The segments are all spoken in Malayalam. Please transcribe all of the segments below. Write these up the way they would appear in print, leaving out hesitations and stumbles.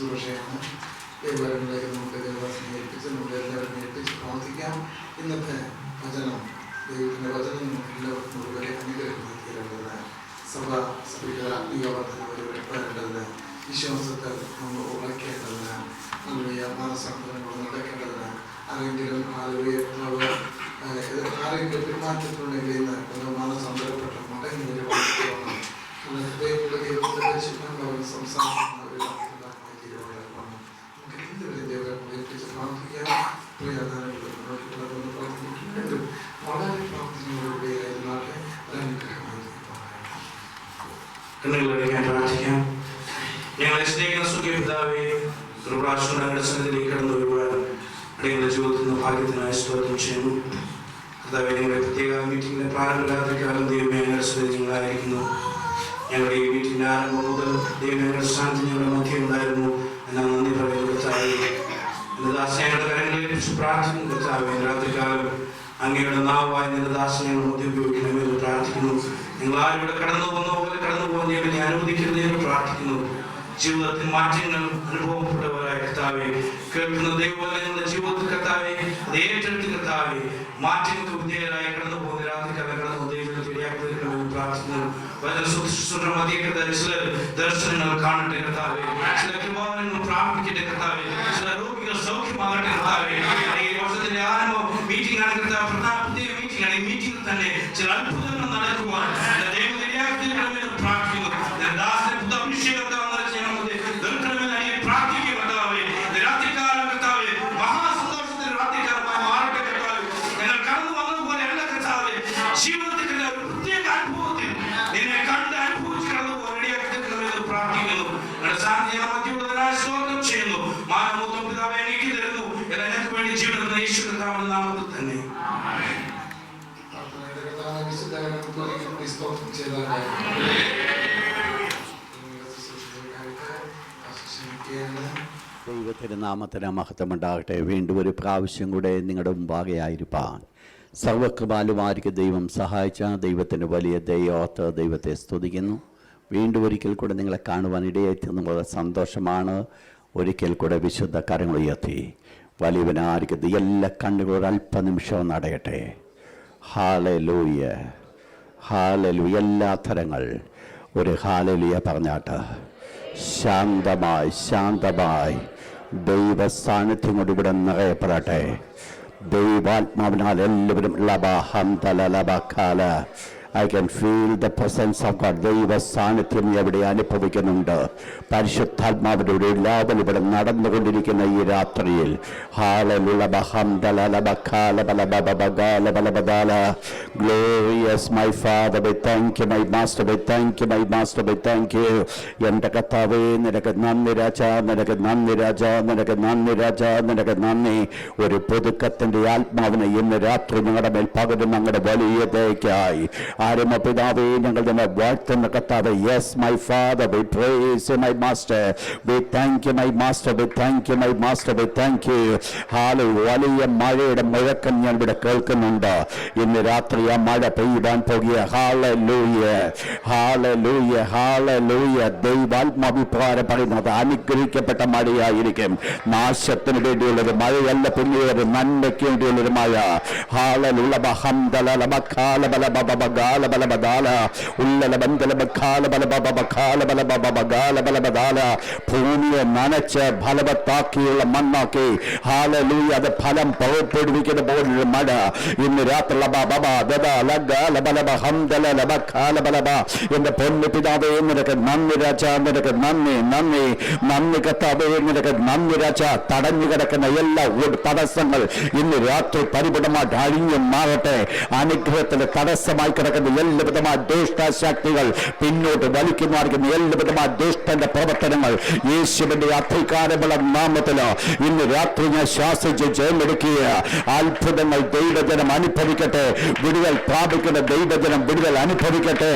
ശുശ്രൂഷയാണ്. ദൈവങ്ങളിലേക്ക് നമുക്ക് ദൈവവാസനെ ഏൽപ്പിച്ച് നമുക്ക് എല്ലാവരും ഏൽപ്പിച്ച് പ്രാർത്ഥിക്കാം. ഇന്നത്തെ വചനം, ദൈവത്തിൻ്റെ വചനം എല്ലാവർക്കും ഒരുവരെ അനുഗ്രഹമായി തീരേണ്ടതിന്, സഭയുടെ ആത്മീയവർദ്ധന വരേണ്ടതിന്, വിശ്വാസത്തിൽ നമ്മൾ ഉറക്കേണ്ടതിന്, നല്ല മാനസാന്തരങ്ങൾ നടക്കേണ്ടതിന്, ആരെങ്കിലും പെരുമാറ്റത്തിലുണ്ടെങ്കിൽ ഇന്ന് ഒന്ന് മാനസാന്തരപ്പെട്ട മടങ്ങി വരുവാണ് ഹൃദയമുള്ള ദൈവത്തിൻ്റെ പരിശുദ്ധമായി സംസാരിക്കുന്ന ഒരു വാക്കുകളായി തീരുവാനാണ്. നമുക്ക് എന്തുവരെ ദൈവം ഏൽപ്പിച്ച് പ്രാർത്ഥിക്കാം. പ്രിയധാനങ്ങൾ മുന്നോട്ട് കിടന്ന് പ്രാർത്ഥിക്കുന്നുണ്ടെങ്കിലും വളരെ പ്രാർത്ഥനയോടെ നാട്ടെ അനുഗ്രഹമായി പ്രാർത്ഥിക്കാം. ഞങ്ങളെ സ്നേഹിക്കുന്ന സുഖപിതാവേ, ഒരു പ്രാവശ്യം ഞങ്ങളുടെ സന്നിധിയിലേക്ക് കടന്നു വരുവാൻ ഞങ്ങളുടെ ജീവിതത്തിൽ നിന്ന് ഭാഗ്യത്തിനായി സ്തോത്രം ചെയ്യുന്നു. കർത്താവേ, ഞങ്ങളുടെ പ്രത്യേക മീറ്റിംഗിന്റെ പ്രാരംഭകാലത്തേക്കാളും ദൈവമേ ഞങ്ങളുടെ സന്നിധി ഞങ്ങളായിരിക്കുന്നു. ഞങ്ങളുടെ ഈ മീറ്റിംഗിന്റെ ആരംഭം മുതൽ ദൈവം ഞങ്ങളുടെ സാന്നിധ്യം ഞങ്ങളുടെ മധ്യം ഉണ്ടായിരുന്നു. എന്നാൽ നന്ദി പറയുന്നു കർത്താവേ. എന്റെ ദാസങ്ങളുടെ കരങ്ങളിൽ കുറിച്ച് പ്രാർത്ഥിക്കുന്നു കർത്താവേ. രാത്രികാലം അങ്ങയുടെ നാവായി നിന്റെ ദാസനെ ഞങ്ങൾ മധ്യം ഉപയോഗിക്കണമെന്ന് പ്രാർത്ഥിക്കുന്നു. നിങ്ങൾ ആരും ഇവിടെ കടന്നു പോകുന്ന പോലെ കടന്നു പോകാൻ ദൈവനെ അനുവദിക്കരുതെന്ന് പ്രാർത്ഥിക്കുന്നു. ജീവിതത്തിൽ മാറ്റങ്ങൾ അനുഭവപ്പെട്ടവരായ കർത്താവേ, കേൾക്കുന്ന ദൈവം നിങ്ങളുടെ ജീവിതത്തിൽ കർത്താവേ അത് ഏറ്റെടുത്ത് കർത്താവേ മാറ്റങ്ങൾക്ക് വിധേയരായി കടന്നു പോകുന്ന രാത്രിക്കാലം കടന്നു ദൈവത്തിൽ ഇടയാക്കണമെന്ന് പ്രാർത്ഥിക്കുന്നു. ചില ദർശനങ്ങൾ കാണട്ടെ കർത്താവേ, ചില കൃപാവനങ്ങൾ പ്രാപിക്കട്ടെ കർത്താവേ, ചില രോഗികൾ സൗഖ്യമാകട്ടെ കർത്താവേ. ഈ വർഷത്തിന്റെ ആരംഭം മീറ്റിംഗ് ആണ് കർത്താവ്, പ്രത്യേക മീറ്റിംഗ് ആണ്. ഈ മീറ്റിംഗിൽ തന്നെ ചില അത്ഭുതങ്ങൾ നടക്കുവാൻ ദൈവം ഇടയാക്കണമെന്ന് പ്രാർത്ഥിക്കുന്നു. ദാസന്റെ പുതിയ അഭിഷേകത്തെ ദൈവത്തിൻ്റെ നാമത്തിന് മഹത്വമുണ്ടാകട്ടെ. വീണ്ടും ഒരു പ്രാവശ്യം കൂടെ നിങ്ങളുടെ മുമ്പാകെയായിരിക്കാൻ സർവകൃപാലുമാർക്ക് ദൈവം സഹായിച്ച ദൈവത്തിൻ്റെ വലിയ ദയോർത്ത് ദൈവത്തെ സ്തുതിക്കുന്നു. വീണ്ടും ഒരിക്കൽ കൂടെ നിങ്ങളെ കാണുവാൻ ഇടയായിത്തീർന്ന സന്തോഷമാണ്. ഒരിക്കൽ കൂടെ വിശുദ്ധ കരങ്ങൾ ഉയർത്തി വലിയവനായിരിക്കും എല്ലാ കണ്ണുകളോട് അല്പനിമിഷവും നടയട്ടെ. Hallelujah, hallelujah. എല്ലാ തരങ്ങൾ ഒരു ഹാലലൂയ പറഞ്ഞാട്ട് ശാന്തമായി ശാന്തമായി ദൈവ സാന്നിധ്യം കൊണ്ട് ഇവിടെ നിറയപ്പെടട്ടെ. ദൈവാത്മാവിനാൽ എല്ലാവരും ലബ I can feel the presence of God. ദൈവ സാന്നിധ്യം എവിടെ അനുഭവിക്കുന്നുണ്ട്. പരിശുദ്ധാത്മാവിന്റെ എല്ലാവരും ഇവിടെ നടന്നുകൊണ്ടിരിക്കുന്ന ഈ രാത്രിയിൽ glorious my Father, we thank you, my Master, we thank you, my Master, we thank you. എൻ്റെ കർത്താവേ, നിനക്ക് നന്ദി രാജാ, നിനക്ക് നന്ദി രാജാ, നിനക്ക് നന്ദി രാജാ, നിനക്ക് നന്ദി. ഒരു പുതുക്കത്തിൻ്റെ ആത്മാവിനെ ഇന്ന് രാത്രി ഞങ്ങളുടെ മേൽ പകരും ഞങ്ങളുടെ വലിയ ദയക്കായി. ആരമ പിതാവേ, ഞങ്ങൾ നിന്നെ വാഴ്ത്തുന്ന കർത്താവേ. Yes my father, V praise you my master, V thank you my master, V thank you my master, V thank you. വലിയ മഴയുടെ മുഴക്കം ഞാൻ ഇവിടെ കേൾക്കുന്നുണ്ട്. ഇന്ന് രാത്രി ആ മഴ പെയ്യാൻ പോകുക. Hallelujah, hallelujah, hallelujah. ദൈവാത്മാഭിപ്രായം പറയുന്നത് അനുഗ്രഹിക്കപ്പെട്ട മഴയായിരിക്കും. നാശത്തിന് വേണ്ടിയുള്ളൊരു മഴയല്ല, പിന്നെ ഒരു നന്മയ്ക്ക് വേണ്ടിയുള്ളൊരു മഴ. ഹല്ലേലൂയ. ഭൂമിയെ നനച്ച് ഫലവത്താക്കിയുള്ള മണ്ണാക്കി ഹല്ലേലൂയ അത് ഫലം പുറപ്പെടുവിക്കുന്ന പോലുള്ള മഴ ഇന്ന് രാത്രി. എന്റെ പൊന്നു പിതാവേ, നിനക്ക് നന്ദി രാജാ, നിനക്ക് നന്ദി നന്ദി നന്ദി കർത്താവേ, നിനക്ക് നന്ദി രാജാ. തടഞ്ഞു കിടക്കുന്ന എല്ലാ തടസ്സങ്ങൾ ഇന്ന് രാത്രി പരിപൂർണമായിട്ട് അഴിഞ്ഞു മാറട്ടെ. അനുഗ്രഹത്തിന് തടസ്സമായി കിടക്കുന്ന എല്ലാവിധമായ ദുഷ്ടശക്തികൾ പിന്നോട്ട് വലിക്കുന്നതായിരിക്കുന്ന എല്ലാവിധമായ ദുഷ്ടന്റെ പ്രവർത്തനങ്ങൾ യേശുവിന്റെ അധികാരമുള്ള നാമത്തില് ഇന്ന് രാത്രി ഞാൻ ശാസിച്ച് ജയമെടുക്കുക. അത്ഭുതങ്ങൾ ദൈവജനം അനുഭവിക്കട്ടെ. വിടുതൽ പ്രാപിക്കുന്ന ദൈവജനം വിടുതൽ അനുഭവിക്കട്ടെ.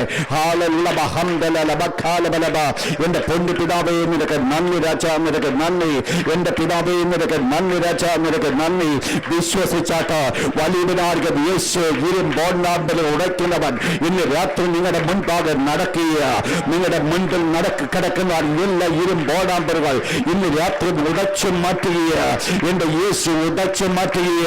എന്റെ പൊന്നു പിതാവേ, നിനക്ക് നന്ദി രാജാ, നിനക്ക് നന്ദി. എന്റെ പിതാവേ, നിനക്ക് നന്ദി രാജാ, നിനക്ക് നന്ദി. വിശ്വസിച്ചാട്ട് വലിയവനായിരിക്കും യേശു ഇരുമ്പോണ്ടാമ്പൽ ഉടയ്ക്കുന്നവൻ. ഇന്ന് രാത്രി നിങ്ങളുടെ മുൻപാകെ നടക്കുക. നിങ്ങളുടെ മുൻപിൽ കിടക്കുന്ന എല്ലാ ഇരുമ്പോടാമ്പറുകൾ ഇന്ന് രാത്രി ഉടച്ചു മാറ്റുക. എന്റെ യേശു ഉടച്ചു മാറ്റുക.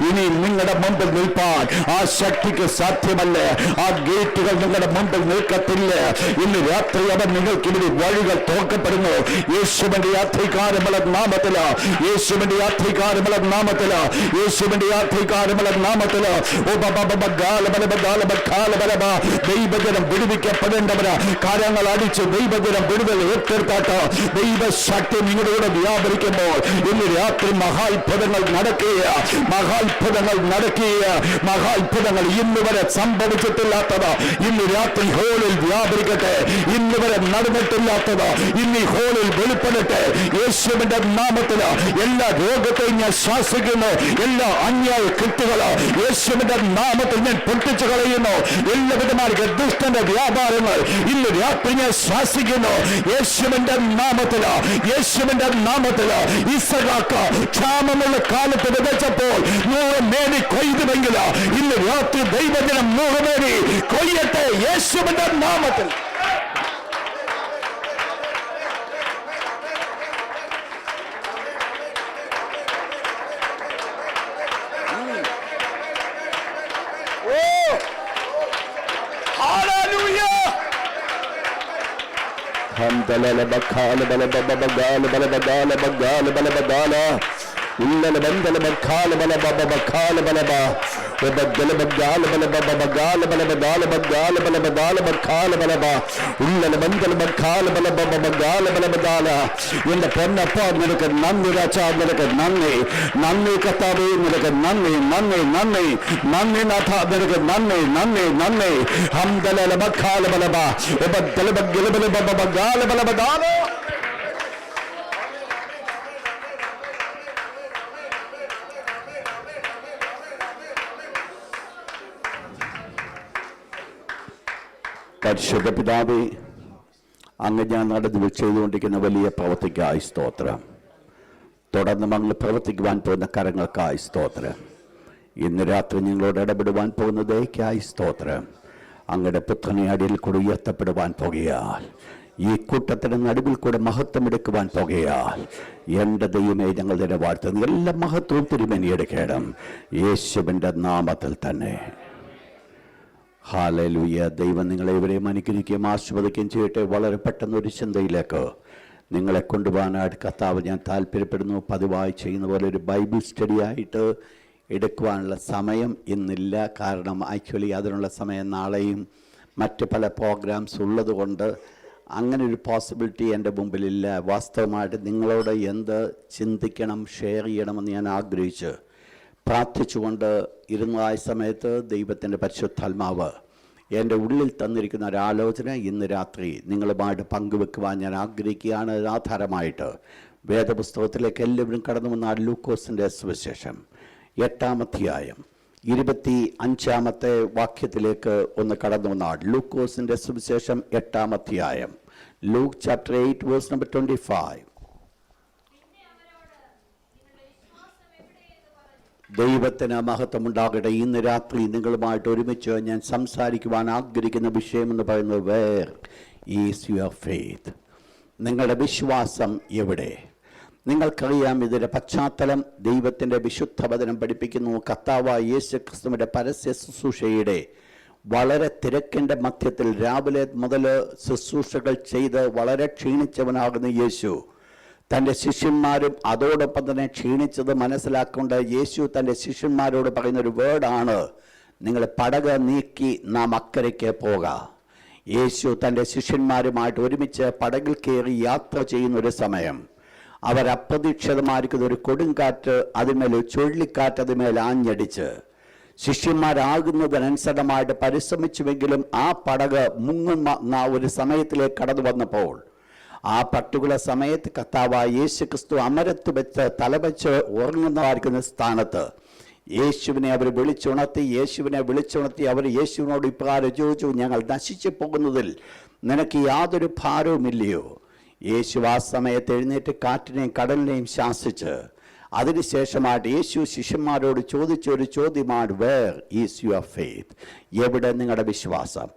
ഇനി നിങ്ങളുടെ മുമ്പിൽ നിൽപ്പാൻ ആ ശക്തിക്ക് സാധ്യമല്ല. ആ ഗേറ്റുകൾ നിങ്ങളുടെ മുമ്പിൽ നിൽക്കത്തില്ല. ഇന്ന് രാത്രി അവൻ നിങ്ങൾക്ക് ഇനി വഴികൾ തുറക്കപ്പെടുന്നു. യേശുവിന്റെ അധികാരമുള്ള നാമത്തില്, യേശുവിന്റെ അധികാരമുള്ള നാമത്തില്, യേശുവിന്റെ അധികാരമുള്ള നാമത്തില് ദൈവജനം വിടുവിക്കപ്പെടേണ്ടവര് കാര്യങ്ങൾ അടിച്ച് ദൈവജനം വിടുതൽ ഏറ്റെടുത്താട്ട് ദൈവശക്തി നിങ്ങളുടെ വ്യാപരിക്കുമ്പോൾ ഇന്ന് രാത്രി മഹാത്ഭുതങ്ങൾ നടക്കുക. മഹാത്ഭുതങ്ങൾ നടക്കുക. മഹാത്ഭുതങ്ങൾ ഇന്ന് വരെ സംഭവിച്ചിട്ടില്ലാത്തത് ഇന്ന് രാത്രി ഹോളിൽ വ്യാപരിക്കട്ടെ. ഇന്ന് വരെ നടന്നിട്ടില്ലാത്തത് ഇന്ന് ഈ ഹോളിൽ വെളിപ്പെടട്ടെ. യേശുവിന്റെ നാമത്തില് എല്ലാ രോഗത്തെയും ഞാൻ ശാസിക്കുന്നു. എല്ലാ അന്യായ കൃത്യങ്ങള് യേശുവിന്റെ നാമത്തിൽ ഞാൻ പൊട്ടിച്ചു കളയുന്നു. എല്ലാവിധമായ ദുഷ്ടന്റെ വ്യാപാരങ്ങൾ ഇന്ന് രാത്രി ഞാൻ ശാസിക്കുന്നു. യേശുവിന്റെ നാമത്തില്, യേശുവിന്റെ നാമത്തില്. ഇസഹാക്ക് ക്ഷാമമുള്ള കാലത്ത് വിതച്ചപ്പോൾ 100 മേനി കൊയ്തുവെങ്കിൽ ഇന്ന് രാത്രി ദൈവജനം 100 മേനി കൊയ്യട്ടെ യേശുവിന്റെ നാമത്തിൽ. എന്റെ പൊന്നപ്പ നിനക്ക് നന്ദി രാജാ, നിനക്ക് നന്ദി. നന്ദി കർത്താവേ, നിനക്ക് നന്ദി, നന്ദി, നന്ദി, നന്ദി നാഥ, നിനക്ക് നന്ദി, നന്ദി, നന്ദി. പരിശുദ്ധ പിതാവേ, അങ്ങ് ഞാൻ നടന്നു ചെയ്തുകൊണ്ടിരിക്കുന്ന വലിയ പ്രവൃത്തിക്കായി സ്തോത്രം. തുടർന്ന് അങ്ങ് പ്രവർത്തിക്കുവാൻ പോകുന്ന കരങ്ങൾക്കായി സ്തോത്രം. ഇന്ന് രാത്രി നിങ്ങളോട് ഇടപെടുവാൻ പോകുന്ന ദയക്കായി സ്തോത്രം. അങ്ങയുടെ പുത്രനെ അടിയിൽ കൂടെ ഉയർത്തപ്പെടുവാൻ പോകുകയാൽ, ഈ കൂട്ടത്തിന് നടുവിൽ കൂടെ മഹത്വം എടുക്കുവാൻ പോകുകയാൽ എൻ്റെ ദൈവമേ ഞങ്ങൾ തന്നെ വാഴ്ത്തുന്നു. എല്ലാ മഹത്വവും തിരുമേനിയെടുക്കണം യേശുവിൻ്റെ നാമത്തിൽ തന്നെ. ഹല്ലേലൂയ. ദൈവം നിങ്ങളെ ഇവരെയും അനുഗ്രഹിക്കുകയും ആശീർവദിക്കുകയും ചെയ്യട്ടെ. വളരെ പെട്ടെന്ന് ഒരു ചിന്തയിലേക്ക് നിങ്ങളെ കൊണ്ടുപോകാനായിട്ട് കർത്താവ് ഞാൻ താല്പര്യപ്പെടുന്നു. പതിവായി ചെയ്യുന്ന പോലെ ഒരു ബൈബിൾ സ്റ്റഡി ആയിട്ട് എടുക്കുവാനുള്ള സമയം ഇന്നില്ല. കാരണം ആക്ച്വലി അതിനുള്ള സമയം നാളെയും മറ്റ് പല പ്രോഗ്രാംസ് ഉള്ളതുകൊണ്ട് അങ്ങനെ ഒരു പോസിബിലിറ്റി എൻ്റെ മുമ്പിലില്ല. വാസ്തവമായിട്ട് നിങ്ങളോട് എന്ത് ചിന്തിക്കണം, ഷെയർ ചെയ്യണമെന്ന് ഞാൻ ആഗ്രഹിച്ച് പ്രാർത്ഥിച്ചുകൊണ്ട് ഇരുന്നതായ സമയത്ത് ദൈവത്തിൻ്റെ പരിശുദ്ധാത്മാവ് എൻ്റെ ഉള്ളിൽ തന്നിരിക്കുന്ന ഒരാലോചന ഇന്ന് രാത്രി നിങ്ങളുമായിട്ട് പങ്കുവെക്കുവാൻ ഞാൻ ആഗ്രഹിക്കുകയാണ്. ആധാരമായിട്ട് വേദപുസ്തകത്തിലേക്ക് എല്ലാവരും കടന്നു വന്ന ലൂക്കോസിൻ്റെ സുവിശേഷം 8-ാം അധ്യായം 25-ാമത്തെ വാക്യത്തിലേക്ക് ഒന്ന് കടന്നു വന്നാൽ, ലൂക്കോസിൻ്റെ സുവിശേഷം 8-ാം അധ്യായം, ലൂക്ക് ചാപ്റ്റർ 8 വേഴ്സ് നമ്പർ 25. ദൈവത്തിന് മഹത്വമുണ്ടാകട്ടെ. ഇന്ന് രാത്രി നിങ്ങളുമായിട്ട് ഒരുമിച്ച് ഞാൻ സംസാരിക്കുവാൻ ആഗ്രഹിക്കുന്ന വിഷയമെന്ന് പറയുന്നത്, വേർ ഈസ് യുവർ ഫെയ്ത്ത്? നിങ്ങളുടെ വിശ്വാസം എവിടെ? നിങ്ങൾക്കറിയാം ഇതിൻ്റെ പശ്ചാത്തലം. ദൈവത്തിൻ്റെ വിശുദ്ധ വചനം പഠിപ്പിക്കുന്നു, കർത്താവായ യേശു ക്രിസ്തുവിൻ്റെ പരസ്യ ശുശ്രൂഷയുടെ വളരെ തിരക്കിൻ്റെ മധ്യത്തിൽ രാവിലെ മുതൽ ശുശ്രൂഷകൾ ചെയ്ത് വളരെ ക്ഷീണിച്ചവനാകുന്ന യേശു തൻ്റെ ശിഷ്യന്മാരും അതോടൊപ്പം തന്നെ ക്ഷീണിച്ചത് മനസ്സിലാക്കൊണ്ട് യേശു തൻ്റെ ശിഷ്യന്മാരോട് പറയുന്നൊരു വേർഡാണ്, നിങ്ങൾ പടക് നീക്കി നാം അക്കരയ്ക്ക് പോകാം. യേശു തൻ്റെ ശിഷ്യന്മാരുമായിട്ട് ഒരുമിച്ച് പടകിൽ കയറി യാത്ര ചെയ്യുന്നൊരു സമയം അവരപ്രതീക്ഷിതമായിരിക്കുന്ന ഒരു കൊടുങ്കാറ്റ്, അതിന്മേൽ ചുഴലിക്കാറ്റ് അതിന്മേൽ ആഞ്ഞടിച്ച് ശിഷ്യന്മാരാകുന്നതിനനുസൃതമായിട്ട് പരിശ്രമിച്ചുവെങ്കിലും ആ പടക് മുങ്ങുന്ന ഒരു സമയത്തിലേക്ക് കടന്നു വന്നപ്പോൾ, ആ പർട്ടിക്കുലർ സമയത്ത് കർത്താവായ യേശു ക്രിസ്തു അമരത്ത് വെച്ച് തലവെച്ച് ഉറങ്ങുന്നതായിരിക്കുന്ന സ്ഥാനത്ത് യേശുവിനെ അവർ വിളിച്ചുണർത്തി അവർ യേശുവിനോട് ഇപ്രകാരം ചോദിച്ചു, ഞങ്ങൾ നശിച്ചു പോകുന്നതിൽ നിനക്ക് യാതൊരു ഭാരവുമില്ലയോ? യേശു ആ സമയത്ത് എഴുന്നേറ്റ് കാറ്റിനെയും കടലിനെയും ശാസിച്ച് അതിനുശേഷമായിട്ട് യേശു ശിഷ്യന്മാരോട് ചോദിച്ചൊരു ചോദ്യമാണ്, വേർ ഈസ് യുവർ ഫെയ്ത്ത്? എവിടെ നിങ്ങളുടെ വിശ്വാസം?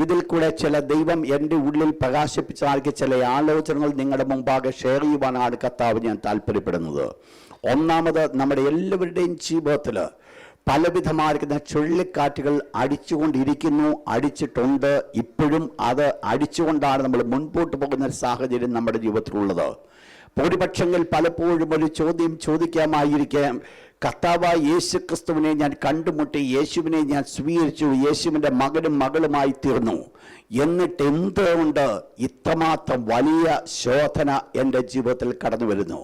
ഇതിൽ കൂടെ ചില ദൈവം എൻ്റെ ഉള്ളിൽ പ്രകാശിപ്പിച്ച ചില ആലോചനകൾ നിങ്ങളുടെ മുമ്പാകെ ഷെയർ ചെയ്യുവാനാണ് കർത്താവ് ഞാൻ താല്പര്യപ്പെടുന്നത്. ഒന്നാമത്, നമ്മുടെ എല്ലാവരുടെയും ജീവിതത്തിൽ പലവിധമായിരിക്കുന്ന ചുഴലിക്കാറ്റുകൾ അടിച്ചുകൊണ്ടിരിക്കുന്നു, അടിച്ചിട്ടുണ്ട്, ഇപ്പോഴും അത് അടിച്ചുകൊണ്ടാണ് നമ്മൾ മുൻപോട്ട് പോകുന്ന ഒരു സാഹചര്യം നമ്മുടെ ജീവിതത്തിലുള്ളത്. ഭൂരിപക്ഷങ്ങൾ പലപ്പോഴും ഒരു ചോദ്യം ചോദിക്കാമായിരിക്കാം, കർത്താവായ യേശു ക്രിസ്തുവിനെ ഞാൻ കണ്ടുമുട്ടി, യേശുവിനെ ഞാൻ സ്വീകരിച്ചു, യേശുവിൻ്റെ മകനും മകളുമായി തീർന്നു, എന്നിട്ട് എന്തുകൊണ്ട് ഇത്രമാത്രം വലിയ ശോധന എൻ്റെ ജീവിതത്തിൽ കടന്നു വരുന്നു?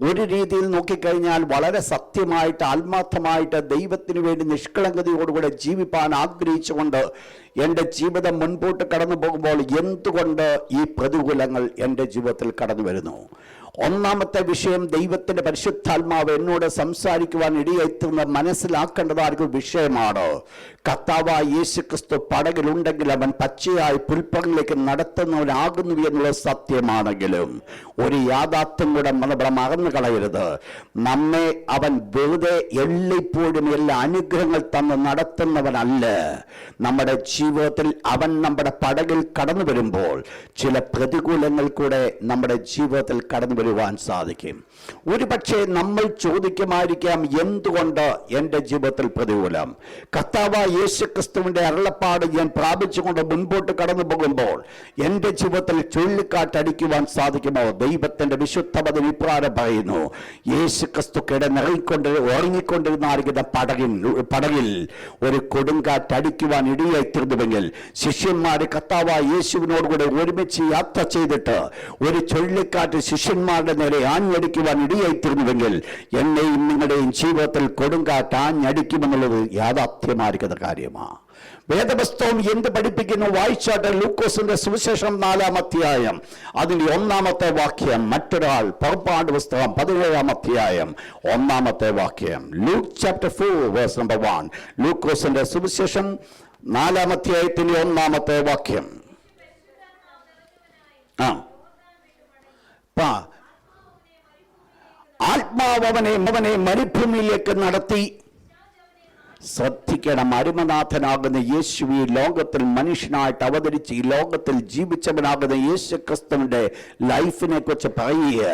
ഒരു രീതിയിൽ നോക്കിക്കഴിഞ്ഞാൽ വളരെ സത്യമായിട്ട് ആത്മാർത്ഥമായിട്ട് ദൈവത്തിന് വേണ്ടി നിഷ്കളങ്കതയോടുകൂടെ ജീവിപ്പാൻ ആഗ്രഹിച്ചുകൊണ്ട് എൻ്റെ ജീവിതം മുൻപോട്ട് കടന്നു പോകുമ്പോൾ എന്തുകൊണ്ട് ഈ പ്രതികൂലങ്ങൾ എൻ്റെ ജീവിതത്തിൽ കടന്നു വരുന്നു? ഒന്നാമത്തെ വിഷയം, ദൈവത്തിൻ്റെ പരിശുദ്ധാത്മാവ് എന്നോട് സംസാരിക്കുവാൻ ഇടയെത്തുന്ന മനസ്സിലാക്കേണ്ടതായിരിക്കും വിഷയമാണ്, കർത്താവായ യേശു ക്രിസ്തു പടകിലുണ്ടെങ്കിൽ അവൻ പച്ചയായി പുൽപ്പറങ്ങളിലേക്ക് നടത്തുന്നവനാകുന്നു എന്നുള്ള സത്യമാണെങ്കിലും ഒരു യാഥാർത്ഥ്യം കൂടെ നമ്മൾ മറന്നു കളയരുത്. നമ്മെ അവൻ വെറുതെ എല്ലായ്പ്പോഴും എല്ലാ അനുഗ്രഹങ്ങൾ തന്ന് നടത്തുന്നവനല്ല. നമ്മുടെ ജീവിതത്തിൽ അവൻ നമ്മുടെ പടകിൽ കടന്നു വരുമ്പോൾ ചില പ്രതികൂലങ്ങൾ കൂടെ നമ്മുടെ ജീവിതത്തിൽ കടന്നു വരുവാൻ സാധിക്കും. ഒരു പക്ഷേ നമ്മൾ ചോദിക്കുമായിരിക്കാം, എന്തുകൊണ്ട് എൻ്റെ ജീവിതത്തിൽ പ്രതികൂലം? കർത്താവായ യേശു ക്രിസ്തുവിൻ്റെ അരുളപ്പാട് ഞാൻ പ്രാപിച്ചുകൊണ്ട് മുൻപോട്ട് കടന്നു പോകുമ്പോൾ എൻ്റെ ജീവിതത്തിൽ ചുഴലിക്കാറ്റടിക്കുവാൻ സാധിക്കുമോ? ദൈവത്തിൻ്റെ വിശുദ്ധ വചനം ഇപ്രകാരം പറയുന്നു, യേശു ക്രിസ്തു ഉറങ്ങിക്കൊണ്ടിരുന്ന പടകിൽ ഒരു കൊടുങ്കാറ്റടിക്കുവാൻ ഇടയായിത്തീർന്നുവെങ്കിൽ ശിഷ്യന്മാർ കർത്താവായ യേശുവിനോടുകൂടെ ഒരുമിച്ച് യാത്ര ചെയ്തിട്ട് ഒരു ചുഴലിക്കാറ്റ് ശിഷ്യന്മാരുടെ നേരെ ആഞ്ഞടിക്കുവാൻ ഇടയായിത്തീർന്നുവെങ്കിൽ എന്നെയും നിങ്ങളുടെയും ജീവിതത്തിൽ കൊടുങ്കാറ്റ് ആഞ്ഞടിക്കുമെന്നുള്ളത് യാഥാർത്ഥ്യമായിരിക്കുന്ന കാര്യമാണ്. വേദപുസ്തകം എന്ത് പഠിപ്പിക്കുന്നു? വായിച്ചാട്ട് ലൂക്കോസിന്റെ സുവിശേഷം 4-ാം അധ്യായം അതിന്റെ 1-ാമത്തെ വാക്യം. മറ്റൊരാൾ പുറപ്പാട് പുസ്തകം 17-ാം അധ്യായം 1-ാമത്തെ വാക്യം. Luke chapter 4 verse number 1. ലൂക്കോസിന്റെ സുവിശേഷം 4-ാം അധ്യായത്തിന്റെ 1-ാമത്തെ വാക്യം. ആത്മാവ് അവനെ മരുഭൂമിയിലേക്ക് നടത്തി. ശ്രദ്ധിക്കണം, അരുമനാഥനാകുന്ന യേശു ഈ ലോകത്തിൽ മനുഷ്യനായിട്ട് അവതരിച്ച് ഈ ലോകത്തിൽ ജീവിച്ചവനാകുന്ന യേശു ക്രിസ്തുവിന്റെ ലൈഫിനെ കുറിച്ച് പറയുക.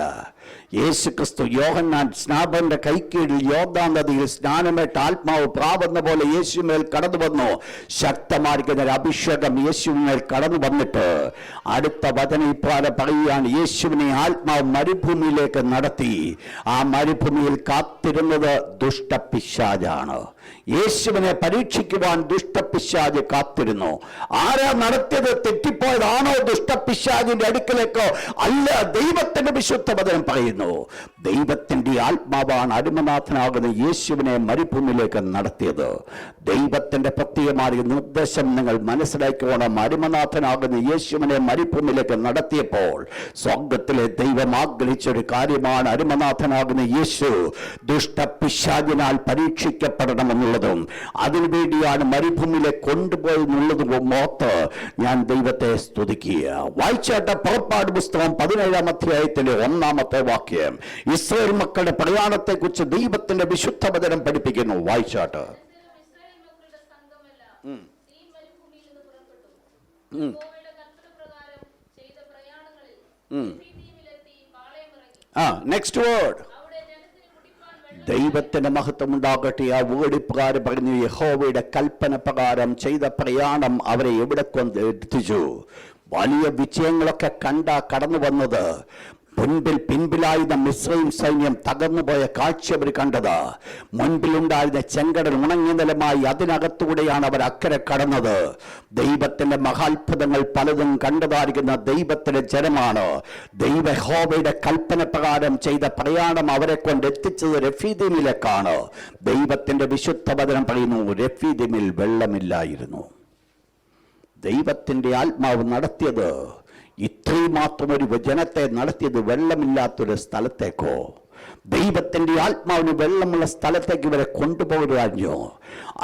യേശു ക്രിസ്തു യോഹന്നാൻ സ്നാപകന്റെ കൈക്കീഴിൽ യോർദാൻ നദിയിൽ സ്നാനമേറ്റ ആത്മാവ് പ്രാവുന്ന പോലെ യേശുമേൽ കടന്നു വന്നു. ശക്തമായിരിക്കുന്ന ഒരു അഭിഷേകം യേശുവിന്മേൽ കടന്നു വന്നിട്ട് അടുത്ത വചനം ഇപ്രകാരം പറയുകയാണ്, യേശുവിനെ ആത്മാവ് മരുഭൂമിയിലേക്ക് നടത്തി. ആ മരുഭൂമിയിൽ കാത്തിരുന്നത് ദുഷ്ടപിശാചാണ്. യേശുവിനെ പരീക്ഷിക്കുവാൻ ദുഷ്ടപിശാച് കാത്തിരുന്നു. ആരാ നടത്തിയത്? തെറ്റിപ്പോയതാണോ ദുഷ്ടപിശാചിന്റെ അടുക്കലേക്കോ? അല്ല, ദൈവത്തിന്റെ വിശുദ്ധ വചനം പറയുന്നു, ദൈവത്തിന്റെ ആത്മാവാണ് അരുമനാഥനാകുന്ന യേശുവിനെ മരുഭൂമിയിലേക്ക് നടത്തിയത്. ദൈവത്തിന്റെ പ്രത്യേകമായ നിർദ്ദേശം നിങ്ങൾ മനസ്സിലാക്കിക്കോണം. അരുമനാഥനാകുന്ന യേശുവിനെ മരുഭൂമിയിലേക്ക് നടത്തിയപ്പോൾ സ്വർഗത്തിലെ ദൈവം ആഗ്രഹിച്ചൊരു കാര്യമാണ്, അരുമനാഥനാകുന്ന യേശു ദുഷ്ടപിശാചിനാൽ പരീക്ഷിക്കപ്പെടണമെന്നുള്ളതും അതിനുവേണ്ടിയാണ് മരുഭൂമിയിലെ കൊണ്ടുപോയെന്നുള്ളതും ഓർത്ത് ഞാൻ ദൈവത്തെ സ്തുതിക്കുക. വായിച്ചാട്ട പുറപ്പാട് പുസ്തകം 17-ാം അധ്യായത്തിലെ 1-ാമത്തെ വാക്യം. ഇസ്രായേൽ മക്കളുടെ പ്രയാണത്തെ കുറിച്ച് ദൈവത്തിന്റെ വിശുദ്ധ വചനം പഠിപ്പിക്കുന്നു. വായിച്ചാട്ട്. Next word. ദൈവത്തിന്റെ മഹത്വം ഉണ്ടാകട്ടെ. ആ വേടിപ്രകാരം പറഞ്ഞു, യഹോവയുടെ കൽപ്പന പ്രകാരം ചെയ്ത പ്രയാണം അവരെ എവിടെ കൊണ്ട് എത്തിച്ചു? വലിയ വിജയങ്ങളൊക്കെ കടന്നു വന്നത് പിൻപിലായിരുന്ന മിസ്രൈം സൈന്യം തകർന്നുപോയ കാഴ്ച അവർ കണ്ടത്. മുൻപിലുണ്ടായിരുന്ന ചെങ്കടൽ ഉണങ്ങിയ നിലമായി അതിനകത്തൂടെയാണ് അവർ അക്കരെ കടന്നത്. ദൈവത്തിന്റെ മഹാത്ഭുതങ്ങൾ പലതും കണ്ടതായിരിക്കുന്ന ദൈവത്തിന്റെ ജനമാണ്. യഹോവയുടെ കൽപ്പന പ്രകാരം ചെയ്ത പ്രയാണം അവരെ കൊണ്ട് എത്തിച്ചത് രഫീദീമിലേക്കാണ്. ദൈവത്തിന്റെ വിശുദ്ധ വചനം പറയുന്നു, രഫീദീമിൽ വെള്ളമില്ലായിരുന്നു. ദൈവത്തിന്റെ ആത്മാവ് നടത്തിയത് ഇത്രയും മാത്രം ഒരു ജനത്തെ നടത്തിയത് വെള്ളമില്ലാത്തൊരു സ്ഥലത്തേക്കോ? ദൈവത്തിന്റെ ആത്മാവിന് വെള്ളമുള്ള സ്ഥലത്തേക്ക് ഇവരെ കൊണ്ടുപോകുകയായിരുന്നു.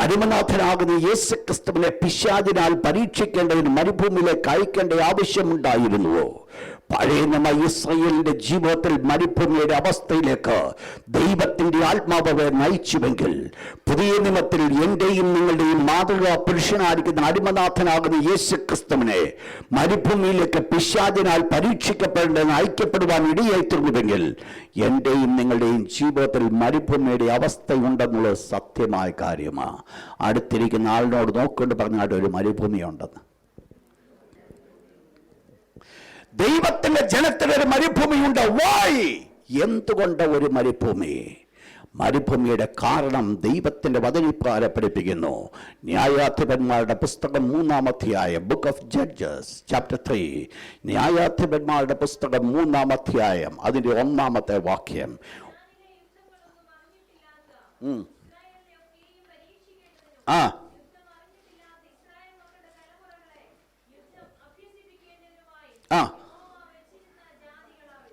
അരുമനാഥനാകുന്ന യേശു ക്രിസ്തുവിനെ പിശാചിനാൽ പരീക്ഷിക്കേണ്ടതിന് മരുഭൂമിയിലേക്ക് അയക്കേണ്ട ആവശ്യമുണ്ടായിരുന്നുവോ? പഴയ നിയമ ഇസ്രായേലിന്റെ ജീവിതത്തിൽ മരുഭൂമിയുടെ അവസ്ഥയിലേക്ക് ദൈവത്തിന്റെ ആത്മാവെ നയിച്ചുവെങ്കിൽ, പുതിയ നിയമത്തിൽ എന്റെയും നിങ്ങളുടെയും മാതൃകാ പുരുഷനായിരിക്കുന്ന അടിമനാഥനാകുന്ന യേശു ക്രിസ്തുവിനെ മരുഭൂമിയിലേക്ക് പിശാചിനാൽ പരീക്ഷിക്കപ്പെടേണ്ട നയിക്കപ്പെടുവാൻ ഇടയായിത്തീർന്നുവെങ്കിൽ, എന്റെയും നിങ്ങളുടെയും ജീവിതത്തിൽ മരുഭൂമിയുടെ അവസ്ഥയുണ്ടെന്നുള്ളത് സത്യമായ കാര്യമാണ്. അടുത്തിരിക്കുന്ന ആളിനോട് നോക്കൊണ്ട് പറഞ്ഞാൽ ഒരു മരുഭൂമിയുണ്ടെന്ന്. ദൈവത്തിന്റെ ജനത്തിനൊരു മരുഭൂമിയുണ്ട്. വായ് എന്തുകൊണ്ട് ഒരു മരുഭൂമി? മരുഭൂമിയുടെ കാരണം ദൈവത്തിന്റെ വചനപ്രകാരം പഠിപ്പിക്കുന്നു. ന്യായാധിപന്മാരുടെ പുസ്തകം 3-ാം അധ്യായം, ബുക്ക് ഓഫ് ജഡ്ജസ് ചാപ്റ്റർ 3, ന്യായാധിപന്മാരുടെ പുസ്തകം 3-ാം അധ്യായം അതിന്റെ 1-ാമത്തെ വാക്യം.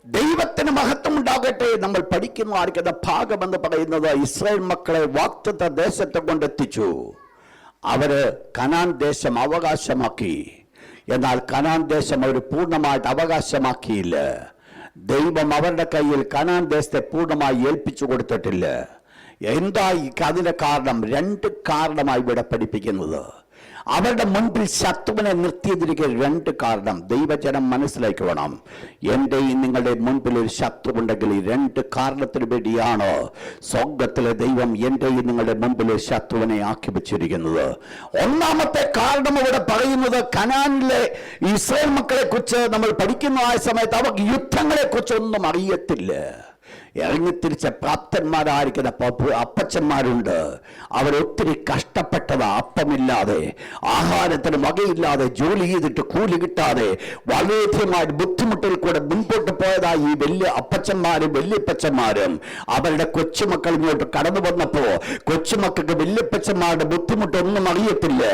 ദൈവത്തിന് മഹത്വം ഉണ്ടാകട്ടെ. നമ്മൾ പഠിക്കുന്ന ഭാഗം എന്ന് പറയുന്നത് ഇസ്രായേൽ മക്കളെ വാഗ്ദത്ത ദേശത്തെ കൊണ്ടെത്തിച്ചു. അവര് കനാൻ ദേശം അവകാശമാക്കി. എന്നാൽ കനാൻ ദേശം അവർ പൂർണ്ണമായിട്ട് അവകാശമാക്കിയില്ല. ദൈവം അവരുടെ കയ്യിൽ കനാൻ ദേശത്തെ പൂർണ്ണമായി ഏൽപ്പിച്ചു കൊടുത്തിട്ടില്ല. എന്താ അതിന്റെ കാരണം? 2 കാരണമായി ഇവിടെ പഠിപ്പിക്കുന്നത്. അവരുടെ മുൻപിൽ ശത്രുവിനെ നിർത്തിയതിരിക്കെ 2 കാരണം ദൈവജനം മനസ്സിലാക്കണം. എന്റെയും നിങ്ങളുടെ മുൻപിൽ ഒരു ശത്രുവുണ്ടെങ്കിൽ ഈ 2 കാരണത്തിന് വേണ്ടിയാണ് സ്വർഗ്ഗത്തിലെ ദൈവം എന്റെയും നിങ്ങളുടെ മുൻപിൽ ഒരു ശത്രുവിനെ ആക്കി വെച്ചിരിക്കുന്നത്. 1-ാമത്തെ കാരണം ഇവിടെ പറയുന്നത്, കനാനിലെ ഇസ്രായേൽ മക്കളെ കുറിച്ച് നമ്മൾ പഠിക്കുന്ന ആ സമയത്ത് അവർക്ക് യുദ്ധങ്ങളെ കുറിച്ചൊന്നും അറിയത്തില്ല. ഇറങ്ങിത്തിരിച്ച പ്രാപ്തന്മാരായിരിക്കുന്ന അപ്പച്ചന്മാരുണ്ട്. അവരൊത്തിരി കഷ്ടപ്പെട്ടതാ. അപ്പമില്ലാതെ, ആഹാരത്തിന് വകയില്ലാതെ, ജോലി ചെയ്തിട്ട് കൂലി കിട്ടാതെ വളരെയധികമായി ബുദ്ധിമുട്ടിൽ കൂടെ മുൻപോട്ട് പോയതാ ഈ വലിയ അപ്പച്ചന്മാരും വല്യപ്പച്ചന്മാരും. അവരുടെ കൊച്ചുമക്കൾ ഇങ്ങോട്ട് കടന്നു വന്നപ്പോ കൊച്ചുമക്കൾക്ക് വല്യപ്പച്ചന്മാരുടെ ബുദ്ധിമുട്ടൊന്നും അറിയത്തില്ല.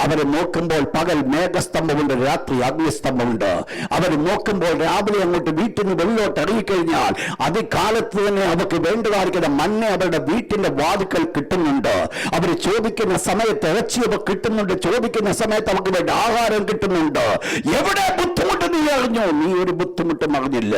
അവരെ നോക്കുമ്പോൾ പകൽ മേഘസ്തംഭമുണ്ട്, രാത്രി അഗ്നിസ്തംഭമുണ്ട്. അവർ നോക്കുമ്പോൾ രാവിലെ അങ്ങോട്ട് വീട്ടിൽ നിന്ന് വെള്ളോട്ട് ഇറങ്ങിക്കഴിഞ്ഞാൽ അതികാലത്ത് തന്നെ അവർക്ക് വേണ്ടതായിരിക്കുന്ന മണ്ണ് അവരുടെ വീട്ടിന്റെ വാതിക്കൽ കിട്ടുന്നുണ്ട്. അവർ ചോദിക്കുന്ന സമയത്ത് ഇറച്ചി അവർ കിട്ടുന്നുണ്ട്. ചോദിക്കുന്ന സമയത്ത് അവർക്ക് വേണ്ട ആഹാരം കിട്ടുന്നുണ്ട്. എവിടെ ബുദ്ധിമുട്ട് നീ അറിഞ്ഞോ? നീ ഒരു ബുദ്ധിമുട്ടും അറിഞ്ഞില്ല.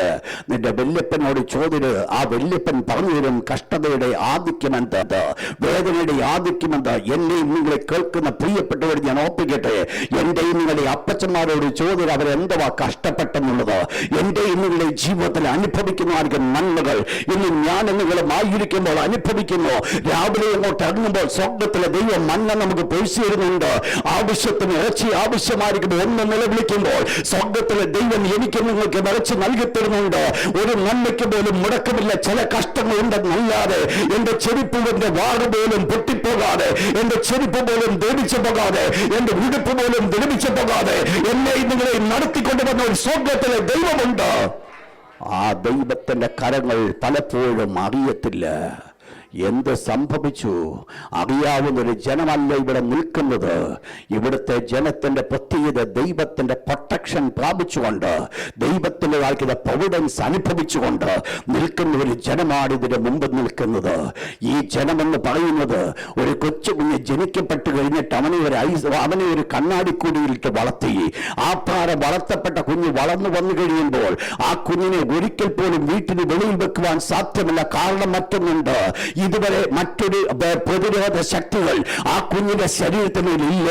നിന്റെ വല്യപ്പനോട് ചോദിച്ച് ആ വല്യപ്പൻ പറഞ്ഞു തരും കഷ്ടതയുടെ ആധിക്യം എന്ത്, വേദനയുടെ ആധിക്യം എന്ത്. എന്നെയും നിങ്ങളെ കേൾക്കുന്ന പ്രിയപ്പെട്ടവർ ഞാൻ ഓർപ്പിക്കട്ടെ, എന്റെയും നിങ്ങളുടെ അപ്പച്ചന്മാരോട് ചോദിച്ച് അവരെന്തുവാ കഷ്ടപ്പെട്ടെന്നുള്ളത്. എന്റെയും നിങ്ങളുടെ ജീവിതത്തിൽ അനുഭവിക്കുന്നതായിരിക്കും നന്മകൾ ഇന്ന് ഞാൻ നിങ്ങളും ആയിരിക്കുമ്പോൾ അനുഭവിക്കുന്നു. രാവിലെ അങ്ങോട്ട് ഇറങ്ങുമ്പോൾ സ്വർഗ്ഗത്തിലെ ദൈവം മന്ന നമുക്ക് പൊഴിച്ചിരുന്നുണ്ട്. ആവശ്യത്തിന് ഇറച്ചി ആവശ്യമായിരിക്കുമ്പോൾ ഒന്ന് നിലവിളിക്കുമ്പോൾ സ്വർഗ്ഗത്തിലെ ദൈവം എനിക്ക് നിങ്ങൾക്ക് നിറച്ച് നൽകി തരുന്നുണ്ട്. ഒരു നന്മയ്ക്ക് പോലും മുടക്കമില്ല. ചില കഷ്ടങ്ങൾ ഉണ്ടെന്നല്ലാതെ എന്റെ ചെരുപ്പിന്റെ വാട് പോലും പൊട്ടിപ്പോകാതെ, എന്റെ ചെരുപ്പ് പോലും ദ്രവിച്ചു പോകാതെ, എന്റെ ഉടുപ്പ് പോലും ദ്രവിച്ചു പോകാതെ എന്നെ നിങ്ങളെ നടത്തിക്കൊണ്ടുവന്ന ഒരു സ്വർഗ്ഗത്തിലെ ദൈവമുണ്ട്. ആ ദൈവത്തിന്റെ കരങ്ങൾ പലപ്പോഴും അറിയത്തില്ല. എന്ത് സംഭവിച്ചു അറിയാവുന്നൊരു ജനമല്ല ഇവിടെ നിൽക്കുന്നത്. ഇവിടുത്തെ ജനത്തിന്റെ പ്രത്യേകത ദൈവത്തിന്റെ പ്രൊട്ടക്ഷൻ പ്രാപിച്ചുകൊണ്ട്, ദൈവത്തിന്റെ കാലത്ത് പ്രൊവിഡൻസ് അനുഭവിച്ചുകൊണ്ട് നിൽക്കുന്ന ഒരു ജനമാണ് ഇതിന് മുമ്പ് നിൽക്കുന്നത്. ഈ ജനമെന്ന് പറയുന്നത് ഒരു കൊച്ചുകുഞ്ഞ് ജനിക്കപ്പെട്ടു കഴിഞ്ഞിട്ട് അവനെ ഒരു കണ്ണാടിക്കൂടിയിലിട്ട് വളർത്തി. ആ വളർത്തപ്പെട്ട കുഞ്ഞ് വളർന്നു വന്നു കഴിയുമ്പോൾ ആ കുഞ്ഞിനെ ഒരിക്കൽ പോലും വീട്ടിന് വെളിയിൽ വെക്കുവാൻ സാധ്യമല്ല. കാരണം മറ്റൊന്നുണ്ട്, ഇതുവരെ മറ്റൊരു പ്രതിരോധ ശക്തികൾ ആ കുഞ്ഞിന്റെ ശരീരത്തിനില്ല.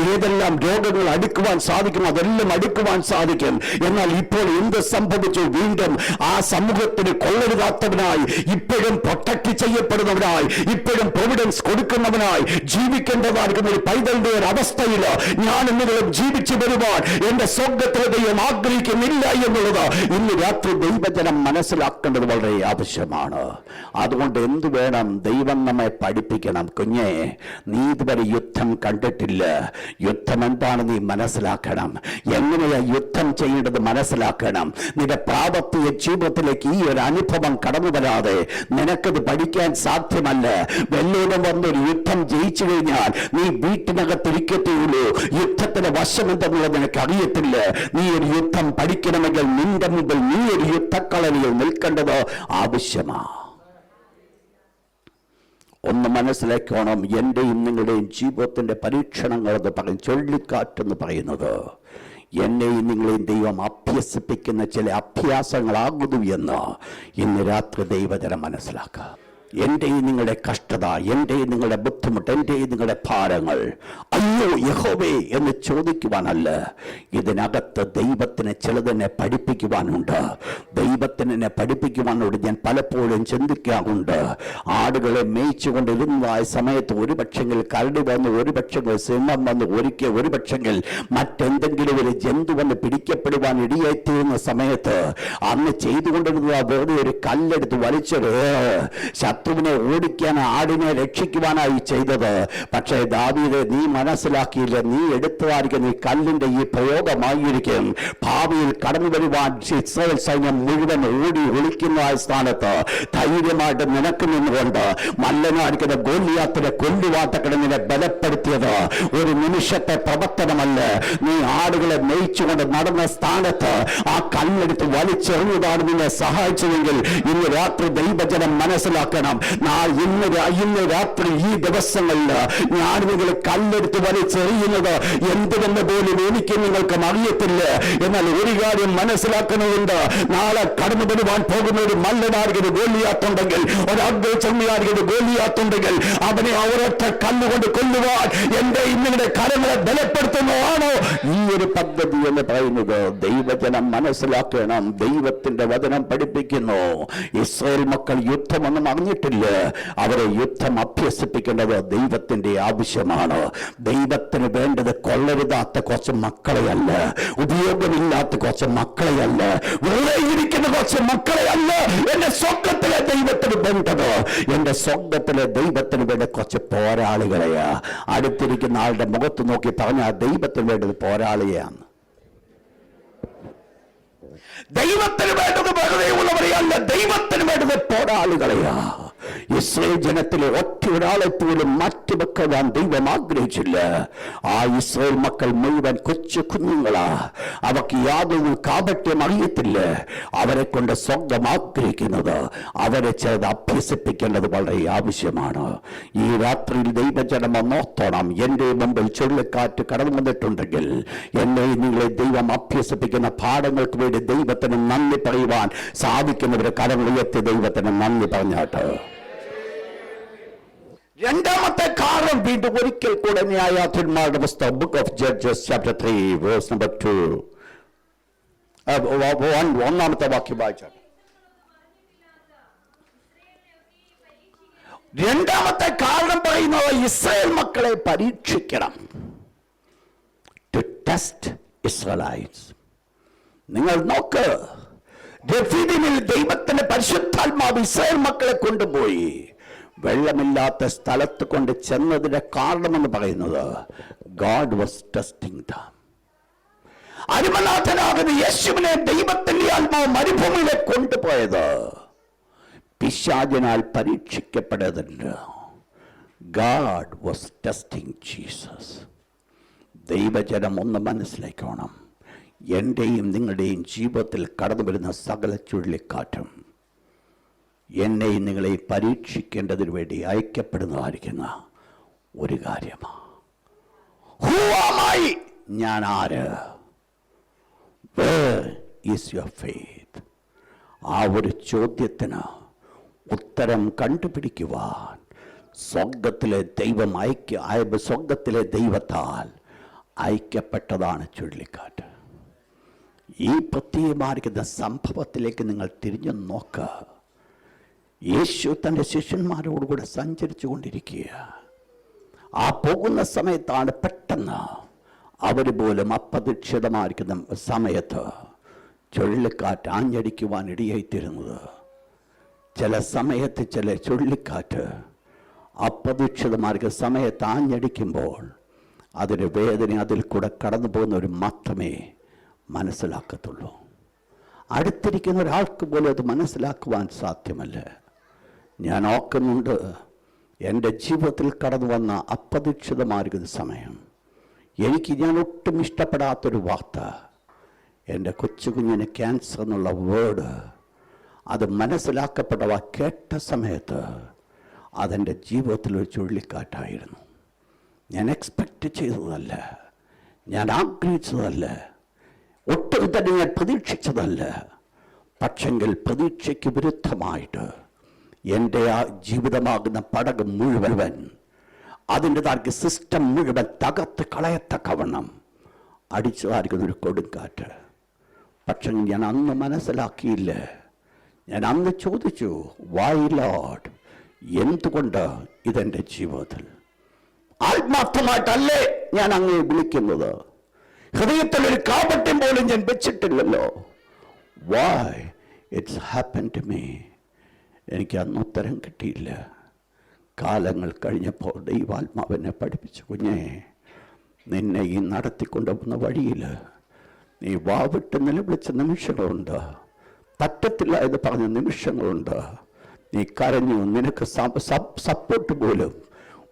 ഏതെല്ലാം രോഗങ്ങൾ അടുക്കുവാൻ സാധിക്കും അതെല്ലാം അടുക്കുവാൻ സാധിക്കും. എന്നാൽ ഇപ്പോൾ എന്ത് സംഭവിച്ചു? വീണ്ടും ആ സമൂഹത്തിന് കൊള്ളരുതാത്തവനായി, ഇപ്പോഴും പ്രൊട്ടക്ട് ചെയ്യപ്പെടുന്നവനായി, ഇപ്പോഴും പ്രൊവിഡൻസ് കൊടുക്കുന്നവനായി ജീവിക്കേണ്ടതായിരിക്കുന്ന ഒരു പൈതലിന്റെ ഒരു അവസ്ഥയിൽ ഞാൻ എന്നുകളും ജീവിച്ചു വരുവാൻ എന്റെ സ്വർഗ്ഗത്തിലെ ദൈവം ആഗ്രഹിക്കുന്നില്ല എന്നുള്ളത് ഇന്ന് രാത്രി ദൈവജനം മനസ്സിലാക്കേണ്ടത് വളരെ ആവശ്യമാണ്. അതുകൊണ്ട് എന്ത് വേണം? ദൈവം നമ്മെ പഠിപ്പിക്കണം. കുഞ്ഞെ, നീ ഇതുവരെ യുദ്ധം കണ്ടിട്ടില്ല. യുദ്ധം എന്താണ് നീ മനസ്സിലാക്കണം. എങ്ങനെയാ യുദ്ധം ചെയ്യേണ്ടത് മനസ്സിലാക്കണം. നിന്റെ പ്രാവർത്തിക ജീവിതത്തിലേക്ക് ഈ ഒരു അനുഭവം കടന്നു വരാതെ നിനക്കത് പഠിക്കാൻ സാധ്യമല്ല. വെല്ലോടം വന്നൊരു യുദ്ധം ജയിച്ചു കഴിഞ്ഞാൽ നീ വീട്ടിനകത്തിരിക്കത്തേയുള്ളൂ. യുദ്ധത്തിന്റെ വശം എന്തെന്നുള്ളത് നിനക്ക് അറിയത്തില്ല. നീ ഒരു യുദ്ധം പഠിക്കണമെങ്കിൽ നിന്റെ മുമ്പിൽ നീ ഒരു യുദ്ധക്കളരിയിൽ നിൽക്കേണ്ടത് ആവശ്യമാണ്. ഒന്ന് മനസ്സിലാക്കണം, എന്റെയും നിങ്ങളുടെയും ജീവിതത്തിന്റെ പരീക്ഷണങ്ങൾ എന്ന് പറയും ചുഴലിക്കാറ്റെന്ന് പറയുന്നത് എന്നെയും നിങ്ങളെയും ദൈവം അഭ്യസിപ്പിക്കുന്ന ചില അഭ്യാസങ്ങളാകുന്നു എന്ന് ഇന്ന് രാത്രി ദൈവജനം മനസ്സിലാക്കുക. എൻ്റെയും നിങ്ങളുടെ കഷ്ടത, എൻ്റെയും നിങ്ങളുടെ ബുദ്ധിമുട്ട്, എൻ്റെയും നിങ്ങളുടെ ഭാരങ്ങൾ അയ്യോ യഹോവേ എന്ന് ചോദിക്കുവാനല്ല, ഇതിനകത്ത് ദൈവത്തിന് ചിലതിനെ പഠിപ്പിക്കുവാനുണ്ട്. ദൈവത്തിനെ പഠിപ്പിക്കുവാനോട് ഞാൻ പലപ്പോഴും ചിന്തിക്കാറുണ്ട്. ആടുകളെ മേയിച്ചുകൊണ്ടിരുന്നതായ സമയത്ത് ഒരുപക്ഷെങ്കിൽ കരടി വന്ന്, ഒരുപക്ഷെങ്കിൽ സിംഹം വന്ന്, ഒരുപക്ഷെങ്കിൽ മറ്റെന്തെങ്കിലും ഒരു ജന്തു വന്ന് പിടിക്കപ്പെടുവാൻ ഇടയായിത്തീരുന്ന സമയത്ത് അന്ന് ചെയ്തുകൊണ്ടിരുന്ന വേറെ ഒരു കല്ലെടുത്ത് വലിച്ചത് ശത്രുവിനെ ഓടിക്കാൻ, ആടിനെ രക്ഷിക്കുവാനായി ചെയ്തത്. പക്ഷേ ദാവീദേ, നീ മനസ്സിലാക്കിയില്ല, നീ എടുത്തതായിരിക്കും ഈ കല്ലിന്റെ ഈ പ്രയോഗമായിരിക്കും ഭാവിയിൽ കടന്നു വരുവാൻ ഇസ്രായേൽ സൈന്യം മുഴുവൻ ഓടി ഒളിക്കുന്നതായ സ്ഥാനത്ത് ധൈര്യമായിട്ട് നിനക്ക് നിന്നുകൊണ്ട് മല്ലനായിരിക്കുന്ന ഗോലിയാത്തിനെ കൊല്ലുവാത്തക്കിടന്നിനെ ബലപ്പെടുത്തിയത് ഒരു നിമിഷത്തെ പ്രവർത്തനമല്ല. നീ ആടുകളെ മേയിച്ചുകൊണ്ട് നടന്ന സ്ഥാനത്ത് ആ കല്ലെടുത്ത് വലിച്ചെറിഞ്ഞതാണ് നിന്നെ സഹായിച്ചതെങ്കിൽ ഇന്ന് രാത്രി ദൈവജനം മനസ്സിലാക്കണം. ഇന്ന് രാത്രി ഈ ദിവസങ്ങളിൽ ഞാൻ നിങ്ങൾ കല്ലെടുത്ത് വലിച്ചെറിയുന്നത് എന്തിനെന്ന് പോലും എനിക്ക് നിങ്ങൾക്കും അറിയത്തില്ല. എന്നാൽ ഒരു കാര്യം മനസ്സിലാക്കുന്നുണ്ട്, നാളെ കടന്നു വരുവാൻ പോകുന്ന ഒരു മല്ലനായിരിക്കുന്ന ഗോലിയാത്തുണ്ടെങ്കിൽ, ഒരു അഗ്നിചർമ്മിയായിരിക്കുന്ന ഗോലിയാത്തുണ്ടെങ്കിൽ അവനെ ഒരൊറ്റ കല്ലുകൊണ്ട് കൊല്ലുവാൻ എന്റെ ഇന്നിന്റെ കരങ്ങളെ ബലപ്പെടുത്തുന്നതാണോ ഈ ഒരു പദ്ധതി എന്ന് പറയുന്നത്? ദൈവജനം മനസ്സിലാക്കണം. ദൈവത്തിന്റെ വചനം പഠിപ്പിക്കുന്നു, ഇസ്രായേൽ മക്കൾ യുദ്ധമൊന്നും അറിഞ്ഞിട്ടില്ല. അവരെ യുദ്ധം അഭ്യസിപ്പിക്കേണ്ടത് ദൈവത്തിന്റെ ആവശ്യമാണ്. ദൈവത്തിന് വേണ്ടത് കൊള്ളരുതാത്ത കുറച്ച് മക്കളെയല്ല, ഉപയോഗമില്ലാത്ത കുറച്ച് മക്കളെയല്ല, വെറുതെ ഇരിക്കുന്ന കുറച്ച് മക്കളെയല്ല എന്റെ സ്വർഗത്തിലെ ദൈവത്തിന് വേണ്ടത്. എന്റെ സ്വർഗത്തിലെ ദൈവത്തിന് വേണ്ട കുറച്ച് പോരാളികളെയാ. അടുത്തിരിക്കുന്ന ആളുടെ മുഖത്ത് നോക്കി പറഞ്ഞാൽ ദൈവത്തിന് വേണ്ടത് പോരാളിയാണ്. ദൈവത്തിന് വേണ്ടത് വെറുതെ ഉള്ളവരെയല്ല, ദൈവത്തിന് വേണ്ടത് പോരാളികളെയാ. ഇസ്രായേൽ ജനത്തിലെ ഒറ്റ ഒരാളെ പോലും മാറ്റിവെക്കാൻ ദൈവം ആഗ്രഹിച്ചില്ല. ആ ഇസ്രായേൽ മക്കൾ മുഴുവൻ കൊച്ചു കുഞ്ഞുങ്ങളാ. അവർക്ക് യാതൊരു കാപട്യം അറിയത്തില്ല. അവരെ കൊണ്ട് സ്വന്തം ആഗ്രഹിക്കുന്നത് അവരെ ചിലത് അഭ്യസിപ്പിക്കേണ്ടത് വളരെ ആവശ്യമാണ്. ഈ രാത്രിയിൽ ദൈവജനം നോത്തോണം. എന്റെ മുമ്പിൽ ചുഴലിക്കാറ്റ് കടന്നു വന്നിട്ടുണ്ടെങ്കിൽ എന്നെ നിങ്ങളെ ദൈവം അഭ്യസിപ്പിക്കുന്ന പാഠങ്ങൾക്ക് വേണ്ടി ദൈവത്തിന് നന്ദി പറയുവാൻ സാധിക്കുന്നവരെ കരങ്ങളുയർത്തി ദൈവത്തിന് നന്ദി പറഞ്ഞാട്ട്. രണ്ടാമത്തെ കാരണം വീണ്ടും ഒരിക്കൽ കൂടെ ന്യായാധിപന്മാരുടെ പുസ്തകം, book of Judges chapter 3 verse number 2 ഒന്നാമത്തെ വാക്യം വായിച്ചാൽ, രണ്ടാമത്തെ കാരണം പറയുന്നത് ഇസ്രായേൽ മക്കളെ പരീക്ഷിക്കണം. To test Israelites. നിങ്ങൾ നോക്ക്, രഫീദിമിൽ ദൈവത്തിന്റെ പരിശുദ്ധാത്മാവ് ഇസ്രായേൽ മക്കളെ കൊണ്ടുപോയി വെള്ളമില്ലാത്ത സ്ഥലത്ത് കൊണ്ട് ചെന്നതിന്റെ കാരണമെന്ന് പറയുന്നത് God was testing them. അരിമനാഥനാകുന്ന യേശുവിനെ ദൈവത്തിന്റെ ആത്മാവ് മരുഭൂമിയിലേക്ക് കൊണ്ടുപോയത് പിശാചിനാൽ പരീക്ഷിക്കപ്പെടതല്ല. God was testing Jesus. ദൈവജനം ഒന്ന് മനസ്സിലാക്കണം. എന്റെയും നിങ്ങളുടെയും ജീവിതത്തിൽ കടന്നു വരുന്ന സകല ചുഴലിക്കാറ്റും എന്നെയും നിങ്ങളെ പരീക്ഷിക്കേണ്ടതിന് വേണ്ടി അയക്കപ്പെടുന്നതായിരിക്കുന്ന ഒരു കാര്യമാണ്. ഞാൻ ആര്? Where is your faith? ആ ഒരു ചോദ്യത്തിന് ഉത്തരം കണ്ടുപിടിക്കുവാൻ സ്വർഗത്തിലെ ദൈവം സ്വർഗത്തിലെ ദൈവത്താൽ അയക്കപ്പെട്ടതാണ് ചുഴലിക്കാറ്റ്. ഈ പ്രത്യേകമായിരിക്കുന്ന സംഭവത്തിലേക്ക് നിങ്ങൾ തിരിഞ്ഞു നോക്കുക. യേശു തൻ്റെ ശിഷ്യന്മാരോടുകൂടെ സഞ്ചരിച്ചു കൊണ്ടിരിക്കുക. ആ പോകുന്ന സമയത്താണ് പെട്ടെന്ന് അവർ പോലും അപ്രതീക്ഷിതമായിരിക്കുന്ന സമയത്ത് ചുഴലിക്കാറ്റ് ആഞ്ഞടിക്കുവാൻ ഇടയായിത്തീരുന്നത്. ചില സമയത്ത് ചില ചുഴലിക്കാറ്റ് അപ്രതീക്ഷിതമായിരിക്കുന്ന സമയത്ത് ആഞ്ഞടിക്കുമ്പോൾ അതിന് വേദന അതിൽ കൂടെ കടന്നു പോകുന്നവർ മാത്രമേ മനസ്സിലാക്കത്തുള്ളൂ. അടുത്തിരിക്കുന്ന ഒരാൾക്ക് പോലും അത് മനസ്സിലാക്കുവാൻ സാധ്യമല്ല. ഞാൻ ഓർക്കുന്നുണ്ട്, എൻ്റെ ജീവിതത്തിൽ കടന്നു വന്ന അപ്രതീക്ഷിതമായിരിക്കുന്ന സമയം. ഞാൻ ഒട്ടും ഇഷ്ടപ്പെടാത്തൊരു വാർത്ത, എൻ്റെ കൊച്ചുകുഞ്ഞിന് ക്യാൻസർ എന്നുള്ള വേർഡ് അത് മനസ്സിലാക്കപ്പെട്ടവ കേട്ട സമയത്ത് അതെൻ്റെ ജീവിതത്തിലൊരു ചുഴലിക്കാറ്റായിരുന്നു. ഞാൻ എക്സ്പെക്റ്റ് ചെയ്തതല്ല, ഞാൻ ആഗ്രഹിച്ചതല്ല. ഒട്ടും തന്നെ ഞാൻ പ്രതീക്ഷിച്ചതല്ല. പക്ഷെങ്കിൽ പ്രതീക്ഷയ്ക്ക് വിരുദ്ധമായിട്ട് എൻ്റെ ആ ജീവിതമാകുന്ന പടക് മുഴുവൻ, അതിൻ്റെതാർക്ക് സിസ്റ്റം മുഴുവൻ തകർത്ത് കളയത്തക്കവണ്ണം അടിച്ചതായിരിക്കുന്നൊരു കൊടുങ്കാറ്റ്. പക്ഷെ ഞാൻ അന്ന് മനസ്സിലാക്കിയില്ല. ഞാൻ അന്ന് ചോദിച്ചു, വൈ ലോർഡ്, എന്തുകൊണ്ട് ഇതെൻ്റെ ജീവിതത്തിൽ? ആത്മാർത്ഥമായിട്ടല്ലേ ഞാൻ അങ്ങേ വിളിക്കുന്നത്? ഹൃദയത്തിൽ ഒരു കാപട്യം പോലും ഞാൻ വെച്ചിട്ടില്ലല്ലോ. Why it's happen to me? എനിക്ക് അന്ന് ഉത്തരം കിട്ടിയില്ല. കാലങ്ങൾ കഴിഞ്ഞപ്പോൾ ദൈവാത്മാവിനെ പഠിപ്പിച്ചു, കുഞ്ഞേ, നിന്നെ ഈ നടത്തിക്കൊണ്ടുപോകുന്ന വഴിയിൽ നീ വാവിട്ട് നിലവിളിച്ച നിമിഷങ്ങളുണ്ട്, പറ്റത്തില്ല എന്ന് പറഞ്ഞ നിമിഷങ്ങളുണ്ട്, നീ കരഞ്ഞു, നിനക്ക് സപ്പോർട്ട് പോലും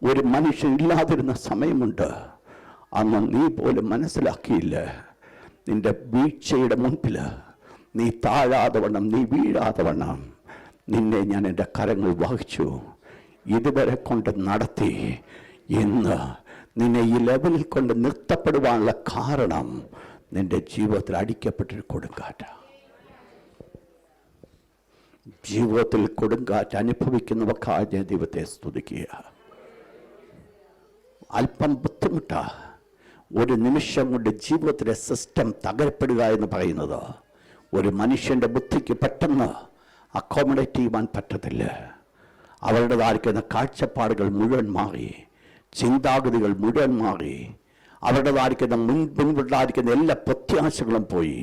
ഒരു മനുഷ്യൻ ഇല്ലാതിരുന്ന സമയമുണ്ട്. അന്ന് നീ പോലും മനസ്സിലാക്കിയില്ല. നിന്റെ വീഴ്ചയുടെ മുൻപിൽ നീ താഴാതെ വണ്ണം, നീ വീഴാതെ വണ്ണം നിന്നെ ഞാൻ എൻ്റെ കരങ്ങൾ വഹിച്ചു, ഇതുവരെ കൊണ്ട് നടത്തി. ഇന്ന് നിന്നെ ഈ ലെവലിൽ കൊണ്ട് നിർത്തപ്പെടുവാനുള്ള കാരണം നിന്റെ ജീവിതത്തിൽ അടിക്കപ്പെട്ടൊരു കൊടുങ്കാറ്റ്. ജീവിതത്തിൽ കൊടുങ്കാറ്റ് അനുഭവിക്കുന്നവർക്കായി ഞാൻ ദൈവത്തെ സ്തുതിക്കുക. അല്പം ബുദ്ധിമുട്ടാ ഒരു നിമിഷം കൊണ്ട് ജീവിതത്തിലെ സിസ്റ്റം തകരപ്പെടുക എന്ന് പറയുന്നത്. ഒരു മനുഷ്യൻ്റെ ബുദ്ധിക്ക് പെട്ടെന്ന് അക്കോമഡേറ്റ് ചെയ്യുവാൻ പറ്റത്തില്ല. അവരുടേതായിരിക്കുന്ന കാഴ്ചപ്പാടുകൾ മുഴുവൻ മാറി, ചിന്താഗതികൾ മുഴുവൻ മാറി, അവരുടേതായിരിക്കുന്ന മുൻപുണ്ടായിരിക്കുന്ന എല്ലാ പ്രത്യാശകളും പോയി.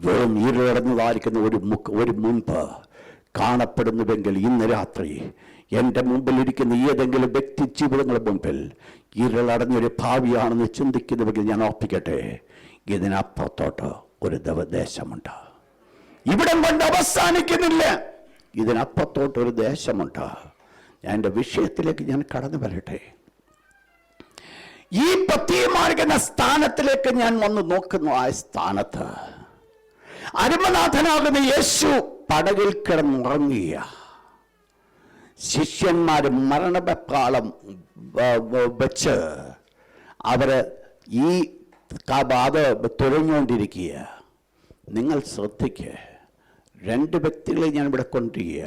വെറും ഇരുളടഞ്ഞതായിരിക്കുന്ന ഒരു മുൻപ് കാണപ്പെടുന്നുവെങ്കിൽ ഇന്ന് രാത്രി എൻ്റെ മുമ്പിലിരിക്കുന്ന ഏതെങ്കിലും വ്യക്തി ജീവിതങ്ങളുടെ മുമ്പിൽ ഇരുളടഞ്ഞൊരു ഭാവിയാണെന്ന് ചിന്തിക്കുന്നുവെങ്കിൽ ഞാൻ ഓർപ്പിക്കട്ടെ, ഇതിനപ്പുറത്തോട്ട് ഒരു ദേശമുണ്ട്. ഇവിടം കൊണ്ട് അവസാനിക്കുന്നില്ല, ഇതിനപ്പുറത്തോട്ടൊരു ദേശമുണ്ട്. ഞാൻ എൻ്റെ വിഷയത്തിലേക്ക് ഞാൻ കടന്നു വരട്ടെ. ഈ പ്രത്യേകമായിരിക്കുന്ന സ്ഥാനത്തിലേക്ക് ഞാൻ വന്ന് നോക്കുന്നു. ആ സ്ഥാനത്ത് അരുമനാഥനാകുന്ന യേശു പടകിൽ കിടന്നുറങ്ങിയ ശിഷ്യന്മാര് മരണവെപ്രാളം വെച്ച് അവര് ഈ അത് തുഴഞ്ഞുകൊണ്ടിരിക്കുക. നിങ്ങൾ ശ്രദ്ധിക്കുക, രണ്ട് വ്യക്തികളെ ഞാൻ ഇവിടെ കൊണ്ടുവരിക.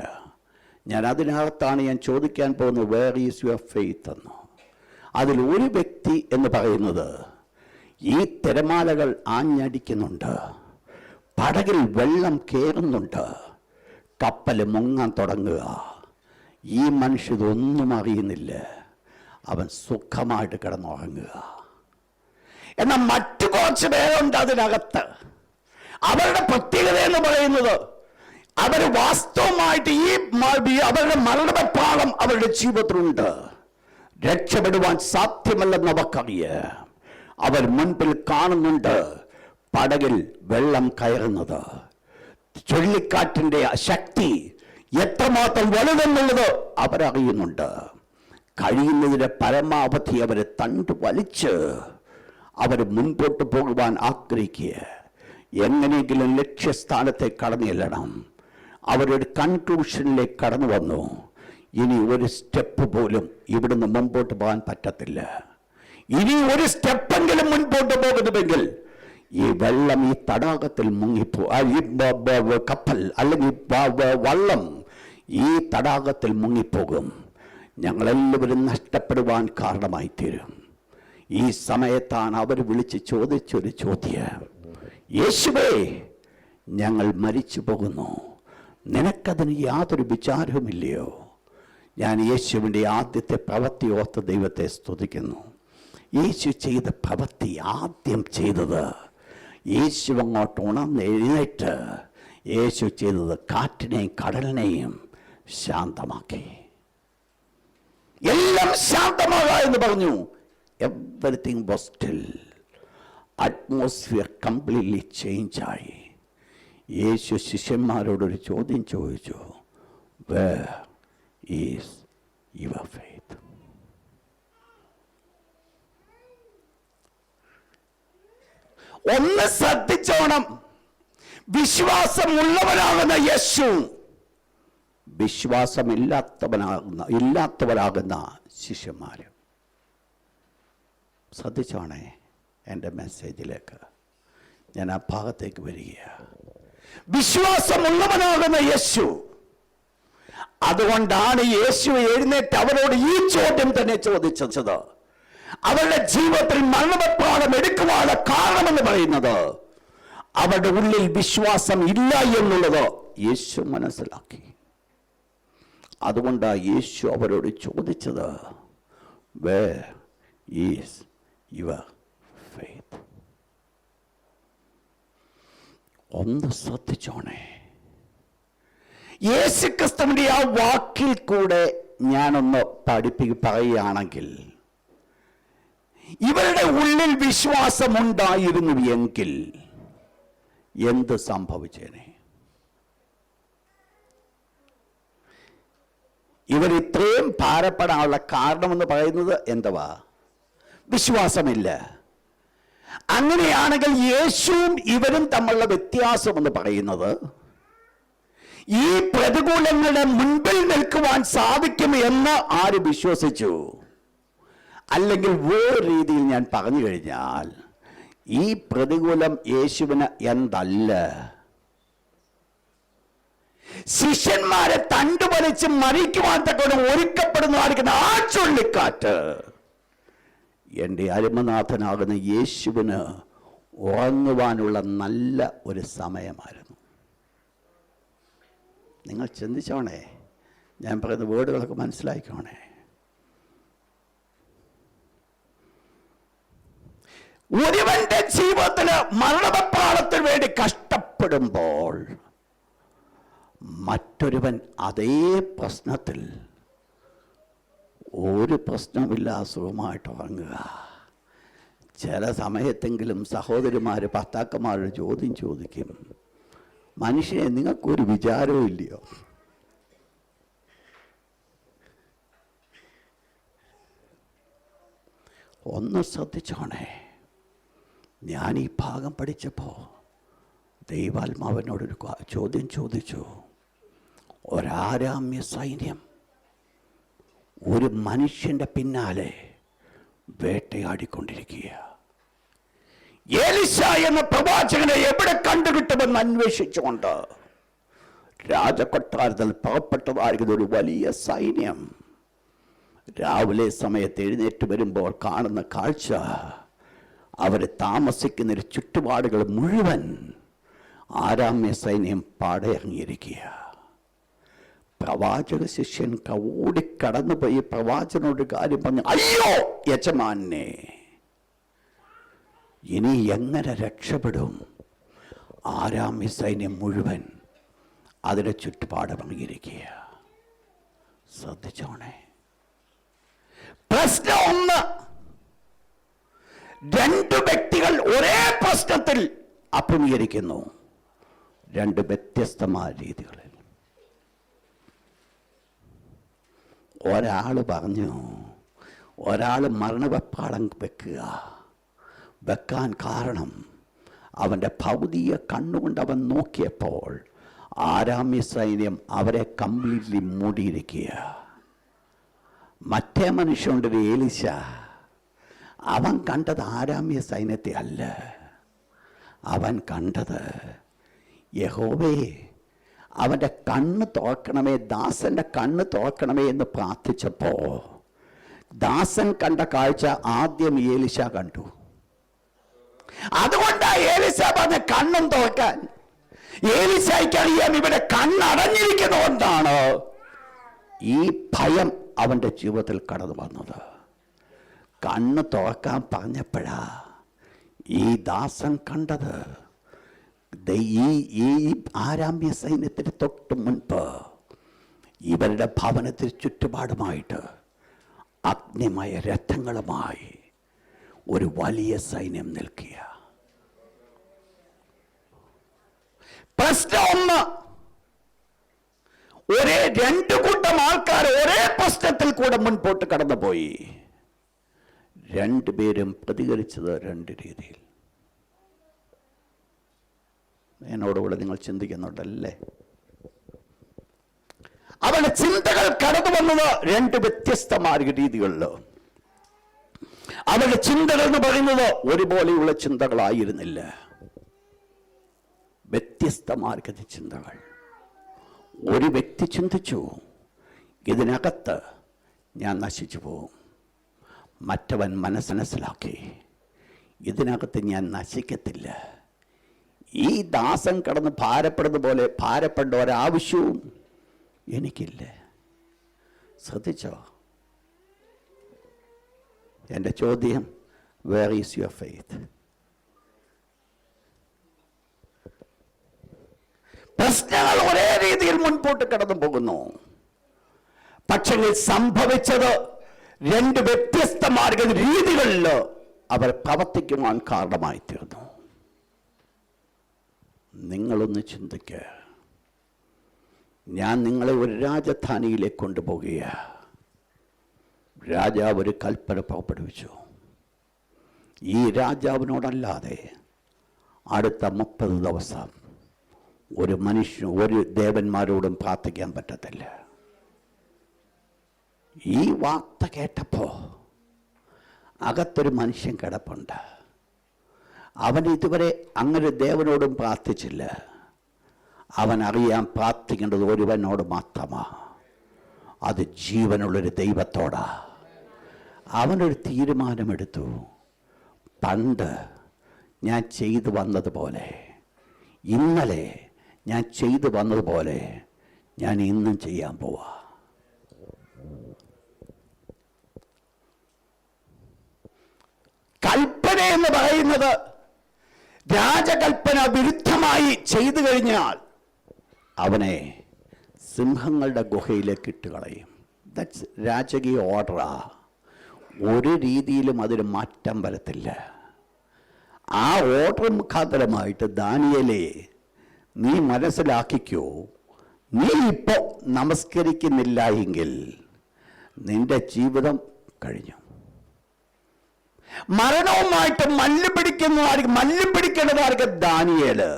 ഞാൻ അതിനകത്താണ് ഞാൻ ചോദിക്കാൻ പോകുന്നത്, വേർ ഈസ് യുവർ ഫെയ്ത്ത് എന്ന്. അതിൽ ഒരു വ്യക്തി എന്ന് പറയുന്നത്, ഈ തിരമാലകൾ ആഞ്ഞടിക്കുന്നുണ്ട്, പടകിൽ വെള്ളം കയറുന്നുണ്ട്, കപ്പൽ മുങ്ങാൻ തുടങ്ങുക. ഈ മനുഷ്യതൊന്നും അറിയുന്നില്ല, അവൻ സുഖമായിട്ട് കിടന്നുറങ്ങുക. എന്നാൽ മറ്റു കുറച്ച് പേരുണ്ട് അതിനകത്ത്. അവരുടെ പ്രത്യേകത എന്ന് പറയുന്നത്, അവർ വാസ്തവമായിട്ട് അവരുടെ മരണപ്പാളം അവരുടെ ജീവിതത്തിലുണ്ട്. രക്ഷപ്പെടുവാൻ സാധ്യമല്ലെന്ന് അവർക്കറിയാം. അവർ മുൻപിൽ കാണുന്നുണ്ട് പടകിൽ വെള്ളം കയറുന്നത്. ചുഴലിക്കാറ്റിന്റെ ശക്തി എത്രമാത്രം വലുതെന്നുള്ളത് അവരറിയുന്നുണ്ട്. കഴിയുന്നതിന്റെ പരമാവധി അവരെ തണ്ടു വലിച്ച് അവർ മുൻപോട്ട് പോകുവാൻ ആഗ്രഹിക്കുക. എങ്ങനെയെങ്കിലും ലക്ഷ്യസ്ഥാനത്തെ കടന്നു ചെല്ലണം. അവരൊരു കൺക്ലൂഷനിലേക്ക് കടന്നു വന്നു. ഇനി ഒരു സ്റ്റെപ്പ് പോലും ഇവിടുന്ന് മുമ്പോട്ട് പോകാൻ പറ്റത്തില്ല. ഇനി ഒരു സ്റ്റെപ്പെങ്കിലും മുൻപോട്ട് പോകുന്നുവെങ്കിൽ ഈ വെള്ളം ഈ തടാകത്തിൽ മുങ്ങിപ്പോ, ഈ കപ്പൽ അല്ലെങ്കിൽ വള്ളം ഈ തടാകത്തിൽ മുങ്ങിപ്പോകും. ഞങ്ങളെല്ലാവരും നഷ്ടപ്പെടുവാൻ കാരണമായി തീരും. ഈ സമയത്താണ് അവർ വിളിച്ച് ചോദിച്ചൊരു ചോദ്യം, യേശുവേ, ഞങ്ങൾ മരിച്ചു പോകുന്നു, നിനക്കതിന് യാതൊരു വിചാരവുമില്ലയോ? ഞാൻ യേശുവിൻ്റെ ആദ്യത്തെ പ്രവൃത്തി ഓർത്ത് ദൈവത്തെ സ്തുതിക്കുന്നു. യേശു ചെയ്ത പ്രവൃത്തി ആദ്യം ചെയ്തത്, യേശു അങ്ങോട്ട് ഉണർന്ന് എഴുന്നേറ്റ് യേശു ചെയ്തത് കാറ്റിനെയും കടലിനെയും ശാന്തമാക്കി. എല്ലാം ശാന്തമാകാ എന്ന് പറഞ്ഞു. Everything was still. Atmosphere completely ചേഞ്ചായി. യേശു ശിഷ്യന്മാരോടൊരു ചോദ്യം ചോദിച്ചു, വേർ ഈസ് യുവർ ഫെയ്ത്ത്? ഒന്ന് ശ്രദ്ധിച്ചോണം. വിശ്വാസമുള്ളവനാകുന്ന യേശു, ഇല്ലാത്തവരാകുന്ന ശിഷ്യന്മാര്. ശ്രദ്ധിച്ചോണേ എൻ്റെ മെസ്സേജിലേക്ക്. ഞാൻ ആ ഭാഗത്തേക്ക് വരികയാണ്. വിശ്വാസമുള്ളവനാകുന്ന യേശു. അതുകൊണ്ടാണ് യേശു എഴുന്നേറ്റ് അവരോട് ഈ ചോദ്യം തന്നെ ചോദിച്ചത്. അവരുടെ ജീവിതത്തിൽ മരണപാഠം എടുക്കുവാനുള്ള കാരണമെന്ന് പറയുന്നത് അവരുടെ ഉള്ളിൽ വിശ്വാസം ഇല്ല എന്നുള്ളത് യേശു മനസ്സിലാക്കി. അതുകൊണ്ടാണ് യേശു അവരോട് ചോദിച്ചത്, Where is your faith? ഒന്ന് ശ്രദ്ധിച്ചോണേ. യേശുക്രിസ്തുവിന്റെ ആ വാക്കിൽ കൂടെ ഞാനൊന്ന് പറയുകയാണെങ്കിൽ, ഇവരുടെ ഉള്ളിൽ വിശ്വാസമുണ്ടായിരുന്നു എങ്കിൽ എന്ത് സംഭവിച്ചേനെ? ഇവർ ഇത്രയും ഭാരപ്പെടാനുള്ള കാരണമെന്ന് പറയുന്നത് എന്തുവാ? വിശ്വാസമില്ല. അങ്ങനെയാണെങ്കിൽ യേശുവും ഇവരും തമ്മിലുള്ള വ്യത്യാസം എന്ന് പറയുന്നത്, ഈ പ്രതികൂലങ്ങളുടെ മുൻപിൽ നിൽക്കുവാൻ സാധിക്കും എന്ന് ആര് വിശ്വസിച്ചു? അല്ലെങ്കിൽ വേറെ രീതിയിൽ ഞാൻ പറഞ്ഞു കഴിഞ്ഞാൽ, ഈ പ്രതികൂലം യേശുവിന് എന്തല്ല. ശിഷ്യന്മാരെ തണ്ടുപലിച്ച് മരിക്കുവാൻ തക്കോടെ ഒരുക്കപ്പെടുന്നതായിരിക്കുന്ന ആ ചുഴലിക്കാറ്റ് എൻ്റെ അരുമനാഥനാകുന്ന യേശുവിന് ഉറങ്ങുവാനുള്ള നല്ല ഒരു സമയമായിരുന്നു. നിങ്ങൾ ചിന്തിച്ചോണേ, ഞാൻ പറയുന്ന വേർഡുകളൊക്കെ മനസ്സിലാക്കിക്കോണേ. ഒരുവന്റെ ജീവിതത്തിന് മരണപാളത്തിന് വേണ്ടി കഷ്ടപ്പെടുമ്പോൾ മറ്റൊരുവൻ അതേ പ്രശ്നത്തിൽ ഒരു പ്രശ്നമില്ല സുഖമായിട്ട് ഉറങ്ങുക. ചില സമയത്തെങ്കിലും സഹോദരിമാർ ഭർത്താക്കന്മാരുടെ ചോദ്യം ചോദിക്കും, മനുഷ്യനെ നിങ്ങൾക്കൊരു വിചാരവും ഇല്ലയോ? ഒന്ന് ശ്രദ്ധിച്ചോണേ. ഞാൻ ഈ ഭാഗം പഠിച്ചപ്പോൾ ദൈവാത്മാവിനോടൊരു ചോദ്യം ചോദിച്ചു. ഒരാരാമ്യ സൈന്യം ഒരു മനുഷ്യൻ്റെ പിന്നാലെ വേട്ടയാടിക്കൊണ്ടിരിക്കുക. എലീശ എന്ന പ്രവാചകനെ എവിടെ കണ്ടുകിട്ടുമെന്ന് അന്വേഷിച്ചുകൊണ്ട് രാജകൊട്ടാരത്തിൽ പുറപ്പെട്ടതായിരിക്കുന്ന ഒരു വലിയ സൈന്യം രാവിലെ സമയത്ത് എഴുന്നേറ്റ് വരുമ്പോൾ കാണുന്ന കാഴ്ച, അവർ താമസിക്കുന്ന ചുറ്റുപാടുകൾ മുഴുവൻ ആരാമ്യ സൈന്യം പാടയിറങ്ങിയിരിക്കുക. പ്രവാചക ശിഷ്യൻ ഓടിക്കടന്നുപോയി പ്രവാചകനോട് കാര്യം പറഞ്ഞു, അയ്യോ യജമാനെ, ഇനി എങ്ങനെ രക്ഷപ്പെടും? ആരാമ്യ സൈന്യം മുഴുവൻ അതിനെ ചുറ്റുപാടിറങ്ങിയിരിക്കുക. ശ്രദ്ധിച്ചോണേ. പ്രശ്നം ഒന്ന്, രണ്ട് വ്യക്തികൾ ഒരേ പ്രശ്നത്തിൽ അഭിമുഖീകരിക്കുന്നു, രണ്ട് വ്യത്യസ്തമായ രീതികളിൽ. ഒരാൾ പറഞ്ഞു, ഒരാൾ മരണവെപ്പാളം വെക്കാൻ കാരണം അവൻ്റെ ഭൗതിക കണ്ണുകൊണ്ട് അവൻ നോക്കിയപ്പോൾ ആരാമ്യ സൈന്യം അവരെ കംപ്ലീറ്റ്ലി മൂടിയിരിക്കുക. മറ്റേ മനുഷ്യനുണ്ട് എലീശ, അവൻ കണ്ടത് ആരാമ്യ സൈന്യത്തെ അല്ല, അവൻ കണ്ടത് യഹോവേ അവൻ്റെ കണ്ണ് തുറക്കണമേ, ദാസൻ്റെ കണ്ണ് തുറക്കണമേ എന്ന് പ്രാർത്ഥിച്ചപ്പോൾ ദാസൻ കണ്ട കാഴ്ച ആദ്യം എലീശ കണ്ടു. അതുകൊണ്ടാണ് എലീശ പറഞ്ഞ കണ്ണും തുറക്കാൻ. എലീശയ്ക്കറിയാം ഇവിടെ കണ്ണടഞ്ഞിരിക്കുന്നതുകൊണ്ടാണ് ഈ ഭയം അവൻ്റെ ജീവിതത്തിൽ കടന്നു വന്നത്. കണ്ണ് തുറക്കാൻ പറഞ്ഞപ്പോഴാ ഈ ദാസൻ കണ്ടത്, ഈ ആരാമ്യ സൈന്യത്തിന് തൊട്ട് മുൻപ് ഇവരുടെ ഭവനത്തിൽ ചുറ്റുപാടുമായിട്ട് അഗ്നിമയ രഥങ്ങളുമായി ഒരു വലിയ സൈന്യം നിൽക്കുക. പ്രശ്നം ഒന്ന്, ഒരേ രണ്ടു കൂട്ടം ആൾക്കാർ ഒരേ പ്രശ്നത്തിൽ കൂടെ മുൻപോട്ട് കടന്നുപോയി. രണ്ടുപേരും പ്രതികരിച്ചത് രണ്ട് രീതിയിൽ. എന്നോടുകൂടെ നിങ്ങൾ ചിന്തിക്കുന്നുണ്ടല്ലേ? അവരുടെ ചിന്തകൾ കടന്നു വന്നത് രണ്ട് വ്യത്യസ്തമായ രീതികളിൽ. അവരുടെ ചിന്തകൾ എന്ന് പറയുന്നത് ഒരുപോലെയുള്ള ചിന്തകളായിരുന്നില്ല. വ്യത്യസ്തമാർഗത ചിന്തകൾ. ഒരു വ്യക്തി ചിന്തിച്ചു, ഇതിനകത്ത് ഞാൻ നശിച്ചു പോകും. മറ്റവൻ മനസ്സിലാക്കി, ഇതിനകത്ത് ഞാൻ നശിക്കത്തില്ല. ഈ ദാസൻ കടന്ന് ഭാരപ്പെടുന്ന പോലെ ഭാരപ്പെടേണ്ട ഒരാവശ്യവും എനിക്കില്ല. ശ്രദ്ധിച്ചോ? എൻ്റെ ചോദ്യം, വേർ ഈസ് യുവർ ഫെയ്ത്ത്? പ്രശ്നങ്ങൾ ഒരേ രീതിയിൽ മുൻപോട്ട് കടന്നു പോകുന്നു. പക്ഷേ സംഭവിച്ചത് രണ്ട് വ്യത്യസ്ത മാർഗ രീതികളിൽ അവർ പ്രവർത്തിക്കുവാൻ കാരണമായി തീർന്നു. നിങ്ങളൊന്ന് ചിന്തിക്കുക. ഞാൻ നിങ്ങളെ ഒരു രാജധാനിയിലേക്ക് കൊണ്ടുപോകുകയാണ്. രാജാവ് ഒരു കൽപ്പന പുറപ്പെടുവിച്ചു. ഈ രാജാവിനോടല്ലാതെ അടുത്ത 30 ദിവസം ഒരു മനുഷ്യനും ഒരു ദേവന്മാരോടും പ്രാർത്ഥിക്കാൻ പറ്റത്തില്ല. ഈ വാർത്ത കേട്ടപ്പോൾ അകത്തൊരു മനുഷ്യൻ കിടപ്പുണ്ട്. അവൻ ഇതുവരെ അങ്ങനെ ദേവനോടും പ്രാർത്ഥിച്ചില്ല. അവൻ അറിയാൻ പ്രാർത്ഥിക്കേണ്ടത് ഒരുവനോട് മാത്രമാണ്, അത് ജീവനുള്ളൊരു ദൈവത്തോടാ. അവനൊരു തീരുമാനമെടുത്തു. പണ്ട് ഞാൻ ചെയ്തു വന്നതുപോലെ, ഇന്നലെ ഞാൻ ചെയ്തു വന്നതുപോലെ ഞാൻ ഇന്നും ചെയ്യാൻ പോവാ. കൽപ്പന എന്ന് പറയുന്നത് രാജകൽപ്പന വിരുദ്ധമായി ചെയ്തു കഴിഞ്ഞാൽ അവനെ സിംഹങ്ങളുടെ ഗുഹയിലേക്ക് ഇട്ടുകളയും. ദാറ്റ്സ് രാജകീയ ഓർഡറാ. ഒരു രീതിയിലും അതിന് മാറ്റം വരത്തില്ല. ആ ഓർഡർ മുഖാന്തരമായിട്ട് ദാനിയേലേ, നീ മനസ്സിലാക്കിക്കോ, നീ ഇപ്പോൾ നമസ്കരിക്കുന്നില്ല എങ്കിൽ നിന്റെ ജീവിതം കഴിഞ്ഞു. മരണവുമായിട്ട് മല്ലുപിടിക്കേണ്ടതാർക്ക് ദാനിയേല്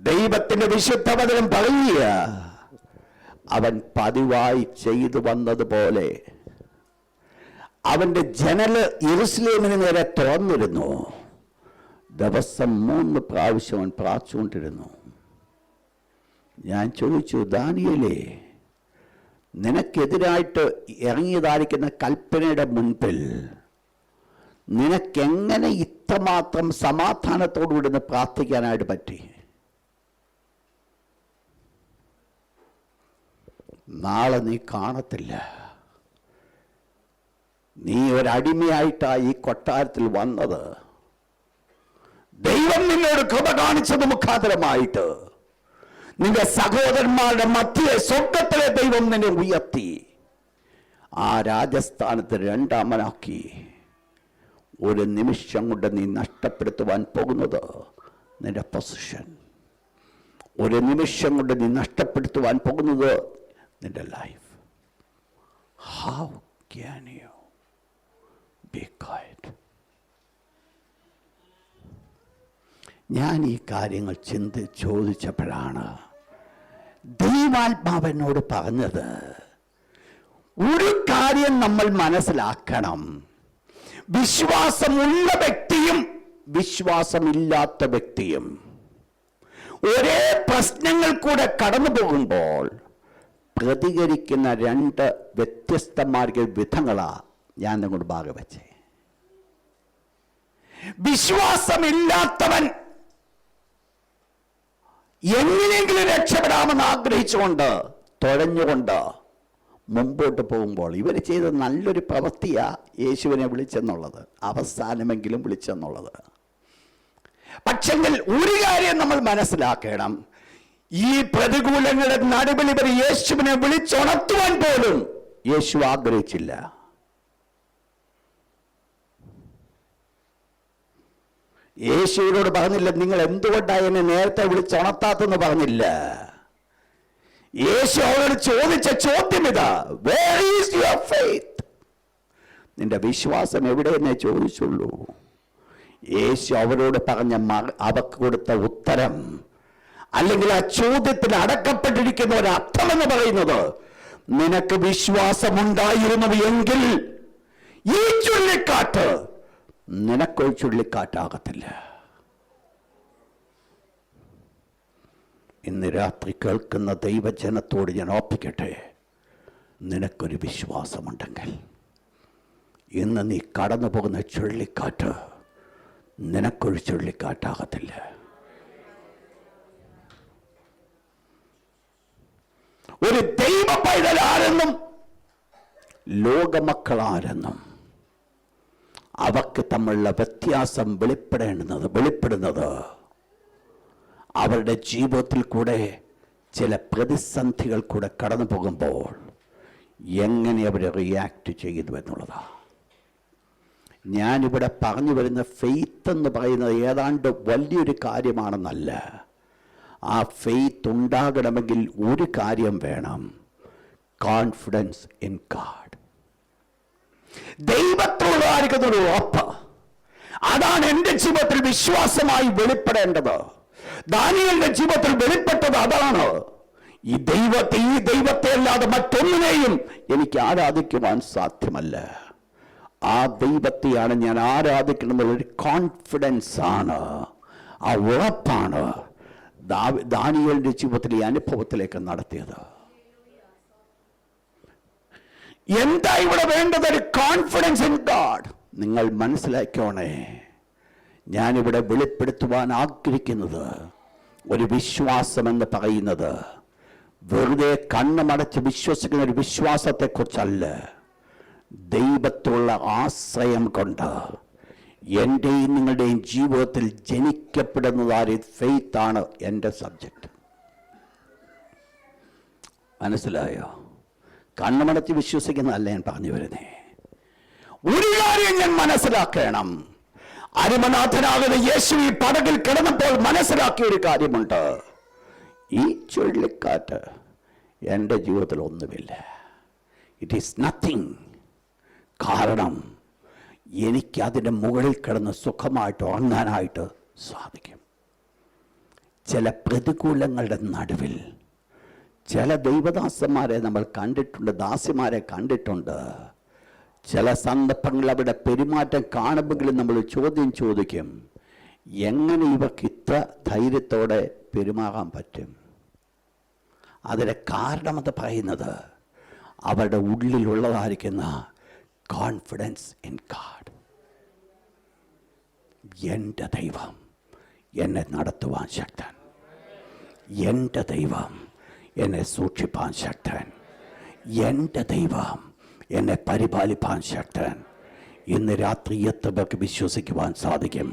ദൈവത്തിന്റെ വിശുദ്ധ വചനം പറയുക. അവൻ പതിവായി ചെയ്തു വന്നതുപോലെ അവന്റെ ജനല് യെരൂശലേമിന് നേരെ തുറന്നിരുന്നു. ദിവസം 3 പ്രാവശ്യം അവൻ പ്രാർത്ഥിച്ചുകൊണ്ടിരുന്നു. ഞാൻ ചോദിച്ചു, ദാനിയേലേ, നിനക്കെതിരായിട്ട് ഇറങ്ങിയതായിരിക്കുന്ന കൽപ്പനയുടെ മുൻപിൽ നിനക്കെങ്ങനെ ഇത്രമാത്രം സമാധാനത്തോടുകൂടി നിന്ന് പ്രാർത്ഥിക്കാനായിട്ട് പറ്റി? നാളെ നീ കാണത്തില്ല. നീ ഒരടിമയായിട്ടാണ് ഈ കൊട്ടാരത്തിൽ വന്നത്. ദൈവം നിന്നോട് കൃപ കാണിച്ചത് മുഖാന്തരമായിട്ട് നിന്റെ സഹോദരന്മാരുടെ മധ്യേ സ്വർഗത്തിലെ ദൈവം നിന്നെ ഉയർത്തി ആ രാജസ്ഥാനത്ത് 2ാമനാക്കി. ഒരു നിമിഷം കൊണ്ട് നീ നഷ്ടപ്പെടുത്തുവാൻ പോകുന്നത് നിന്റെ പൊസിഷൻ. ഒരു നിമിഷം കൊണ്ട് നീ നഷ്ടപ്പെടുത്തുവാൻ പോകുന്നത് നിന്റെ life. How can you be quiet? ഞാൻ ഈ കാര്യങ്ങൾ ചോദിച്ചപ്പോഴാണ് ദൈവാത്മാവനോട് പറഞ്ഞത്, ഒരു കാര്യം നമ്മൾ മനസ്സിലാക്കണം. വിശ്വാസമുള്ള വ്യക്തിയും വിശ്വാസമില്ലാത്ത വ്യക്തിയും ഒരേ പ്രശ്നങ്ങൾ കൂടെ കടന്നു പോകുമ്പോൾ പ്രതികരിക്കുന്ന 2 വ്യത്യസ്തമാർഗ വിധങ്ങളാ ഞാൻ നിങ്ങളുടെ ഭാഗം വെച്ചേ. വിശ്വാസമില്ലാത്തവൻ എങ്ങനെയെങ്കിലും രക്ഷപ്പെടാമെന്ന് ആഗ്രഹിച്ചുകൊണ്ട് തുഴഞ്ഞുകൊണ്ട് മുമ്പോട്ട് പോകുമ്പോൾ ഇവർ ചെയ്ത നല്ലൊരു പ്രവൃത്തിയാ യേശുവിനെ വിളിച്ചെന്നുള്ളത്, അവസാനമെങ്കിലും വിളിച്ചെന്നുള്ളത്. പക്ഷെങ്കിൽ ഒരു കാര്യം നമ്മൾ മനസ്സിലാക്കണം, ഈ പ്രതികൂലങ്ങളുടെ നടുവിൽ ഇവർ യേശുവിനെ വിളിച്ചുണർത്തുവാൻ പോലും യേശു ആഗ്രഹിച്ചില്ല. യേശുവിനോട് പറഞ്ഞില്ല, നിങ്ങൾ എന്തുകൊണ്ടാണ് എന്നെ നേരത്തെ വിളിച്ചുണർത്താത്തെന്ന് പറഞ്ഞില്ല. യേശു അവരോട് ചോദിച്ച ചോദ്യം ഇതാ, വേർ ഈസ് യുവർ ഫെയ്ത്ത്? നിന്റെ വിശ്വാസം എവിടെയെന്നേ ചോദിച്ചുള്ളൂ. യേശു അവരോട് പറഞ്ഞ അവർക്ക് കൊടുത്ത ഉത്തരം, അല്ലെങ്കിൽ ആ ചോദ്യത്തിൽ അടക്കപ്പെട്ടിരിക്കുന്ന ഒരു അർത്ഥം എന്ന് പറയുന്നത്, നിനക്ക് വിശ്വാസമുണ്ടായിരുന്നു എങ്കിൽ ഈ ചുഴലിക്കാറ്റ് നിനക്കൊരു ചുഴലിക്കാറ്റാകത്തില്ല. ഇന്ന് രാത്രി കേൾക്കുന്ന ദൈവജനത്തോട് ഞാൻ ഓർപ്പിക്കട്ടെ, നിനക്കൊരു വിശ്വാസമുണ്ടെങ്കിൽ ഇന്ന് നീ കടന്നു പോകുന്ന ചുഴലിക്കാറ്റ് നിനക്കൊരു ചുഴലിക്കാറ്റാകത്തില്ല. ഒരു ദൈവ പൈതലാരെന്നും ലോകമക്കളാരെന്നും അവർക്ക് തമ്മിലുള്ള വ്യത്യാസം വെളിപ്പെടുന്നത് അവരുടെ ജീവിതത്തിൽ കൂടെ ചില പ്രതിസന്ധികൾ കൂടെ കടന്നു പോകുമ്പോൾ എങ്ങനെ അവർ റിയാക്ട് ചെയ്യുന്നു എന്നുള്ളതാണ്. ഞാനിവിടെ പറഞ്ഞു വരുന്ന ഫെയ്ത്ത് എന്ന് പറയുന്നത് ഏതാണ്ട് വലിയൊരു കാര്യമാണെന്നല്ല. ആ ഫെയ്ത്ത് ഉണ്ടാകണമെങ്കിൽ ഒരു കാര്യം വേണം, കോൺഫിഡൻസ് ഇൻ ഗാഡ്. ദൈവത്തോടായിരിക്കുന്നൊരു ഉറപ്പ്. അതാണ് എൻ്റെ ജീവിതത്തിൽ വിശ്വാസമായി വെളിപ്പെടേണ്ടത്. ദാനിയേലിന്റെ ജീവിതത്തിൽ വെളിപ്പെട്ടത് അതാണ്. ഈ ദൈവത്തെ അല്ലാതെ മറ്റൊന്നിനെയും എനിക്ക് ആരാധിക്കുവാൻ സാധ്യമല്ല. ആ ദൈവത്തെയാണ് ഞാൻ ആരാധിക്കണമെന്നുള്ളൊരു കോൺഫിഡൻസ് ആണ്, ആ ഉറപ്പാണ് ദാനിയേലിന്റെ ജീവിതത്തിൽ ഈ അനുഭവത്തിലേക്ക് നടത്തിയത്. എന്താ ഇവിടെ വേണ്ടത്? ഒരു കോൺഫിഡൻസ് ഇൻ ഗാഡ്. നിങ്ങൾ മനസ്സിലാക്കണേ, ഞാനിവിടെ വെളിപ്പെടുത്തുവാൻ ആഗ്രഹിക്കുന്നത് ഒരു വിശ്വാസം എന്ന് പറയുന്നത് വെറുതെ കണ്ണുമടച്ച് വിശ്വസിക്കുന്ന ഒരു വിശ്വാസത്തെക്കുറിച്ചല്ല. ദൈവത്തിലുള്ള ആശ്രയം കൊണ്ട് എൻ്റെയും നിങ്ങളുടെയും ജീവിതത്തിൽ ജനിക്കപ്പെടുന്നതായ ഫെയ്ത്ത് ആണ് എൻ്റെ സബ്ജക്റ്റ്. മനസ്സിലായോ? കണ്ണുമടച്ച് വിശ്വസിക്കുന്നതല്ല ഞാൻ പറഞ്ഞു വരുന്നേ. ഒരു കാര്യം ഞാൻ മനസ്സിലാക്കണം, അരുമനാഥനാകുന്ന യേശു ഈ പടകിൽ കിടന്നപ്പോൾ മനസ്സിലാക്കിയ ഒരു കാര്യമുണ്ട്. ഈ ചുഴലിക്കാറ്റ് എൻ്റെ ജീവിതത്തിൽ ഒന്നുമില്ല. It is nothing. കാരണം എനിക്ക് അതിൻ്റെ മുകളിൽ കിടന്ന് സുഖമായിട്ട് ഉറങ്ങാനായിട്ട് സാധിക്കും. ചില പ്രതികൂലങ്ങളുടെ നടുവിൽ ചില ദൈവദാസന്മാരെ നമ്മൾ കണ്ടിട്ടുണ്ട്, ദാസിമാരെ കണ്ടിട്ടുണ്ട്. ചില സന്ദർഭങ്ങളിൽ അവരുടെ പെരുമാറ്റം കാണുമെങ്കിലും നമ്മൾ ചോദ്യം ചോദിക്കും, എങ്ങനെ ഇവർക്ക് ഇത്ര ധൈര്യത്തോടെ പെരുമാറാൻ പറ്റും? അതിൻ്റെ കാരണമെന്ന് പറയുന്നത് അവരുടെ ഉള്ളിലുള്ളതായിരിക്കുന്ന കോൺഫിഡൻസ് ഇൻ ഗാഡ്. എൻ്റെ ദൈവം എന്നെ നടത്തുവാൻ ശക്തൻ, എൻ്റെ ദൈവം എന്നെ സൂക്ഷിപ്പാൻ ശക്തൻ, എൻ്റെ ദൈവം എന്നെ പരിപാലിപ്പാൻ ശക്തൻ. ഇന്ന് രാത്രി എത്ര പേർക്ക് വിശ്വസിക്കുവാൻ സാധിക്കും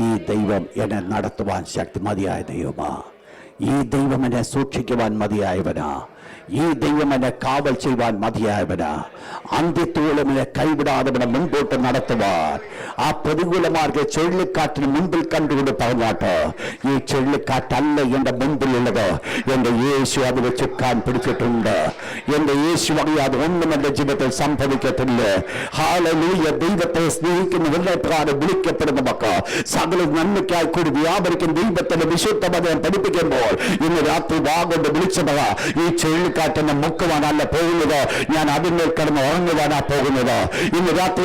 ഈ ദൈവം എന്നെ നടത്തുവാൻ ശക്തി മതിയായ ദൈവമാ? ഈ ദൈവം എന്നെ സൂക്ഷിക്കുവാൻ മതിയായവനാ. ഈ ദൈവം എന്നെ കാവൽ ചെയ്യുവാൻ മതിയായവനാ. അന്ത്യത്തോളം എന്നെ കൈവിടാതെ മുൻപോട്ട് നടത്തുവാൻ. ആ പ്രതികൂലമാർക്ക് ചുഴലിക്കാറ്റിന് മുൻപിൽ കണ്ടുകൊണ്ട് പറഞ്ഞാട്ട്, ഈ ചുഴലിക്കാറ്റല്ല എൻ്റെ മുൻപിലുള്ളത്, എൻ്റെ യേശു അതിന് ചുക്കാൻ പിടിച്ചിട്ടുണ്ട്. എൻ്റെ യേശു അറിയാതെ ഒന്നും എൻ്റെ ജീവിതത്തിൽ സംഭവിക്കത്തില്ല. ഹല്ലേലൂയ. ദൈവത്തെ സ്നേഹിക്കുന്ന പ്രകാരം വിളിക്കപ്പെടുന്നവർക്ക് സകല നന്മയ്ക്കായി കൂടി വ്യാപരിക്കും ദൈവത്തിന്റെ വിശുദ്ധ വചനം പഠിപ്പിക്കുമ്പോൾ ഇന്ന് രാത്രി വാഗൊണ്ട് വിളിച്ചവ ഈ ചുഴലിക്കാറ്റിനെ മുക്കുവാനല്ല പോകുന്നത്, ഞാൻ അതിന്മേൽ കിടന്ന് ഉറങ്ങുവാനാ പോകുന്നത്. ഇന്ന് രാത്രി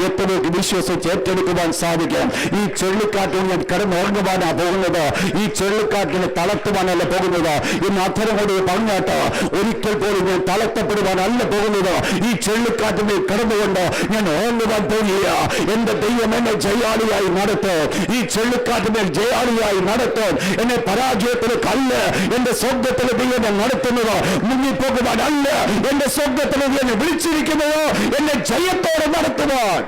എത്രയൊക്കെ വിശ്വസിച്ച് ഏറ്റെടുക്കുവാൻ സാധിക്കും. ഈ ചുഴലിക്കാറ്റിൽ ഞാൻ കിടന്ന് ഉറങ്ങുവാനാ പോകുന്നത്, ഈ ചുഴലിക്കാറ്റിനെ തളർത്തുവാനല്ല പോകുന്നത്. ഇന്ന് അത്തരമോട് പറഞ്ഞാട്ട് ഒരിക്കൽ പോലും ഞാൻ തളർത്തപ്പെടുവാനല്ല പോകുന്നത്. ഈ ചുഴലിക്കാറ്റിനെ കിടന്നുകൊണ്ട് ഞാൻ ഉറങ്ങുവാൻ പോകുക. എന്റെ ദൈവം എന്നെ ജയാളിയായി നടത്തും. ഈ ചുഴലിക്കാറ്റിനെ ജയാളിയായി നടത്തും. എന്നെ പരാജയത്തിലേക്ക് അല്ല എന്റെ സ്വർഗത്തിലെ ദൈവം നടത്തുന്നത്, മുങ്ങിപ്പോകുവാനല്ല എന്റെ സ്വർഗത്തിലെ എന്നെ വിളിച്ചിരിക്കുന്നത് എന്നെ ജയത്തോടെ നടത്തുവാൻ.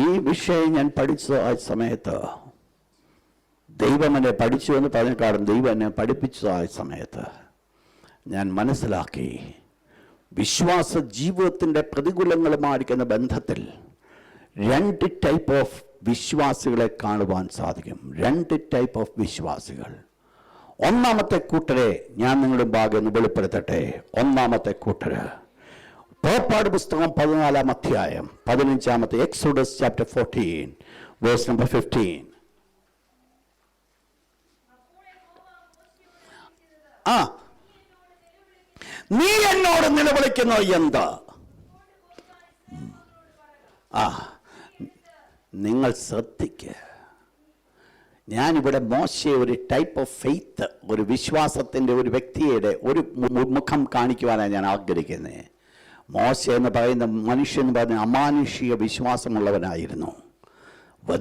ഈ വിഷയം ഞാൻ പഠിച്ച ആ സമയത്ത് ദൈവം എന്നെ പഠിച്ചു എന്ന് പറഞ്ഞിട്ടാണ് ദൈവം എന്നെ പഠിപ്പിച്ച ആ സമയത്ത് ഞാൻ മനസ്സിലാക്കി, വിശ്വാസ ജീവിതത്തിൻ്റെ പ്രതികൂലങ്ങളുമായിരിക്കുന്ന ബന്ധത്തിൽ രണ്ട് ടൈപ്പ് ഓഫ് വിശ്വാസികളെ കാണുവാൻ സാധിക്കും. രണ്ട് ടൈപ്പ് ഓഫ് വിശ്വാസികൾ. ഒന്നാമത്തെ കൂട്ടരെ ഞാൻ നിങ്ങളുടെ ഭാഗം ഒന്ന് വെളിപ്പെടുത്തട്ടെ. ഒന്നാമത്തെ കൂട്ടര് പുറപ്പാട് പുസ്തകം 14-ാം അധ്യായം 15-ാമത്തെ എക്സോഡസ് ചാപ്റ്റർ 14 വേഴ്സ് നമ്പർ 15. നീ എന്നോട് നിലവിളിക്കുന്നു എന്താ? നിങ്ങൾ ശ്രദ്ധിക്കുക. ഞാനിവിടെ മോശയെ ഒരു ടൈപ്പ് ഓഫ് ഫെയ്ത്ത്, ഒരു വിശ്വാസത്തിൻ്റെ ഒരു വ്യക്തിയുടെ ഒരു മുഖം കാണിക്കുവാനാണ് ഞാൻ ആഗ്രഹിക്കുന്നത്. മോശ എന്ന് പറയുന്ന മനുഷ്യൻ പറഞ്ഞ അമാനുഷിക വിശ്വാസമുള്ളവനായിരുന്നു.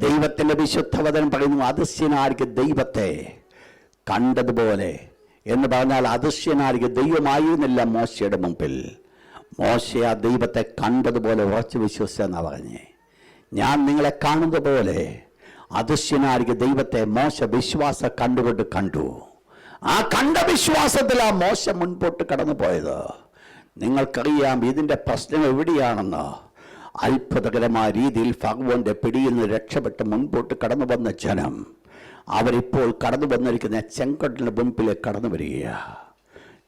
ദൈവത്തിൻ്റെ വിശുദ്ധവചനം പറയുന്നു, അദൃശ്യനായിരിക്കെ ദൈവത്തെ കണ്ടതുപോലെ എന്ന് പറഞ്ഞാൽ അദൃശ്യനായിരിക്കെ ദൈവമായിരുന്നില്ല മോശയുടെ മുമ്പിൽ. മോശ ആ ദൈവത്തെ കണ്ടതുപോലെ ഉറച്ചു വിശ്വസിച്ചെന്നാണ് പറഞ്ഞേ. ഞാൻ നിങ്ങളെ കാണുന്നത് പോലെ അദൃശ്യനായിരിക്കെ ദൈവത്തെ മോശ വിശ്വാസ കണ്ടുകൊണ്ട് കണ്ടു. ആ കണ്ട വിശ്വാസത്തിൽ ആ മോശ മുൻപോട്ട് കടന്നു പോയത്. നിങ്ങൾക്കറിയാം ഇതിൻ്റെ പ്രശ്നം എവിടെയാണെന്ന്. അത്ഭുതകരമായ രീതിയിൽ ഫറവോന്റെ പിടിയിൽ നിന്ന് രക്ഷപ്പെട്ട് മുൻപോട്ട് കടന്നു വന്ന ജനം അവരിപ്പോൾ കടന്നു വന്നിരിക്കുന്ന ചെങ്കടലിന് മുൻപിലേക്ക് കടന്നു വരികയാണ്.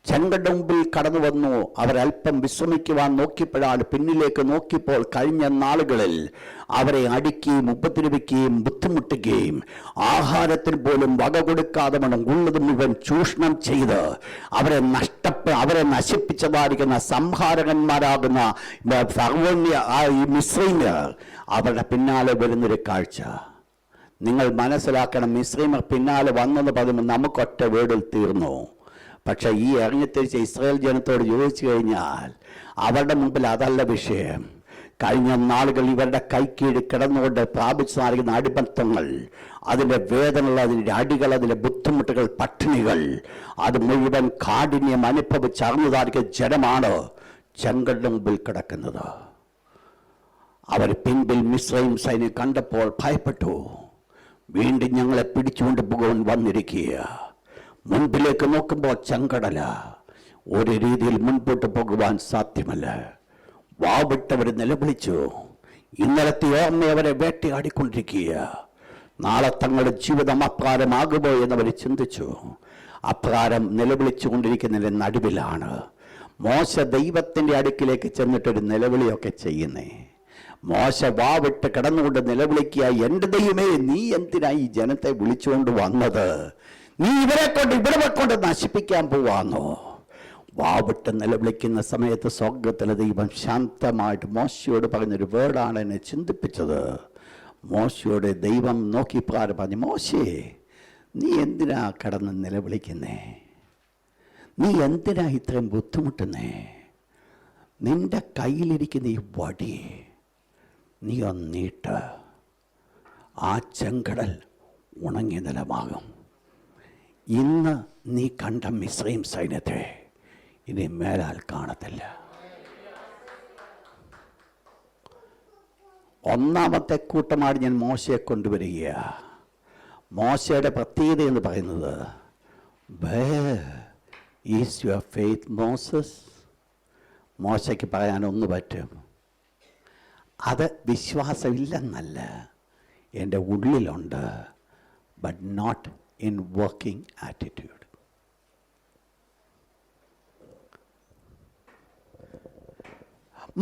ചെങ്കടലിന് മുമ്പിൽ കടന്നു വന്നു. അവരല്പം വിശ്രമിക്കുവാൻ നോക്കിയപ്പോഴാണ് പിന്നിലേക്ക് നോക്കിയപ്പോൾ കഴിഞ്ഞ നാളുകളിൽ അവരെ അടിക്കുകയും ഉപദ്രവിക്കുകയും ബുദ്ധിമുട്ടുകയും ആഹാരത്തിന് പോലും വക കൊടുക്കാതെ വേണം ഉള്ളത് മുഴുവൻ ചൂഷണം ചെയ്ത് അവരെ നശിപ്പിച്ചതായിരിക്കുന്ന സംഹാരകന്മാരാകുന്ന മിസ്രൈമ്യർ അവരുടെ പിന്നാലെ വരുന്നൊരു കാഴ്ച നിങ്ങൾ മനസ്സിലാക്കണം. മിസ്രൈമ്യർ പിന്നാലെ വന്നെന്ന് പറയുമ്പോൾ നമുക്കൊറ്റ വീടിൽ തീർന്നു. പക്ഷെ ഈ ഇറങ്ങിത്തിരിച്ച ഇസ്രായേൽ ജനത്തോട് ചോദിച്ചു കഴിഞ്ഞാൽ അവരുടെ മുമ്പിൽ അതല്ല വിഷയം. കഴിഞ്ഞ നാളുകൾ ഇവരുടെ കൈക്കീഴ് കിടന്നുകൊണ്ട് പ്രാപിച്ചതായിരിക്കുന്ന അടിമത്തങ്ങൾ, അതിൻ്റെ വേദനകൾ, അതിൻ്റെ അടികൾ, അതിൻ്റെ ബുദ്ധിമുട്ടുകൾ, പട്ടിണികൾ, അത് മുഴുവൻ കാഠിന്യം അനുഭവിച്ചറിഞ്ഞതായിരിക്കുന്ന ജനമാണ് ചെങ്കടലിന് മുമ്പിൽ കിടക്കുന്നത്. അവർ പിൻപിൽ മിസ്രൈം സൈന്യം കണ്ടപ്പോൾ ഭയപ്പെട്ടു. വീണ്ടും ഞങ്ങളെ പിടിച്ചുകൊണ്ട് പോകുവാൻ വന്നിരിക്കുക. മുൻപിലേക്ക് നോക്കുമ്പോൾ ചെങ്കടല. ഒരു രീതിയിൽ മുൻപോട്ട് പോകുവാൻ സാധ്യമല്ല. വാവിട്ടവർ നിലവിളിച്ചു. ഇന്നലത്തെ ഓർമ്മ അവരെ വേട്ടയാടിക്കൊണ്ടിരിക്കുക. നാളെ തങ്ങളുടെ ജീവിതം അപ്രാരമാകുമോ എന്നവർ ചിന്തിച്ചു. അപ്രാരം നിലവിളിച്ചു കൊണ്ടിരിക്കുന്നതിൻ്റെ നടുവിലാണ് മോശ ദൈവത്തിൻ്റെ അടുക്കിലേക്ക് ചെന്നിട്ടൊരു നിലവിളിയൊക്കെ ചെയ്യുന്നേ. മോശ വാവിട്ട് കിടന്നുകൊണ്ട് നിലവിളിക്കുക, എൻ്റെ ദൈവമേ, നീ എന്തിനാ ഈ ജനത്തെ വിളിച്ചുകൊണ്ട് വന്നത്? നീ ഇവിടെ കൊണ്ട് നശിപ്പിക്കാൻ പോവാന്നോ? വാവിട്ട് നിലവിളിക്കുന്ന സമയത്ത് സ്വർഗത്തിലെ ദൈവം ശാന്തമായിട്ട് മോശയോട് പറഞ്ഞൊരു വേർഡാണ് എന്നെ ചിന്തിപ്പിച്ചത്. മോശയോട് ദൈവം നോക്കി പറഞ്ഞു, മോശേ, നീ എന്തിനാ കിടന്ന് നിലവിളിക്കുന്നേ? നീ എന്തിനാ ഇത്രയും ബുദ്ധിമുട്ടുന്നേ? നിന്റെ കയ്യിലിരിക്കുന്ന ഈ വടി നീ ഒന്നീട്ട് ആ ചെങ്കടൽ ഉണങ്ങിയ നിലമാകും. ഇന്ന് നീ കണ്ട മിസ്രൈം സൈന്യത്തെ ഇനി മേലാൽ കാണത്തില്ല. ഒന്നാമത്തെ കൂട്ടമാണ് ഞാൻ മോശയെ കൊണ്ടുവരിക. മോശയുടെ പ്രത്യേകത എന്ന് പറയുന്നത്, Where is your faith, Moses? മോശയ്ക്ക് പറയാനൊന്ന് പറ്റും. അത് വിശ്വാസമില്ലെന്നല്ല, എൻ്റെ ഉള്ളിലുണ്ട്, but not in working attitude.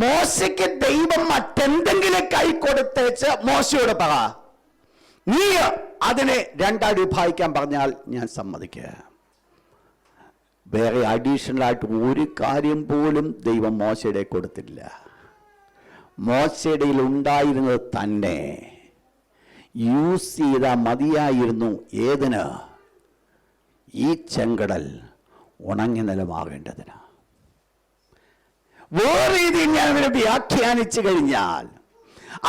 മോശയ്ക്ക് ദൈവം മറ്റെന്തെങ്കിലും കൈ കൊടുത്തേച്ച് മോശയോട് പറ, നീ അതിനെ രണ്ടായി വിഭാഗിക്കാൻ പറഞ്ഞാൽ ഞാൻ സമ്മതിക്കുക. വേറെ അഡീഷണലായിട്ട് ഒരു കാര്യം പോലും ദൈവം മോശയുടെ കൊടുത്തില്ല. മോശയുടെ ഉണ്ടായിരുന്നത് തന്നെ യൂസ് ചെയ്താൽ മതിയായിരുന്നു. ഏതിന്? ഈ ചെങ്കടൽ ഉണങ്ങി നിലമാകേണ്ടതിന്. വേറെ രീതിയിൽ ഞാൻ അവരെ വ്യാഖ്യാനിച്ചു കഴിഞ്ഞാൽ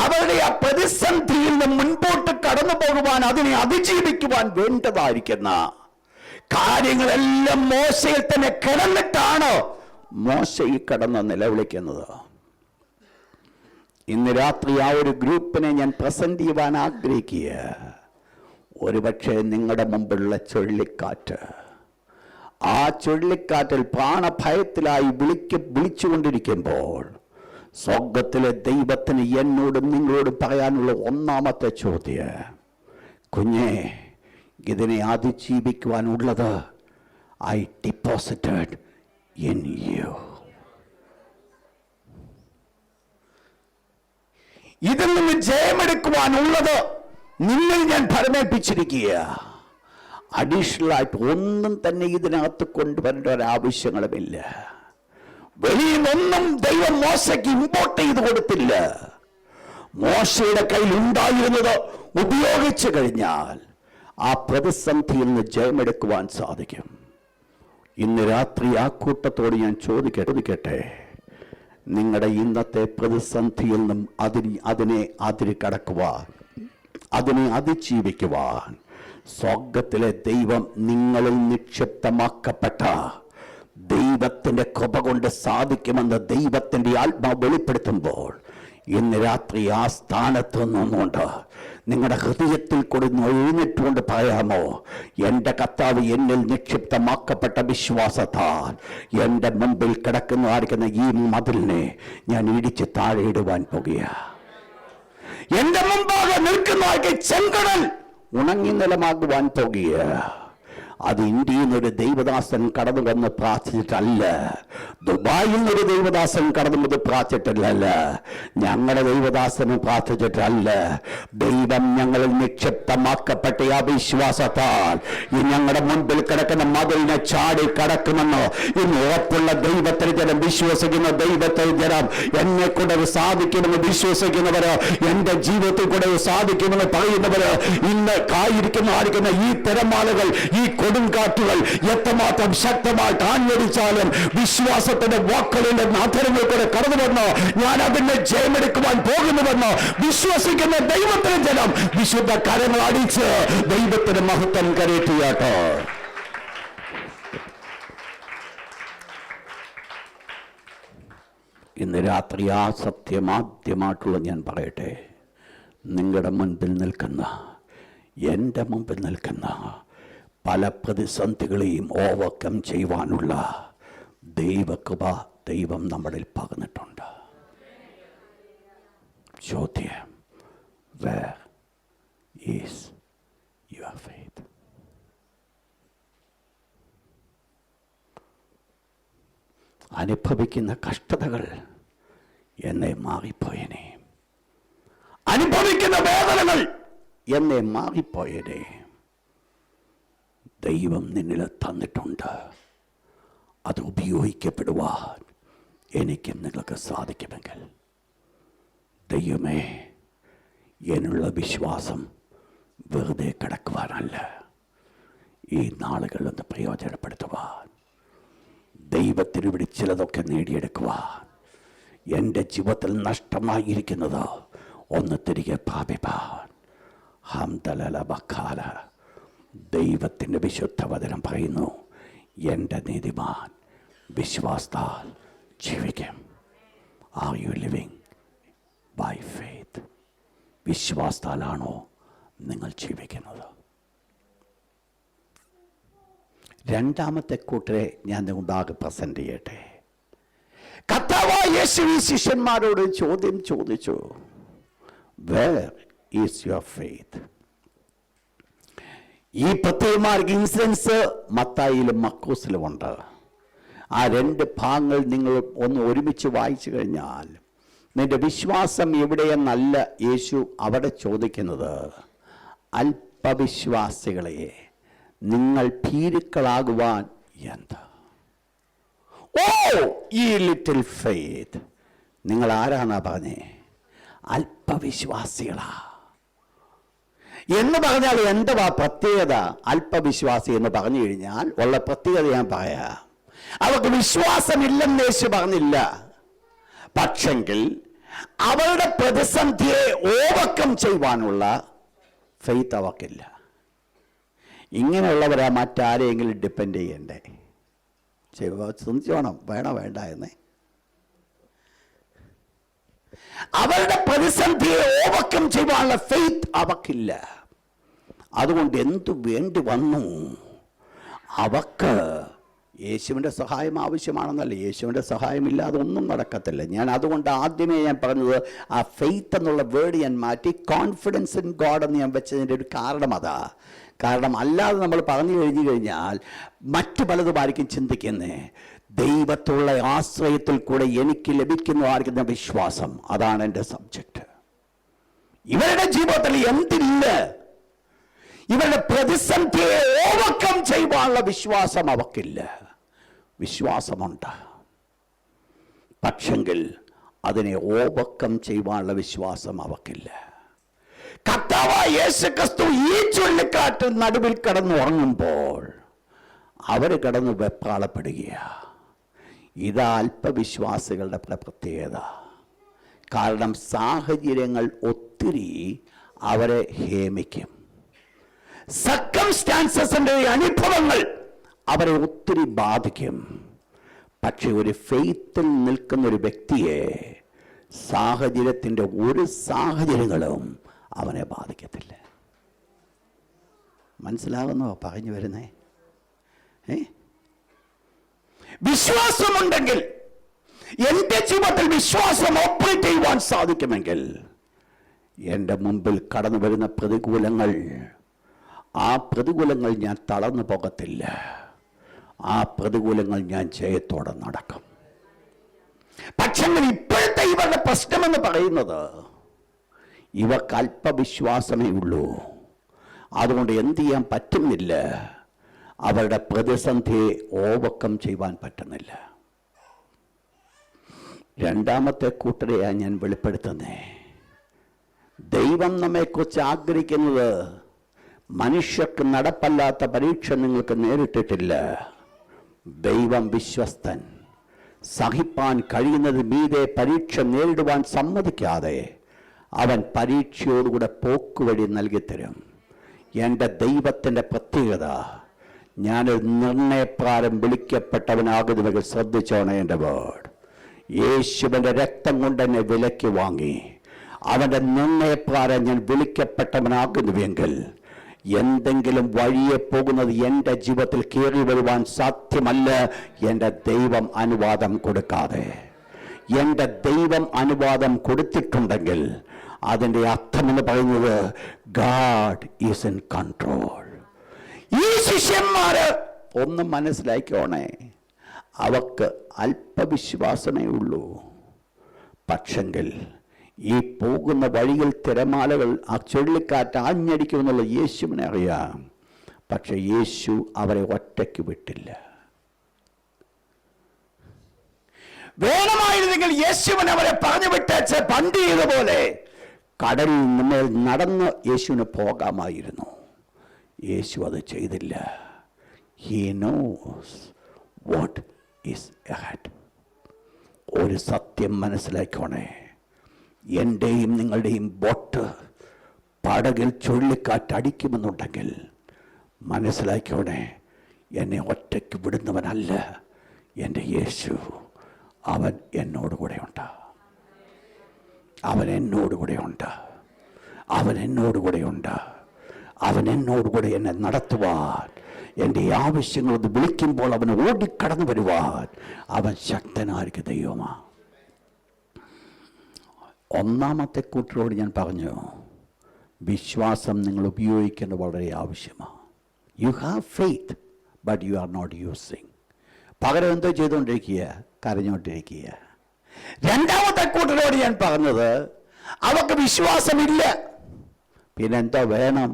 അവരുടെ ആ പ്രതിസന്ധിയിൽ നിന്ന് മുൻപോട്ട് കടന്നു പോകുവാൻ, അതിനെ അതിജീവിക്കുവാൻ വേണ്ടതായിരിക്കുന്ന കാര്യങ്ങളെല്ലാം മോശയിൽ തന്നെ കിടന്നിട്ടാണ് മോശ ഈ കടന്ന് നിലവിളിക്കുന്നത്. ഇന്ന് രാത്രി ആ ഒരു ഗ്രൂപ്പിനെ ഞാൻ പ്രസന്റ് ചെയ്യുവാൻ ആഗ്രഹിക്കുക. ഒരുപക്ഷെ നിങ്ങളുടെ മുമ്പിലുള്ള ചുഴലിക്കാറ്റ്, ആ ചുഴലിക്കാറ്റിൽ പ്രാണഭയത്തിലായി വിളിച്ചുകൊണ്ടിരിക്കുമ്പോൾ സ്വർഗത്തിലെ ദൈവത്തിന് എന്നോടും നിങ്ങളോടും പറയാനുള്ള ഒന്നാമത്തെ ചോദ്യം, കുഞ്ഞേ, ഇതിനെ അതിജീവിക്കുവാനുള്ളത് ഐ ഡിപ്പോസിറ്റഡ് ഇൻ യു. ഇതിൽ നിന്ന് ജയമെടുക്കുവാനുള്ളത് നിങ്ങൾ ഞാൻ ഫലമേൽപ്പിച്ചിരിക്കുക. അഡീഷണൽ ആയിട്ട് ഒന്നും തന്നെ ഇതിനകത്ത് കൊണ്ടുവരേണ്ട ഒരാവശ്യങ്ങളുമില്ല. വെളിയിൽ നിന്നൊന്നും ദൈവം മോശയ്ക്ക് ഇമ്പോർട്ട് ചെയ്ത് കൊടുത്തില്ല. മോശയുടെ കയ്യിൽ ഉണ്ടായിരുന്നത് ഉപയോഗിച്ചു കഴിഞ്ഞാൽ ആ പ്രതിസന്ധിയിൽ നിന്ന് ജയമെടുക്കുവാൻ സാധിക്കും. ഇന്ന് രാത്രി ആ കൂട്ടത്തോട് ഞാൻ ചോദിക്കട്ടെ, നിങ്ങളുടെ ഇന്നത്തെ പ്രതിസന്ധിയിൽ നിന്നും അതിനെ അതിരുകടക്കുവാൻ, അതിനെ അതിജീവിക്കുവാൻ സ്വർഗത്തിലെ ദൈവം നിങ്ങളിൽ നിക്ഷിപ്തമാക്കപ്പെട്ട ദൈവത്തിൻ്റെ കൃപ കൊണ്ട് സാധിക്കുമെന്ന് ദൈവത്തിൻ്റെ ആത്മാവ് വെളിപ്പെടുത്തുമ്പോൾ ഇന്ന് രാത്രി ആ സ്ഥാനത്ത് നിന്നുകൊണ്ട് നിങ്ങളുടെ ഹൃദയത്തിൽ കൂടി എഴുന്നേറ്റുകൊണ്ട് പറയാമോ, എൻ്റെ കർത്താവ് എന്നിൽ നിക്ഷിപ്തമാക്കപ്പെട്ട വിശ്വാസത്താൽ എൻ്റെ മുമ്പിൽ കിടക്കുന്നതായിരിക്കുന്ന ഈ മതിലിനെ ഞാൻ ഇടിച്ച് താഴെ ഇടുവാൻ പോകുക. എൻ്റെ മുമ്പാകെ നിൽക്കുന്നതായിരിക്കും ചെങ്കടൽ ഉണങ്ങി നിലമാകുവാൻ പോകുക. അത് ഇന്ത്യയിൽ നിന്നൊരു ദൈവദാസൻ കടന്നു വന്ന് പ്രാർത്ഥിച്ചിട്ടല്ല, ദുബായിൽ നിന്നൊരു ദൈവദാസൻ കടന്നു വന്ന് പ്രാർത്ഥിച്ചിട്ടല്ല, ഞങ്ങളുടെ ദൈവദാസന് പ്രാർത്ഥിച്ചിട്ടല്ല. ദൈവം ഞങ്ങളിൽ നിക്ഷിപ്തമാക്കപ്പെട്ട ആ വിശ്വാസത്താൽ ഈ ഞങ്ങളുടെ മുൻപിൽ കിടക്കുന്ന മതിലിനെ ചാടി കടക്കുമെന്ന് ഇന്ന് ഉറപ്പുള്ള ദൈവത്തിന് ജനം വിശ്വസിക്കുന്ന ദൈവത്തിന് ജനം എന്നെ കൂടെ സാധിക്കുമെന്ന് വിശ്വസിക്കുന്നവര്, എൻ്റെ ജീവിതത്തിൽ കൂടെ സാധിക്കുമെന്ന് പറയുന്നവര്, ഇന്ന് ആയിരിക്കുന്ന ഈ തിരമാലകൾ, ഈ കൊടുങ്കാറ്റുകൾ എത്രമാത്രം ശക്തമായിട്ട് ആഞ്ഞടിച്ചാലും വിശ്വാസത്തിന്റെ വാക്കുകളുടെ നാഥരങ്ങൾ കൂടെ കടന്നു വന്നോ ഞാൻ അതിന്റെ ജയമെടുക്കുവാൻ പോകുന്നുവെന്നോ വിശ്വസിക്കുന്ന ദൈവത്തിന് ജനം വിശുദ്ധ കരങ്ങൾ അടിച്ച് ദൈവത്തിന് മഹത്വം കരയറ്റിയാട്ടോ. ഇന്ന് രാത്രി ആ സത്യമാദ്യമായിട്ടുള്ള ഞാൻ പറയട്ടെ, നിങ്ങളുടെ മുൻപിൽ നിൽക്കുന്ന, എൻ്റെ മുമ്പിൽ നിൽക്കുന്ന പല പ്രതിസന്ധികളെയും ഓവർകം ചെയ്യുവാനുള്ള ദൈവകൃപ ദൈവം നമ്മളിൽ പകർന്നിട്ടുണ്ട്. ചോദ്യം, where is your faith? അനുഭവിക്കുന്ന കഷ്ടതകൾ എന്നെ മാറിപ്പോയനെ, അനുഭവിക്കുന്ന വേദനകൾ എന്നെ മാറിപ്പോയനെ ദൈവം നിന്നിൽ തന്നിട്ടുണ്ട്. അത് ഉപയോഗിക്കപ്പെടുവാൻ എനിക്കും നിങ്ങൾക്ക് സാധിക്കുമെങ്കിൽ, ദൈവമേ, എന്നുള്ള വിശ്വാസം വെറുതെ കിടക്കുവാനല്ല, ഈ നാളുകളിൽ നിന്ന് പ്രയോജനപ്പെടുത്തുവാൻ, ദൈവത്തിന് ഇവിടെ ചിലതൊക്കെ നേടിയെടുക്കുവാൻ, എൻ്റെ ജീവിതത്തിൽ നഷ്ടമായിരിക്കുന്നത് ഒന്ന് തിരികെ പ്രാപിപ്പാൻ. ഹംദലബക്കാല ദൈവത്തിൻ്റെ വിശുദ്ധ വചനം പറയുന്നു, എൻ്റെ നീതിമാൻ വിശ്വാസത്താൽ ജീവിക്കും. Are you living by faith? വിശ്വാസത്താലാണോ നിങ്ങൾ ജീവിക്കുന്നത്? രണ്ടാമത്തെ കൂട്ടരെ ഞാൻ നിങ്ങളുടെ പ്രസന്റ് ചെയ്യട്ടെ. കർത്താവായ യേശു ഈ ശിഷ്യന്മാരോട് ചോദ്യം ചോദിച്ചു, വേർ ഈസ് യുവർ ഫെയ്ത്ത്? ഈ പ്രത്യേകമാർക്ക് ഇൻസിഡൻസ് മത്തായിലും മർക്കോസിലും ഉണ്ട്. ആ രണ്ട് ഭാഗങ്ങൾ നിങ്ങൾ ഒന്ന് ഒരുമിച്ച് വായിച്ചു കഴിഞ്ഞാൽ നിന്റെ വിശ്വാസം എവിടെയെന്നല്ല യേശു അവിടെ ചോദിക്കുന്നത്. അല്പവിശ്വാസികളെ, നിങ്ങൾ ഭീരുക്കളാകുവാൻ എന്ത്? ഓ ഈ ലിറ്റിൽ ഫെയ്ത്ത്. നിങ്ങൾ ആരാന്നാ പറഞ്ഞേ? അല്പവിശ്വാസികളാ എന്ന് പറഞ്ഞാൽ എന്തുവാ പ്രത്യേകത? അല്പവിശ്വാസി എന്ന് പറഞ്ഞു കഴിഞ്ഞാൽ ഉള്ള പ്രത്യേകത ഞാൻ പറയാം. അവർക്ക് വിശ്വാസമില്ലെന്ന് യേശു പറഞ്ഞില്ല, പക്ഷെങ്കിൽ അവരുടെ പ്രതിസന്ധിയെ ഓവർകം ചെയ്യുവാനുള്ള ഫെയ്ത്ത് അവർക്കില്ല. ഇങ്ങനെയുള്ളവരാ മറ്റാരെങ്കിലും ഡിപ്പെൻഡ് ചെയ്യണ്ടേ? ചിന്തിച്ചോണം, വേണോ വേണ്ട എന്നേ. അവരുടെ പ്രതിസന്ധിയെ ഓവർകം ചെയ്യുവാനുള്ള ഫെയ്ത്ത് അവർക്കില്ല. അതുകൊണ്ട് എന്തു വേണ്ടി വന്നു? അവർക്ക് യേശുവിൻ്റെ സഹായം ആവശ്യമാണെന്നല്ല. യേശുവിൻ്റെ സഹായമില്ലാതെ ഒന്നും നടക്കത്തില്ല. ഞാൻ അതുകൊണ്ട് ആദ്യമേ ഞാൻ പറഞ്ഞത് ആ ഫെയ്ത്ത് എന്നുള്ള വേർഡ് ഞാൻ മാറ്റി കോൺഫിഡൻസ് ഇൻ ഗോഡ് എന്ന് ഞാൻ വെച്ചതിൻ്റെ ഒരു കാരണം അതാ. കാരണം അല്ലാതെ നമ്മൾ പറഞ്ഞു കഴിഞ്ഞു കഴിഞ്ഞാൽ മറ്റു പലതുമായിരിക്കും ചിന്തിക്കുന്നത്. ദൈവത്തുള്ള ആശ്രയത്തിൽ കൂടെ എനിക്ക് ലഭിക്കുന്നതായിരിക്കുന്ന വിശ്വാസം, അതാണ് എൻ്റെ സബ്ജക്റ്റ്. ഇവരുടെ ജീവിതത്തിൽ എന്തില്ല? ഇവരുടെ പ്രതിസന്ധിയെ ഓവർകം ചെയ്യുവാനുള്ള വിശ്വാസം അവർക്കില്ല. വിശ്വാസമുണ്ട്, പക്ഷെങ്കിൽ അതിനെ ഓവർകം ചെയ്യുവാനുള്ള വിശ്വാസം അവർക്കില്ല. കർത്താവായ യേശുക്രിസ്തു ഈ ചുഴലിക്കാറ്റ് നടുവിൽ കിടന്നുറങ്ങുമ്പോൾ അവർ കിടന്ന് വെപ്രാളപ്പെടുകയാണ്. ഇത് അല്പവിശ്വാസികളുടെ പ്രത്യേകത. കാരണം സാഹചര്യങ്ങൾ ഒത്തിരി അവരെ ഹേമിക്കും. സർക്കംസ്റ്റാൻസസിൻ്റെ അനുഭവങ്ങൾ അവരെ ഒത്തിരി ബാധിക്കും. പക്ഷെ ഒരു ഫെയ്ത്തിൽ നിൽക്കുന്ന ഒരു വ്യക്തിയെ സാഹചര്യത്തിൻ്റെ ഒരു സാഹചര്യങ്ങളും അവനെ ബാധിക്കത്തില്ല. മനസ്സിലാകുന്നോ പറഞ്ഞു വരുന്നേ? വിശ്വാസമുണ്ടെങ്കിൽ, എൻ്റെ ജീവിതത്തിൽ വിശ്വാസം ഓപ്പറേറ്റ് ചെയ്യുവാൻ സാധിക്കുമെങ്കിൽ, എൻ്റെ മുമ്പിൽ കടന്നു വരുന്ന പ്രതികൂലങ്ങൾ, ആ പ്രതികൂലങ്ങൾ ഞാൻ തളർന്നു പോകത്തില്ല. ആ പ്രതികൂലങ്ങൾ ഞാൻ ജയത്തോടെ നടക്കും. പക്ഷേ ഇപ്പോഴത്തെ ഇവരുടെ പ്രശ്നമെന്ന് പറയുന്നത് ഇവർക്ക് അല്പവിശ്വാസമേ ഉള്ളൂ. അതുകൊണ്ട് എന്ത് ചെയ്യാൻ പറ്റുന്നില്ല, അവരുടെ പ്രതിസന്ധിയെ ഓവർകം ചെയ്യുവാൻ പറ്റുന്നില്ല. രണ്ടാമത്തെ കൂട്ടരെയാണ് ഞാൻ വെളിപ്പെടുത്തുന്നേ. ദൈവം നമ്മെക്കുറിച്ച് ആഗ്രഹിക്കുന്നത് മനുഷ്യർക്ക് നടപ്പല്ലാത്ത പരീക്ഷ നിങ്ങൾക്ക് നേരിട്ടിട്ടില്ല. ദൈവം വിശ്വസ്തൻ. സഹിപ്പാൻ കഴിയുന്നത് മീതെ പരീക്ഷ നേരിടുവാൻ സമ്മതിക്കാതെ അവൻ പരീക്ഷയോടുകൂടെ പോക്കുവഴി നൽകിത്തരും. എൻ്റെ ദൈവത്തിൻ്റെ പ്രത്യേകത, ഞാനൊരു നിർണയപ്രകാരം വിളിക്കപ്പെട്ടവനാകുന്നുവെങ്കിൽ ശ്രദ്ധിച്ചോണേ എൻ്റെ വേർഡ്. യേശുവിൻ്റെ രക്തം കൊണ്ട് എന്നെ വിലയ്ക്ക് വാങ്ങി. അവൻ്റെ നിർണയപ്രകാരം ഞാൻ വിളിക്കപ്പെട്ടവനാകുന്നുവെങ്കിൽ എന്തെങ്കിലും വഴിയെ പോകുന്നത് എൻ്റെ ജീവിതത്തിൽ കയറി വരുവാൻ സാധ്യമല്ല, എൻ്റെ ദൈവം അനുവാദം കൊടുക്കാതെ. എൻ്റെ ദൈവം അനുവാദം കൊടുത്തിട്ടുണ്ടെങ്കിൽ അതിൻ്റെ അർത്ഥമെന്ന് പറയുന്നത് ഗാഡ് ഈസ് ഇൻ കൺട്രോൾ. ഈ ശിഷ്യന്മാര് ഒന്ന് മനസ്സിലാക്കിയോണേ, അവർക്ക് അല്പവിശ്വാസമേ ഉള്ളൂ. പക്ഷെങ്കിൽ ഈ പോകുന്ന വഴിയിൽ തിരമാലകൾ, ആ ചുഴലിക്കാറ്റ് ആഞ്ഞടിക്കുമെന്നുള്ള യേശുവിനെ അറിയാം. പക്ഷെ യേശു അവരെ ഒറ്റയ്ക്ക് വിട്ടില്ല. വേണമായിരുന്നെങ്കിൽ യേശുവിനെ അവരെ പറഞ്ഞു വിട്ടേച്ച് പണ്ട് ചെയ്തപോലെ കടലിൽ നിന്ന് നടന്ന് യേശുവിന് പോകാമായിരുന്നു. യേശു അത് ചെയ്തില്ല. He knows what is ahead. ഒരു സത്യം മനസ്സിലാക്കണേ, എൻ്റെയും നിങ്ങളുടെയും ബോട്ട് പടകിൽ ചുഴലിക്കാറ്റടിക്കുമെന്നുണ്ടെങ്കിൽ മനസ്സിലാക്കണേ, എന്നെ ഒറ്റയ്ക്ക് വിടുന്നവനല്ല എൻ്റെ യേശു. അവൻ എന്നോടുകൂടെയുണ്ട്. അവൻ എന്നോടുകൂടെയുണ്ട്. അവൻ എന്നോടുകൂടെയുണ്ട്. അവൻ എന്നോടുകൂടെ എന്നെ നടത്തുവാൻ, എൻ്റെ ആവശ്യങ്ങളൊന്ന് വിളിക്കുമ്പോൾ അവന് ഓടിക്കടന്നു വരുവാൻ അവൻ ശക്തനായിരിക്കും ദൈവമാണ്. ഒന്നാമത്തെ കൂട്ടരോട് ഞാൻ പറഞ്ഞു, വിശ്വാസം നിങ്ങൾ ഉപയോഗിക്കേണ്ടത് വളരെ ആവശ്യമാണ്. You have faith but you are not using. പകരം എന്തോ ചെയ്തുകൊണ്ടിരിക്കുക? കരഞ്ഞുകൊണ്ടിരിക്കുക. രണ്ടാമത്തെ കൂട്ടരോട് ഞാൻ പറഞ്ഞത്, അവർക്ക് വിശ്വാസമില്ല. പിന്നെന്തോ വേണം?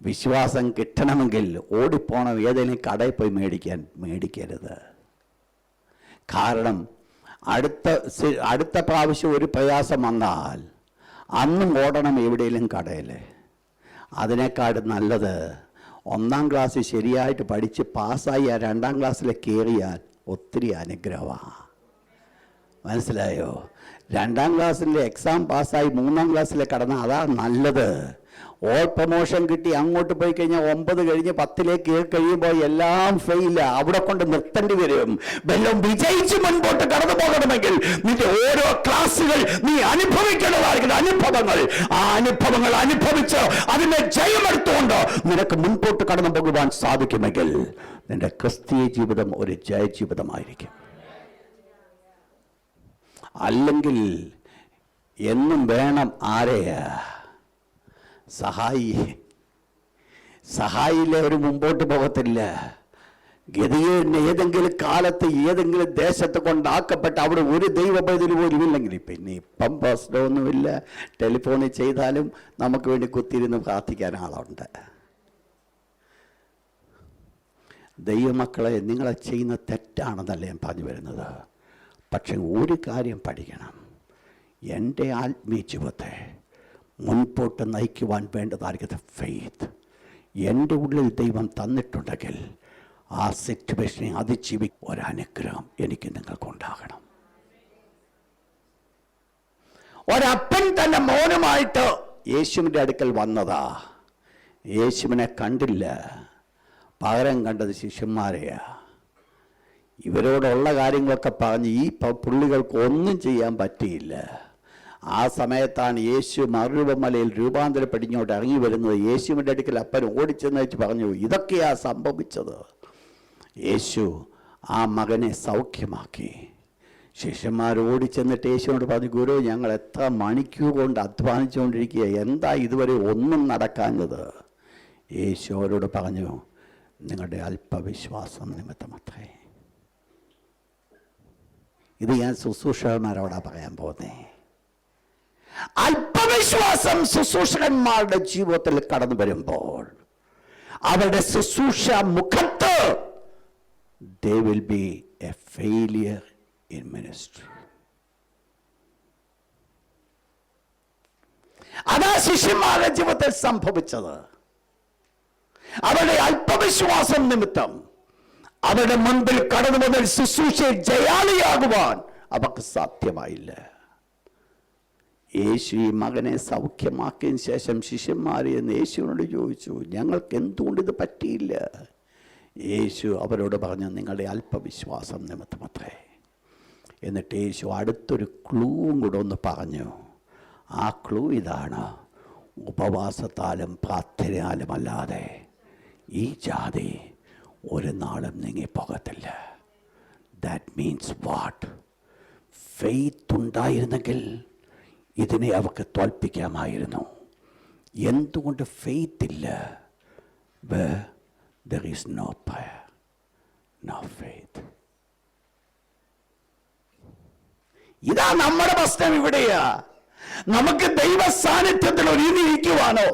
വിശ്വാസം കിട്ടണമെങ്കിൽ ഓടിപ്പോണം ഏതെങ്കിലും കടയിൽ പോയി മേടിക്കരുത്. കാരണം അടുത്ത പ്രാവശ്യം ഒരു പ്രയാസം വന്നാൽ അന്നും ഓടണം എവിടെയെങ്കിലും കടയിൽ. അതിനേക്കാൾ നല്ലത് ഒന്നാം ക്ലാസ് ശരിയായിട്ട് പഠിച്ച് പാസ്സായി ആ രണ്ടാം ക്ലാസ്സിൽ കയറിയാൽ ഒത്തിരി അനുഗ്രഹമാണ്. മനസ്സിലായോ? രണ്ടാം ക്ലാസ്സിലെ എക്സാം പാസ്സായി മൂന്നാം ക്ലാസ്സിൽ കടന്നാൽ അതാ നല്ലത്. ഓൾ പ്രൊമോഷൻ കിട്ടി അങ്ങോട്ട് പോയി കഴിഞ്ഞാൽ 9 കഴിഞ്ഞ് 10ലേക്ക് കയറി കഴിയുമ്പോൾ എല്ലാം ഫെയില. അവിടെ കൊണ്ട് നിർത്തേണ്ടി വരും. വല്ലതും വിജയിച്ച് മുൻപോട്ട് കടന്നു പോകണമെങ്കിൽ നിന്റെ ഓരോ ക്ലാസ്സുകൾ നീ അനുഭവിക്കേണ്ടതായിരിക്കും. ആ അനുഭവങ്ങൾ അനുഭവിച്ച് അതിനെ ജയമെടുത്തുകൊണ്ട് നിനക്ക് മുൻപോട്ട് കടന്നു പോകുവാൻ സാധിക്കുമെങ്കിൽ നിന്റെ ക്രിസ്തീയ ജീവിതം ഒരു ജയജീവിതമായിരിക്കും. അല്ലെങ്കിൽ എന്നും വേണം ആരെയാ? സഹായിയിലെ ഒരു മുമ്പോട്ട് പോകത്തില്ല. ഗതികേടിന് ഏതെങ്കിലും കാലത്ത് ഏതെങ്കിലും ദേശത്ത് കൊണ്ടാക്കപ്പെട്ട് അവിടെ ഒരു ദൈവപൈതല് പോലും ഇല്ലെങ്കിൽ, പിന്നെ ഇപ്പം പ്രശ്നമൊന്നുമില്ല. ടെലിഫോണിൽ ചെയ്താലും നമുക്ക് വേണ്ടി കുത്തിയിരുന്ന് പ്രാർത്ഥിക്കാൻ ആളുണ്ട്. ദൈവമക്കളെ, നിങ്ങളെ ചെയ്യുന്ന തെറ്റാണെന്നല്ല ഞാൻ പറഞ്ഞു വരുന്നത്. പക്ഷെ ഒരു കാര്യം പഠിക്കണം, എൻ്റെ ആത്മീയ ജീവിതത്തെ മുൻപോട്ട് നയിക്കുവാൻ വേണ്ടതായിരിക്കുന്ന ഫെയ്ത്ത് എൻ്റെ ഉള്ളിൽ ദൈവം തന്നിട്ടുണ്ടെങ്കിൽ ആ സിറ്റുവേഷനെ അതിജീവിക്കുന്ന ഒരനുഗ്രഹം എനിക്ക് നിങ്ങൾക്കുണ്ടാകണം. ഒരപ്പൻ തൻ്റെ മോനുമായിട്ട് യേശുവിൻ്റെ അടുക്കൽ വന്നതാ. യേശുവിനെ കണ്ടില്ല, പകരം കണ്ടത് ശിഷ്യന്മാരെയാ. ഇവരോടുള്ള കാര്യങ്ങളൊക്കെ പറഞ്ഞ് ഈ പുള്ളികൾക്ക് ഒന്നും ചെയ്യാൻ പറ്റിയില്ല. ആ സമയത്താണ് യേശു മറുരൂപമലയിൽ രൂപാന്തരപ്പെടിഞ്ഞോട്ട് ഇറങ്ങി വരുന്നത്. യേശുവിൻ്റെ അടുക്കൽ അപ്പൻ ഓടിച്ചെന്ന് വെച്ച് പറഞ്ഞു, ഇതൊക്കെയാ സംഭവിച്ചത്. യേശു ആ മകനെ സൗഖ്യമാക്കി. ശിഷ്യന്മാർ ഓടിച്ചെന്നിട്ട് യേശുവിനോട് പറഞ്ഞു, ഗുരു, ഞങ്ങൾ എത്ര മണിക്കൂർ കൊണ്ട് അധ്വാനിച്ചുകൊണ്ടിരിക്കുക, എന്താ ഇതുവരെ ഒന്നും നടക്കാഞ്ഞത്? യേശു അവരോട് പറഞ്ഞു, നിങ്ങളുടെ അല്പവിശ്വാസം നിമിത്തമത്രേ. ഇത് ഞാൻ ശുശ്രൂഷകന്മാരോടാണ് പറയാൻ പോകുന്നത്. അല്പവിശ്വാസം ശുശ്രൂഷകന്മാരുടെ ജീവിതത്തിൽ കടന്നു വരുമ്പോൾ അവരുടെ ശുശ്രൂഷ മുഖത്ത് they will be a failure in ministry. അതാ ശിഷ്യന്മാരുടെ ജീവിതത്തിൽ സംഭവിച്ചത്. അവരുടെ അല്പവിശ്വാസം നിമിത്തം അവരുടെ മുൻപിൽ കടന്നു വന്ന ശുശ്രൂഷയിൽ ജയാളിയാകുവാൻ അവർക്ക് സാധ്യമായില്ല. യേശു ഈ മകനെ സൗഖ്യമാക്കിയതിന് ശേഷം ശിഷ്യന്മാരെ എന്ന് യേശുവിനോട് ചോദിച്ചു, ഞങ്ങൾക്ക് എന്തുകൊണ്ടിത് പറ്റിയില്ല? യേശു അവരോട് പറഞ്ഞു, നിങ്ങളുടെ അല്പവിശ്വാസം നിമിത്തമത്രേ. എന്നിട്ട് യേശു അടുത്തൊരു ക്ലൂവും കൂടെ ഒന്ന് പറഞ്ഞു. ആ ക്ലൂ ഇതാണ്, ഉപവാസത്താലും പ്രാർത്ഥനയാലും അല്ലാതെ ഈ ജാതി ഒരു നാളും നീങ്ങിപ്പോകത്തില്ല. That means what? ഫെയ്ത്ത് ഉണ്ടായിരുന്നെങ്കിൽ ഇതിനെ അവർക്ക് തോൽപ്പിക്കാമായിരുന്നു. എന്തുകൊണ്ട് ഫെയ്ത്ത് ഇല്ല? There is no prayer, no faith. ഇതാ നമ്മുടെ പ്രശ്നം. ഇവിടെയാ നമുക്ക് ദൈവ സാന്നിധ്യത്തിൽ ഒരിഞ്ഞിരിക്കുവാനോ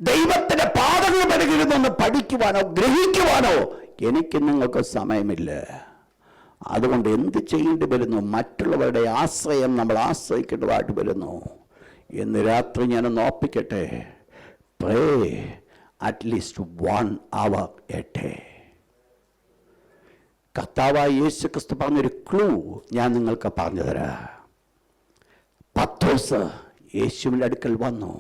ദൈവത്തിന്റെ പാതകൾ പെരുകിരുന്നൊന്ന് പഠിക്കുവാനോ ഗ്രഹിക്കുവാനോ എനിക്ക് നിങ്ങൾക്ക് സമയമില്ല. അതുകൊണ്ട് എന്ത് ചെയ്യേണ്ടി വരുന്നു? മറ്റുള്ളവരുടെ ആശ്രയം നമ്മൾ ആശ്രയിക്കേണ്ടതായിട്ട് വരുന്നു. ഇന്ന് രാത്രി ഞാനൊന്ന് ഓർപ്പിക്കട്ടെ, പ്രേ അറ്റ്ലീസ്റ്റ് 1 hour a day. കർത്താവായ യേശു ക്രിസ്തു പറഞ്ഞൊരു ക്ലൂ ഞാൻ നിങ്ങൾക്ക് പറഞ്ഞു തരാം. പത്രോസ് യേശുവിൻ്റെ അടുക്കൽ വന്നു.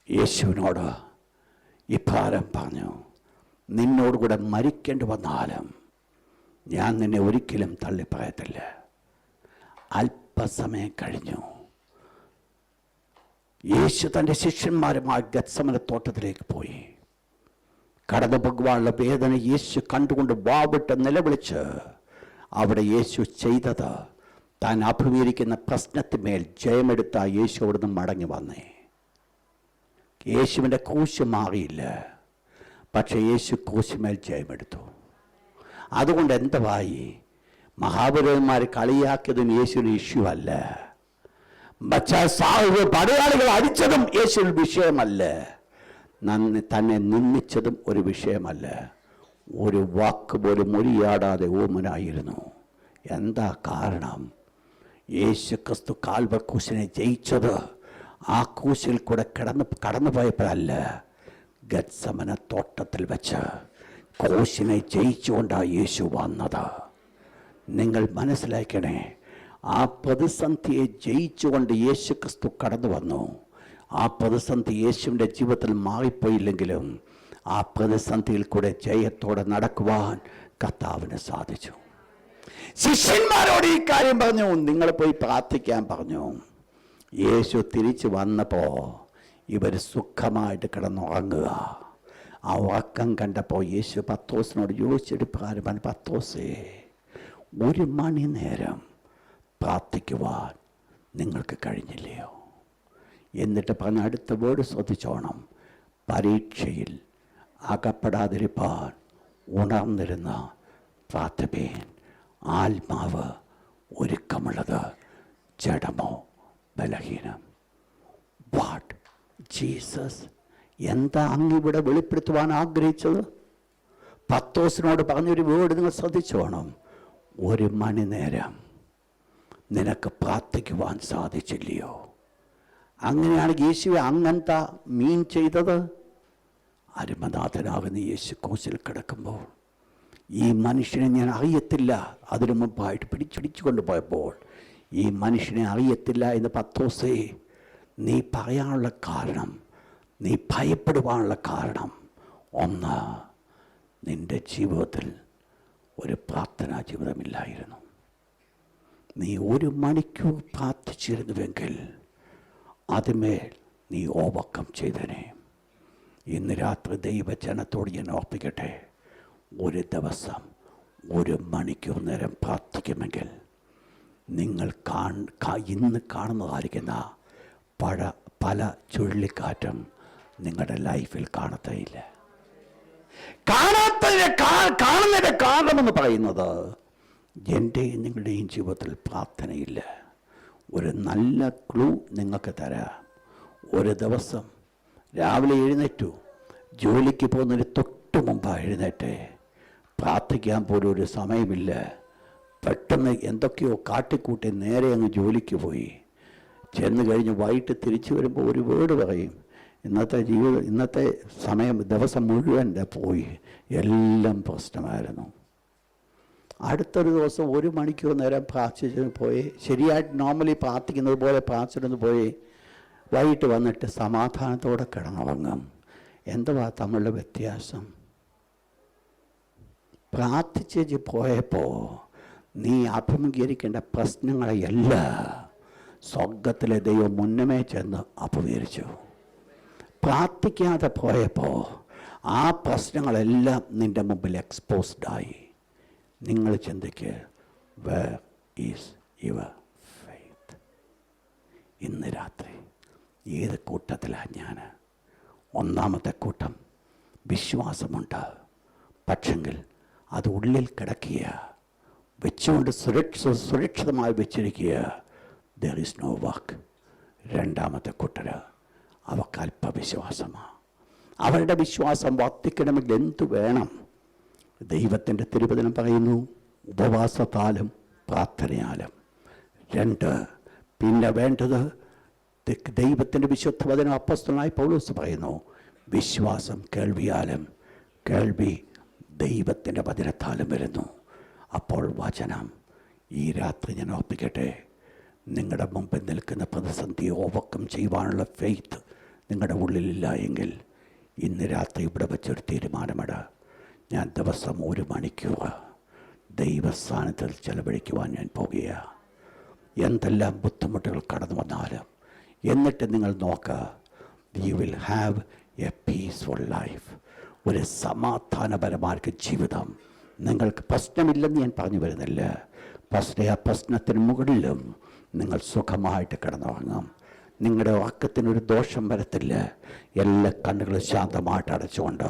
യേശുവിനോട് ഇപ്രകാരം പറഞ്ഞു, നിന്നോടുകൂടെ മരിക്കേണ്ടി വന്നാലും ഞാൻ നിന്നെ ഒരിക്കലും തള്ളിപ്പറയത്തില്ല. അല്പസമയം കഴിഞ്ഞു. യേശു തൻ്റെ ശിഷ്യന്മാരുമായി ഗത്സമന തോട്ടത്തിലേക്ക് പോയി. കടന്നു പോകുവാനുള്ള വേദന യേശു കണ്ടുകൊണ്ട് വാവിട്ട് നിലവിളിച്ച് അവിടെ യേശു ചെയ്തത്, താൻ അഭിമുഖീകരിക്കുന്ന പ്രശ്നത്തിന്മേൽ ജയമെടുത്ത യേശു അവിടുന്ന് മടങ്ങി വന്നേ. യേശുവിൻ്റെ ക്രൂശ് മാറിയില്ല, പക്ഷേ യേശു ക്രൂശിന്മേൽ ജയമെടുത്തു. അതുകൊണ്ട് എന്തുവായി? മഹാപുരോഹിതന്മാർ കളിയാക്കിയതും യേശുവിന് ഇഷ്യൂ അല്ല. പടയാളികൾ അടിച്ചതും യേശുവിന് വിഷയമല്ല. തന്നെ നിന്ദിച്ചതും ഒരു വിഷയമല്ല. ഒരു വാക്ക് പോലും മുറിയാടാതെ ഊമനായിരുന്നു. എന്താ കാരണം? യേശു ക്രിസ്തു കാൽവരി ക്രൂശിനെ ജയിച്ചത് ആ ക്രൂശിൽ കൂടെ കടന്നു പോയപ്പോഴല്ല, ഗത്സമന തോട്ടത്തിൽ വെച്ച് ക്രൂശിനെ ജയിച്ചുകൊണ്ടാണ് യേശു വന്നത്. നിങ്ങൾ മനസ്സിലാക്കണേ, ആ പ്രതിസന്ധിയെ ജയിച്ചുകൊണ്ട് യേശു ക്രിസ്തു കടന്നു വന്നു. ആ പ്രതിസന്ധി യേശുവിൻ്റെ ജീവിതത്തിൽ മാറിപ്പോയില്ലെങ്കിലും ആ പ്രതിസന്ധിയിൽ കൂടെ ജയത്തോടെ നടക്കുവാൻ കർത്താവിന് സാധിച്ചു. ശിഷ്യന്മാരോട് ഈ കാര്യം പറഞ്ഞു, നിങ്ങൾ പോയി പ്രാർത്ഥിക്കാൻ പറഞ്ഞു. യേശു തിരിച്ചു വന്നപ്പോൾ ഇവർ സുഖമായിട്ട് കിടന്നുറങ്ങുക. ആ ഉറക്കം കണ്ടപ്പോൾ യേശു പത്രോസിനോട് ചോദിച്ചെടുപ്പാരും, പത്രോസേ, 1 മണി നേരം പ്രാർത്ഥിക്കുവാൻ നിങ്ങൾക്ക് കഴിഞ്ഞില്ലയോ? എന്നിട്ട് പറഞ്ഞ അടുത്ത വേർഡ് ശ്രദ്ധിച്ചോണം, പരീക്ഷയിൽ അകപ്പെടാതിരിപ്പാൻ ഉണർന്നിരുന്ന പ്രാർത്ഥിപ്പീൻ. ആത്മാവ് ഒരുക്കമുള്ളത്, ജഡമോ ബലഹീനം. വാട്ട് ജീസസ് എന്താ അങ്ങിവിടെ വെളിപ്പെടുത്തുവാൻ ആഗ്രഹിച്ചത്? പത്രോസിനോട് പറഞ്ഞൊരു വേർഡ് നിങ്ങൾ ശ്രദ്ധിച്ചോണം, 1 മണി നേരം നിനക്ക് പ്രാർത്ഥിക്കുവാൻ സാധിച്ചില്ലയോ? അങ്ങനെയാണ് യേശുവെ അങ്ങനത്തെ മീൻ ചെയ്തത്. അരുമനാഥനാകുന്ന യേശു ക്രൂശിൽ കിടക്കുമ്പോൾ ഈ മനുഷ്യനെ ഞാൻ അറിയത്തില്ല, അതിനു മുമ്പായിട്ട് പിടിച്ചു കൊണ്ടുപോയപ്പോൾ ഈ മനുഷ്യനെ അറിയത്തില്ല എന്ന് പത്രോസേ നീ പറയാനുള്ള കാരണം, നീ ഭയപ്പെടുവാനുള്ള കാരണം, ഒന്ന്, നിൻ്റെ ജീവിതത്തിൽ ഒരു പ്രാർത്ഥനാ ജീവിതമില്ലായിരുന്നു. നീ 1 മണിക്കൂർ പ്രാർത്ഥിച്ചിരുന്നുവെങ്കിൽ അതിന്മേൽ നീ ഓവർകം ചെയ്തേനെ. ഇന്ന് രാത്രി ദൈവജനത്തോട് ഞാൻ ഓർപ്പിക്കട്ടെ, ഒരു ദിവസം 1 മണിക്കൂർ നേരം പ്രാർത്ഥിക്കുമെങ്കിൽ നിങ്ങൾ ഇന്ന് കാണുന്നതായിരിക്കുന്ന പല ചുഴലിക്കാറ്റും നിങ്ങളുടെ ലൈഫിൽ കാണത്തേയില്ല. കാണുന്നതിൻ്റെ കാരണമെന്ന് പറയുന്നത് എൻ്റെയും നിങ്ങളുടെയും ജീവിതത്തിൽ പ്രാർത്ഥനയില്ല. ഒരു നല്ല ക്ലൂ നിങ്ങൾക്ക് തരാം. ഒരു ദിവസം രാവിലെ എഴുന്നേറ്റു, ജോലിക്ക് പോകുന്നതിന് തൊട്ട് മുമ്പാണ് എഴുന്നേറ്റേ, പ്രാർത്ഥിക്കാൻ പോലും ഒരു സമയമില്ല. പെട്ടെന്ന് എന്തൊക്കെയോ കാട്ടിക്കൂട്ടി നേരെ അങ്ങ് ജോലിക്ക് പോയി. ചെന്ന് കഴിഞ്ഞ് വൈകിട്ട് തിരിച്ചു വരുമ്പോൾ ഒരു വേർഡ് പറയും. ഇന്നത്തെ സമയം ദിവസം മുഴുവൻ പോയി, എല്ലാം പ്രശ്നമായിരുന്നു. അടുത്തൊരു ദിവസം 1 മണിക്കൂർ നേരം പ്രാർത്ഥിച്ചിട്ട് പോയി, ശരിയായിട്ട് നോർമലി പ്രാർത്ഥിക്കുന്നത് പോലെ പ്രാർത്ഥിച്ചിരുന്ന് പോയി, വൈകിട്ട് വന്നിട്ട് സമാധാനത്തോടെ കിടന്നുറങ്ങും. എന്തുവാ തമ്മിലുള്ള വ്യത്യാസം? പ്രാർത്ഥിച്ച് പോയപ്പോൾ നീ അഭിമുഖീകരിക്കേണ്ട പ്രശ്നങ്ങളെയെല്ലാം സ്വർഗത്തിലെ ദൈവം മുന്നമേ ചെന്ന് അഭിമുഖീകരിച്ചു. പ്രാർത്ഥിക്കാതെ പോയപ്പോൾ ആ പ്രശ്നങ്ങളെല്ലാം നിൻ്റെ മുമ്പിൽ എക്സ്പോസ്ഡായി. നിങ്ങൾ ചിന്തിക്ക്, വേർ ഈസ് യുവർ ഫെയ്ത്ത്? ഇന്ന് രാത്രി ഏത് കൂട്ടത്തിലാണ് ഞാൻ? ഒന്നാമത്തെ കൂട്ടം വിശ്വാസമുണ്ട്, പക്ഷെങ്കിൽ അത് ഉള്ളിൽ കിടക്കുക, വെച്ചുകൊണ്ട് സുരക്ഷിതമായി വെച്ചിരിക്കുക. There is no work. രണ്ടാമത്തെ കൂട്ടർ അവർക്ക് അല്പവിശ്വാസമാണ്. അവരുടെ വിശ്വാസം വർദ്ധിക്കണമെങ്കിൽ എന്തു വേണം? ദൈവത്തിൻ്റെ തിരുവചനം പറയുന്നു, ഉപവാസത്താലും പ്രാർത്ഥനയാലും. 2, പിന്നെ വേണ്ടത് ദൈവത്തിൻ്റെ വിശുദ്ധ വചനം അപ്പോസ്തലനായ പൗലോസ് പറയുന്നു, വിശ്വാസം കേൾവിയാലും, കേൾവി ദൈവത്തിൻ്റെ വചനത്താലും വരുന്നു. അപ്പോൾ വചനം. ഈ രാത്രി ഞാൻ ഓർപ്പിക്കട്ടെ, നിങ്ങളുടെ മുമ്പിൽ നിൽക്കുന്ന പ്രതിസന്ധിയെ ഓവർകം ചെയ്യുവാനുള്ള ഫെയ്ത്ത് നിങ്ങളുടെ ഉള്ളിലില്ല എങ്കിൽ ഇന്ന് രാത്രി ഇവിടെ വെച്ചൊരു തീരുമാനമിട. ഞാൻ ദിവസം 1 മണിക്കൂർ ദൈവസ്ഥാനത്തിൽ ചെലവഴിക്കുവാൻ ഞാൻ പോകുകയാണ്. എന്തെല്ലാം ബുദ്ധിമുട്ടുകൾ കടന്നു വന്നാലും. എന്നിട്ട് നിങ്ങൾ നോക്കുക, you will have A peaceful life. ഒരു സമാധാനപരമായ ജീവിതം. നിങ്ങൾക്ക് പ്രശ്നമില്ലെന്ന് ഞാൻ പറഞ്ഞു വരുന്നില്ല, പക്ഷേ ആ പ്രശ്നത്തിന് മുകളിലും നിങ്ങൾ സുഖമായിട്ട് കിടന്നുറങ്ങാം. നിങ്ങളുടെ ഉറക്കത്തിനൊരു ദോഷം വരത്തില്ല. എല്ലാ കണ്ണുകളും ശാന്തമായിട്ട് അടച്ചുകൊണ്ട്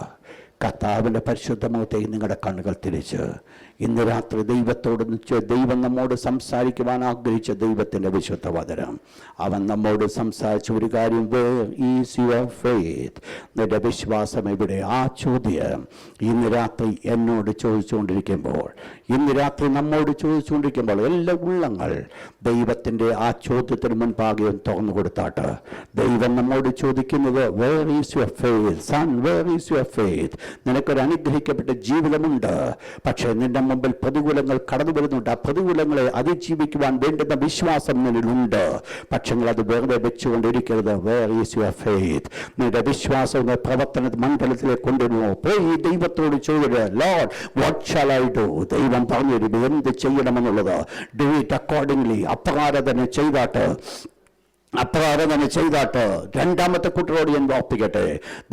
കർത്താവിൻ്റെ പരിശുദ്ധ മുഖത്തേക്ക് നിങ്ങളുടെ കണ്ണുകൾ തിരിച്ച് ഇന്ന് രാത്രി ദൈവം നമ്മോട് സംസാരിക്കുവാൻ ആഗ്രഹിച്ച ദൈവത്തിൻ്റെ വിശുദ്ധ വചനം. അവൻ നമ്മോട് സംസാരിച്ച ഒരു കാര്യം, വേർ ഈസ് യുവർ ഫെയ്ത്ത്? നിന്റെ വിശ്വാസം എവിടെ? ആ ചോദ്യം ഇന്ന് രാത്രി എന്നോട് ചോദിച്ചുകൊണ്ടിരിക്കുമ്പോൾ, ഇന്ന് രാത്രി നമ്മോട് ചോദിച്ചുകൊണ്ടിരിക്കുമ്പോൾ എല്ലാ ഉള്ളങ്ങൾ ദൈവത്തിൻ്റെ ആ ചോദ്യത്തിന് മുൻപാകെ തുറന്നു കൊടുത്താട്ട് ദൈവം നമ്മോട് ചോദിക്കുന്നത്, where is your faith son? Where is your faith? നിനക്കൊരു അനുഗ്രഹിക്കപ്പെട്ട ജീവിതമുണ്ട്, പക്ഷേ നിന്റെ മുമ്പിൽ പ്രതികൂലങ്ങൾ കടന്നു വരുന്നുണ്ട്. ആ പ്രതികൂലങ്ങളെ അതിജീവിക്കുവാൻ വേണ്ടുന്ന വിശ്വാസം നിന്നിലുണ്ട്, പക്ഷേ അത് വെറുതെ വെച്ചുകൊണ്ടിരിക്കരുത്. Where is your faith? നിന്റെ വിശ്വാസം പ്രവർത്തന മണ്ഡലത്തിലേക്ക് കൊണ്ടുവരുമോ? പോയി ദൈവത്തോട് ചോദിക്കുക, lord what shall I do? ദൈവം പറഞ്ഞു തരും എന്ത് ചെയ്യണമെന്നുള്ളത്. Do it accordingly. അപ്രകാരം ചെയ്താട്ട് രണ്ടാമത്തെ കുട്ടിയോട് ഞാൻ ഓർപ്പിക്കട്ടെ,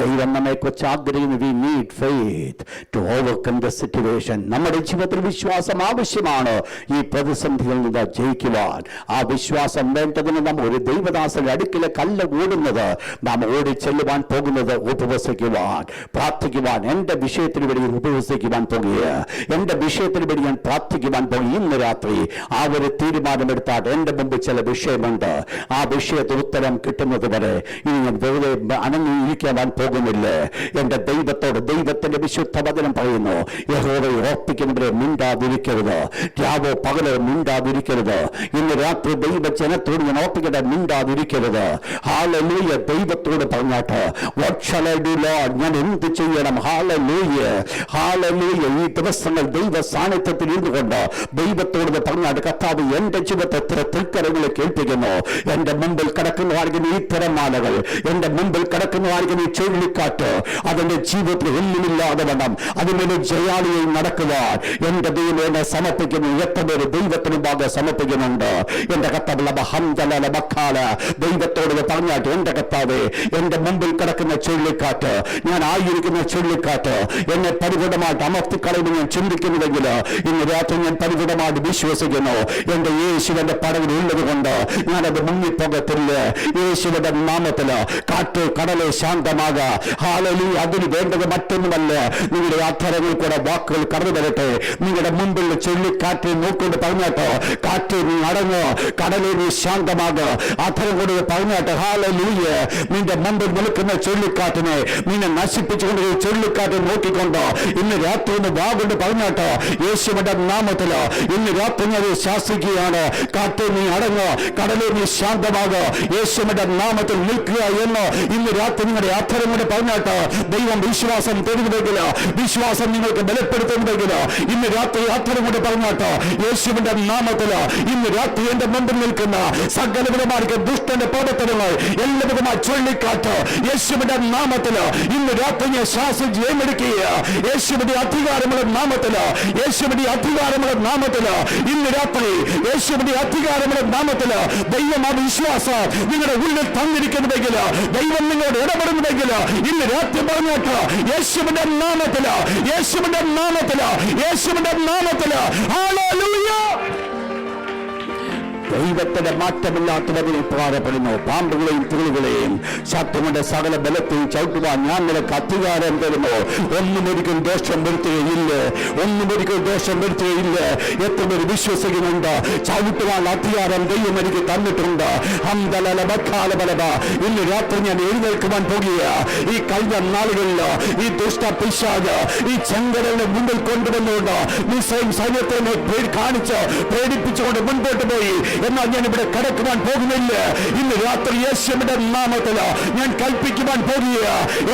ദൈവം നമ്മെക്കുറിച്ച് ആഗ്രഹിക്കുന്നു, we need faith to overcome the situation. നമ്മുടെ ജീവിതത്തിൽ വിശ്വാസം ആവശ്യമാണ് ഈ പ്രതിസന്ധികളിൽ നിന്ന് ജയിക്കുവാൻ. ആ വിശ്വാസം വേണ്ടതിന് നാം ഒരു ദൈവദാസന്റെ അടുക്കിലെ കല്ല് ഓടുന്നത്, നാം ഓടി ചെല്ലുവാൻ പോകുന്നത് ഉപവസിക്കുവാൻ, പ്രാർത്ഥിക്കുവാൻ. എൻ്റെ വിഷയത്തിന് വേണ്ടി ഉപവസിക്കുവാൻ പോകുക, എൻ്റെ വിഷയത്തിന് വേണ്ടി ഞാൻ പ്രാർത്ഥിക്കുവാൻ പോകും. ഇന്ന് രാത്രി ആ ഒരു തീരുമാനമെടുത്താൽ എൻ്റെ മുമ്പ് ചില വിഷയമുണ്ട്, ആ വിഷയത്തിൽ ഉത്തരം കിട്ടുന്നത് വരെ ഇനി ഞാൻ വെറുതെ അനങ്ങിയിരിക്കാൻ പോകുന്നില്ല. എൻ്റെ ദൈവത്തോട് ദൈവത്തിന്റെ വിശുദ്ധ വചനം പറയുന്നു, യഹോവയെ ഓർപ്പിക്കുന്നവരെ മിണ്ടാതിരിക്കരുത്, രാവോ പകലോ മിണ്ടാതിരിക്കരുത്. ഇന്ന് രാത്രി ദൈവജനത്തോട് ഞാൻ ഓർപ്പിക്കട്ടെ, മിണ്ടാതിരിക്കരുത്. ഹല്ലേലൂയ. ദൈവത്തോട് പറഞ്ഞാട്ട് what shall I do Lord, ഞാൻ എന്ത് ചെയ്യണം? Hallelujah, hallelujah. ഈ ദിവസങ്ങൾ ദൈവ സാന്നിധ്യത്തിൽ ഇരുന്നുകൊണ്ട് ദൈവത്തോട് പറഞ്ഞാട്ട്, കർത്താവ് എന്റെ ജീവിതത്തെ തൃക്കരങ്ങളെ കേൾപ്പിക്കുന്നു. എന്റെ മുമ്പിൽ കിടക്കുന്നതായിരിക്കും ഈ തിരമാലകൾ, എന്റെ മുമ്പിൽ കിടക്കുന്നതായിരിക്കും ഈ ചുഴലിക്കാറ്റ്, അതിന്റെ ജീവിതത്തിൽ ഒന്നുമില്ലാതെ വേണം അതിനൊരു ജയാളിയെ നടക്കുവാൻ എന്റെ ദൈവം എന്നെ സമർപ്പിക്കുന്നു. എത്ര പേര് ദൈവത്തിന് ഭാഗം സമർപ്പിക്കുന്നുണ്ട്? എന്റെ കർത്താവ് ദൈവത്തോട് പറഞ്ഞാട്ട്, എന്റെ കർത്താവേ, എന്റെ മുമ്പിൽ കിടക്കുന്ന ചുഴലിക്കാറ്റ്, ഞാൻ ആയിരിക്കുന്ന ചുഴലിക്കാറ്റ് എന്നെ പരിപൂർണമായിട്ട് അമർത്തിക്കളയുമെന്ന് ഞാൻ ചിന്തിക്കുന്നുവെങ്കിൽ ഇന്ന് രാത്രി ഞാൻ പരിപൂർണമായിട്ട് വിശ്വസിക്കുന്നു. എന്റെ യേശുവിന്റെ പടവിൽ ഉള്ളത് കൊണ്ട് ഞാനത് മുങ്ങിപ്പോകത്തില്ല. യേശുവിന്റെ നാമത്തില് കാറ്റ് കടലെ ശാന്തമാക. ഹല്ലേലൂയ. അതിന് വേണ്ടത് മറ്റൊന്നുമല്ല, നിങ്ങളുടെ അധരങ്ങൾ കൂടെ വാക്കുകൾ കടന്നു വരട്ടെ. നിങ്ങളുടെ മുമ്പിൽ ചുഴലിക്കാറ്റ് നോക്കൊണ്ട് പറഞ്ഞാട്ടോ, കാറ്റ് നീ അടങ്ങ്, കടലെ നീ ശാന്തമാക. അധരം കൊണ്ട് പറഞ്ഞാട്ട്, ഹല്ലേലൂയ. നിന്റെ മുമ്പിൽ നിൽക്കുന്ന ചുഴലിക്കാറ്റിനെ നിന്നെ നശിപ്പിച്ചുകൊണ്ട് ചുഴലിക്കാറ്റ് നോക്കിക്കൊണ്ട് ഇന്ന് രാത്രി ഒന്ന് വാഗൊണ്ട് പറഞ്ഞാട്ടോ, യേശുവിന്റെ നാമത്തില് ഇന്ന് രാത്രി ഞാൻ ശാസിക്കുകയാണ്. കാറ്റ് നീ അടങ്ങ്, കടലെ നീ ശാന്തമാക. യേശുവിന്റെ നാമത്തിൽ നിൽക്കുക എന്ന് ഇന്ന് രാത്രി നിങ്ങളുടെ അധരം കൊണ്ട് പറഞ്ഞാട്ടോ. ദൈവം വിശ്വാസം തരുന്നതെങ്കിൽ, വിശ്വാസം നിങ്ങൾക്ക് ബലപ്പെടുത്തുന്നതെങ്കിൽ ഇന്ന് രാത്രി അധരം കൊണ്ട് പറഞ്ഞാട്ടോ, യേശുവിന്റെ നാമത്തില് ഇന്ന് രാത്രി എന്റെ മുമ്പിൽ നിൽക്കുന്ന സകലവിധമാർക്ക് ദുഷ്ടന്റെ പ്രവർത്തനങ്ങൾ എല്ലാവിധമായ ചുഴലിക്കാറ്റ് യേശുവിന്റെ നാമത്തില് ഇന്ന് രാത്രി ഞാൻ ശാസിച്ച് ജയമെടുക്കുക. യേശുവിന്റെ അധികാരമുള്ള നാമത്തില്, യേശുവിന്റെ അധികാരമുള്ള നാമത്തില് ഇന്ന് രാത്രി യേശുവിന്റെ അധികാരമുള്ള നാമത്തില് ദൈവം ആ വിശ്വാസം നിങ്ങളുടെ ഉള്ളിൽ തന്നിരിക്കുന്നുവെങ്കിൽ, ദൈവം നിങ്ങളോട് ഇടപെടുന്നുവെങ്കിൽ ഇന്ന് രാത്രി പറഞ്ഞിട്ട് യേശുവിന്റെ നാമത്തില്, യേശുവിന്റെ നാമത്തില്, യേശുവിന്റെ നാമത്തില് ഹല്ലേലൂയ. ദൈവത്തിന്റെ മാറ്റമില്ലാത്തവരിൽ പ്രകാരപ്പെടുന്നു. പാമ്പുകളെയും തുള്ളികളെയും ശത്രുവിന്റെ സകല ബലത്തെയും ചവിട്ടുവാൻ ഞാൻ നിനക്ക് അധികാരം തരുന്നു. ഒന്നുമൊരിക്കലും ദോഷം വരുത്തുകയില്ല, ഒന്നുമൊരിക്കലും ദോഷം വരുത്തുകയില്ല. എത്ര പേര് വിശ്വസിക്കുന്നുണ്ട്? ചവിട്ടുവാൻ അധികാരം ദൈവം എനിക്ക് തന്നിട്ടുണ്ട്. ഇന്ന് രാത്രി ഞാൻ എഴുന്നേൽക്കുവാൻ പോകുക. ഈ കഴിഞ്ഞ നാളുകളിൽ ഈ ദുഷ്ട പിശാച് ഈ ചെങ്കടലിനെ മുമ്പിൽ കൊണ്ടുവന്നുകൊണ്ട് മിസ്രൈം സൈന്യത്തെ കാണിച്ച് പേടിപ്പിച്ചുകൊണ്ട് മുൻപോട്ട് പോയി. എന്നാൽ ഞാൻ ഇവിടെ കടക്കുവാൻ പോകുന്നില്ല. ഇന്ന് രാത്രി യേശുവിന്റെ നാമത്തില് ഞാൻ കൽപ്പിക്കുവാൻ പോകുക.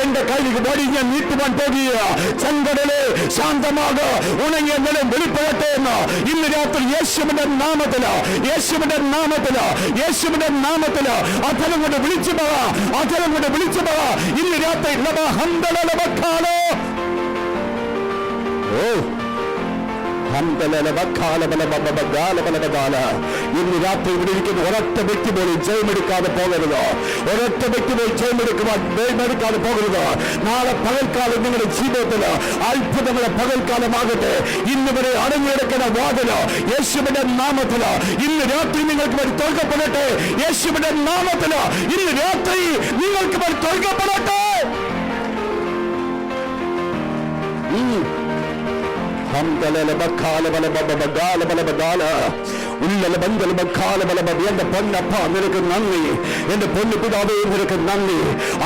എന്റെ കയ്യിൽ വടി ഞാൻ നീട്ടുവാൻ പോകുക. ചെങ്കടലെ ശാന്തമാക, ഉണങ്ങിയ നിലം വെളിപ്പെടട്ടെ എന്ന് ഇന്ന് രാത്രി യേശുവിന്റെ നാമത്തില്, യേശുവിന്റെ നാമത്തില്, യേശുവിന്റെ നാമത്തില് അധരം കൊണ്ട് വിളിച്ചു പറ, അധരം കൊണ്ട് വിളിച്ചു പറ. ഇന്ന് രാത്രി ഇന്ന് രാത്രി ഇവിടെ ഇരിക്കുന്ന ഒരൊറ്റ വ്യക്തി പോലും ജയമെടുക്കാതെ പോകരുത്. ഒരൊറ്റ വ്യക്തി പോലും ജയമെടുക്കാതെ പോകരുത്. നാളെ പകൽക്കാലം നിങ്ങളുടെ ജീവിതത്തിൽ അത്ഭുതങ്ങളെ പകൽക്കാലമാകട്ടെ. ഇന്ന് വരെ അടങ്ങിയെടുക്കുന്ന വാതില് യേശുവിന്റെ നാമത്തില് ഇന്ന് രാത്രി നിങ്ങൾക്ക് വരെ തുറക്കപ്പെടട്ടെ. യേശുവിന്റെ നാമത്തില് ഇന്ന് രാത്രി നിങ്ങൾക്ക് വരെ തുറക്കപ്പെടട്ടെ. എന്റെ പൊന്നപ്പ നിനക്ക് നന്ദി, എന്റെ പൊന്നു പിതാവേ നിനക്ക് നന്ദി.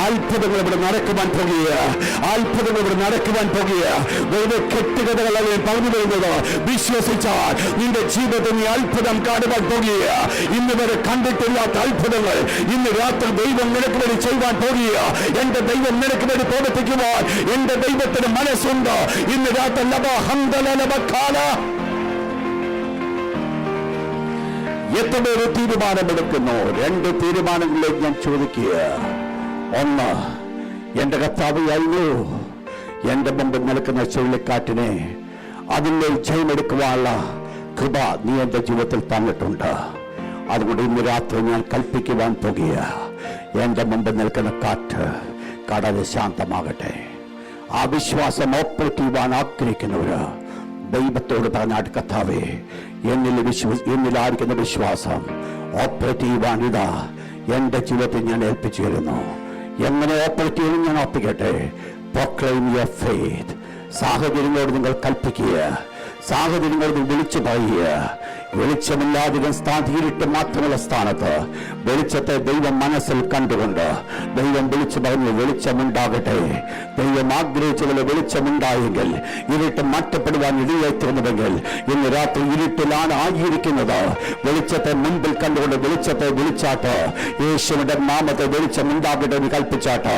അത്ഭുതങ്ങൾ ഇവിടെ നടക്കുവാൻ പോകുക, അത്ഭുതങ്ങൾ ഇവിടെ നടക്കുവാൻ പോകുക. വെറുതെ കെട്ടുകഥകളെ പറഞ്ഞു വരുന്നത് വിശ്വസിച്ചാൽ നിന്റെ ജീവിതത്തിൽ നീ അത്ഭുതം കാണുവാൻ പോകുക. ഇന്ന് വരെ കണ്ടിട്ടില്ലാത്ത അത്ഭുതങ്ങൾ ഇന്ന് രാത്രി ദൈവം നിനക്ക് വേണ്ടി ചെയ്യുവാൻ പോകുക. എന്റെ ദൈവം നിനക്ക് വേണ്ടി പ്രവർത്തിക്കുവാൻ എന്റെ ദൈവത്തിന് മനസ്സുണ്ട്. ഇന്ന് രാത്രി എത്ര പേര് തീരുമാനമെടുക്കുന്നു? രണ്ട് തീരുമാനങ്ങളിലേക്ക് ഞാൻ ചോദിക്കുക. ഒന്ന്, എന്റെ കർത്താവേ, എന്റെ മുമ്പിൽ നിൽക്കുന്ന ചുഴലിക്കാറ്റിനെ അതിന്റെ ജയമെടുക്കുവാനുള്ള കൃപ നീ എന്റെ ജീവിതത്തിൽ തന്നിട്ടുണ്ട്. അതുകൊണ്ട് ഇന്ന് രാത്രി ഞാൻ കൽപ്പിക്കുവാൻ പോകുക. എന്റെ മുമ്പിൽ നിൽക്കുന്ന കാറ്റ് കടല് ശാന്തമാകട്ടെ. ആ വിശ്വാസം ഓപ്പറേറ്റ് ചെയ്യുവാൻ ആഗ്രഹിക്കുന്നവര് ദൈവത്തോട് പറഞ്ഞാട്ട്, കർത്താവേ എന്നിലായിരിക്കുന്ന വിശ്വാസം ഓപ്പറേറ്റ് ചെയ്യുവാൻ ഇതാ എന്റെ ജീവിതത്തിൽ ഞാൻ ഏൽപ്പിച്ചു തരുന്നു. എങ്ങനെ ഓപ്പറേറ്റ് ചെയ്യണം ഞാൻ ഓർപ്പിക്കട്ടെ. Proclaim your faith. സാഹചര്യങ്ങളോട് നിങ്ങൾ കൽപ്പിക്കുക, സാഹചര്യങ്ങളോട് വിളിച്ചു പറയുക. വെളിച്ചമില്ലാധികം ഇരുട്ട് മാത്രമുള്ള സ്ഥാനത്ത് വെളിച്ചത്തെ ദൈവം മനസ്സിൽ കണ്ടുകൊണ്ട് ദൈവം വിളിച്ചു പറഞ്ഞു, വെളിച്ചമുണ്ടാകട്ടെ. ദൈവം ആഗ്രഹിച്ചതുപോലെ വെളിച്ചമുണ്ടായെങ്കിൽ ഇരുട്ട് മാറ്റപ്പെടുവാൻ ഇടയായിത്തീർന്നുവെങ്കിൽ ഇന്ന് രാത്രി ഇരുട്ടിലാണ് ആയിരിക്കുന്നത്. വെളിച്ചത്തെ മുൻപിൽ കണ്ടുകൊണ്ട് വെളിച്ചത്തെ വിളിച്ചാട്ട് യേശുവിന്റെ നാമത്തെ വെളിച്ചമുണ്ടാകട്ടെ എന്ന് കൽപ്പിച്ചാട്ട്,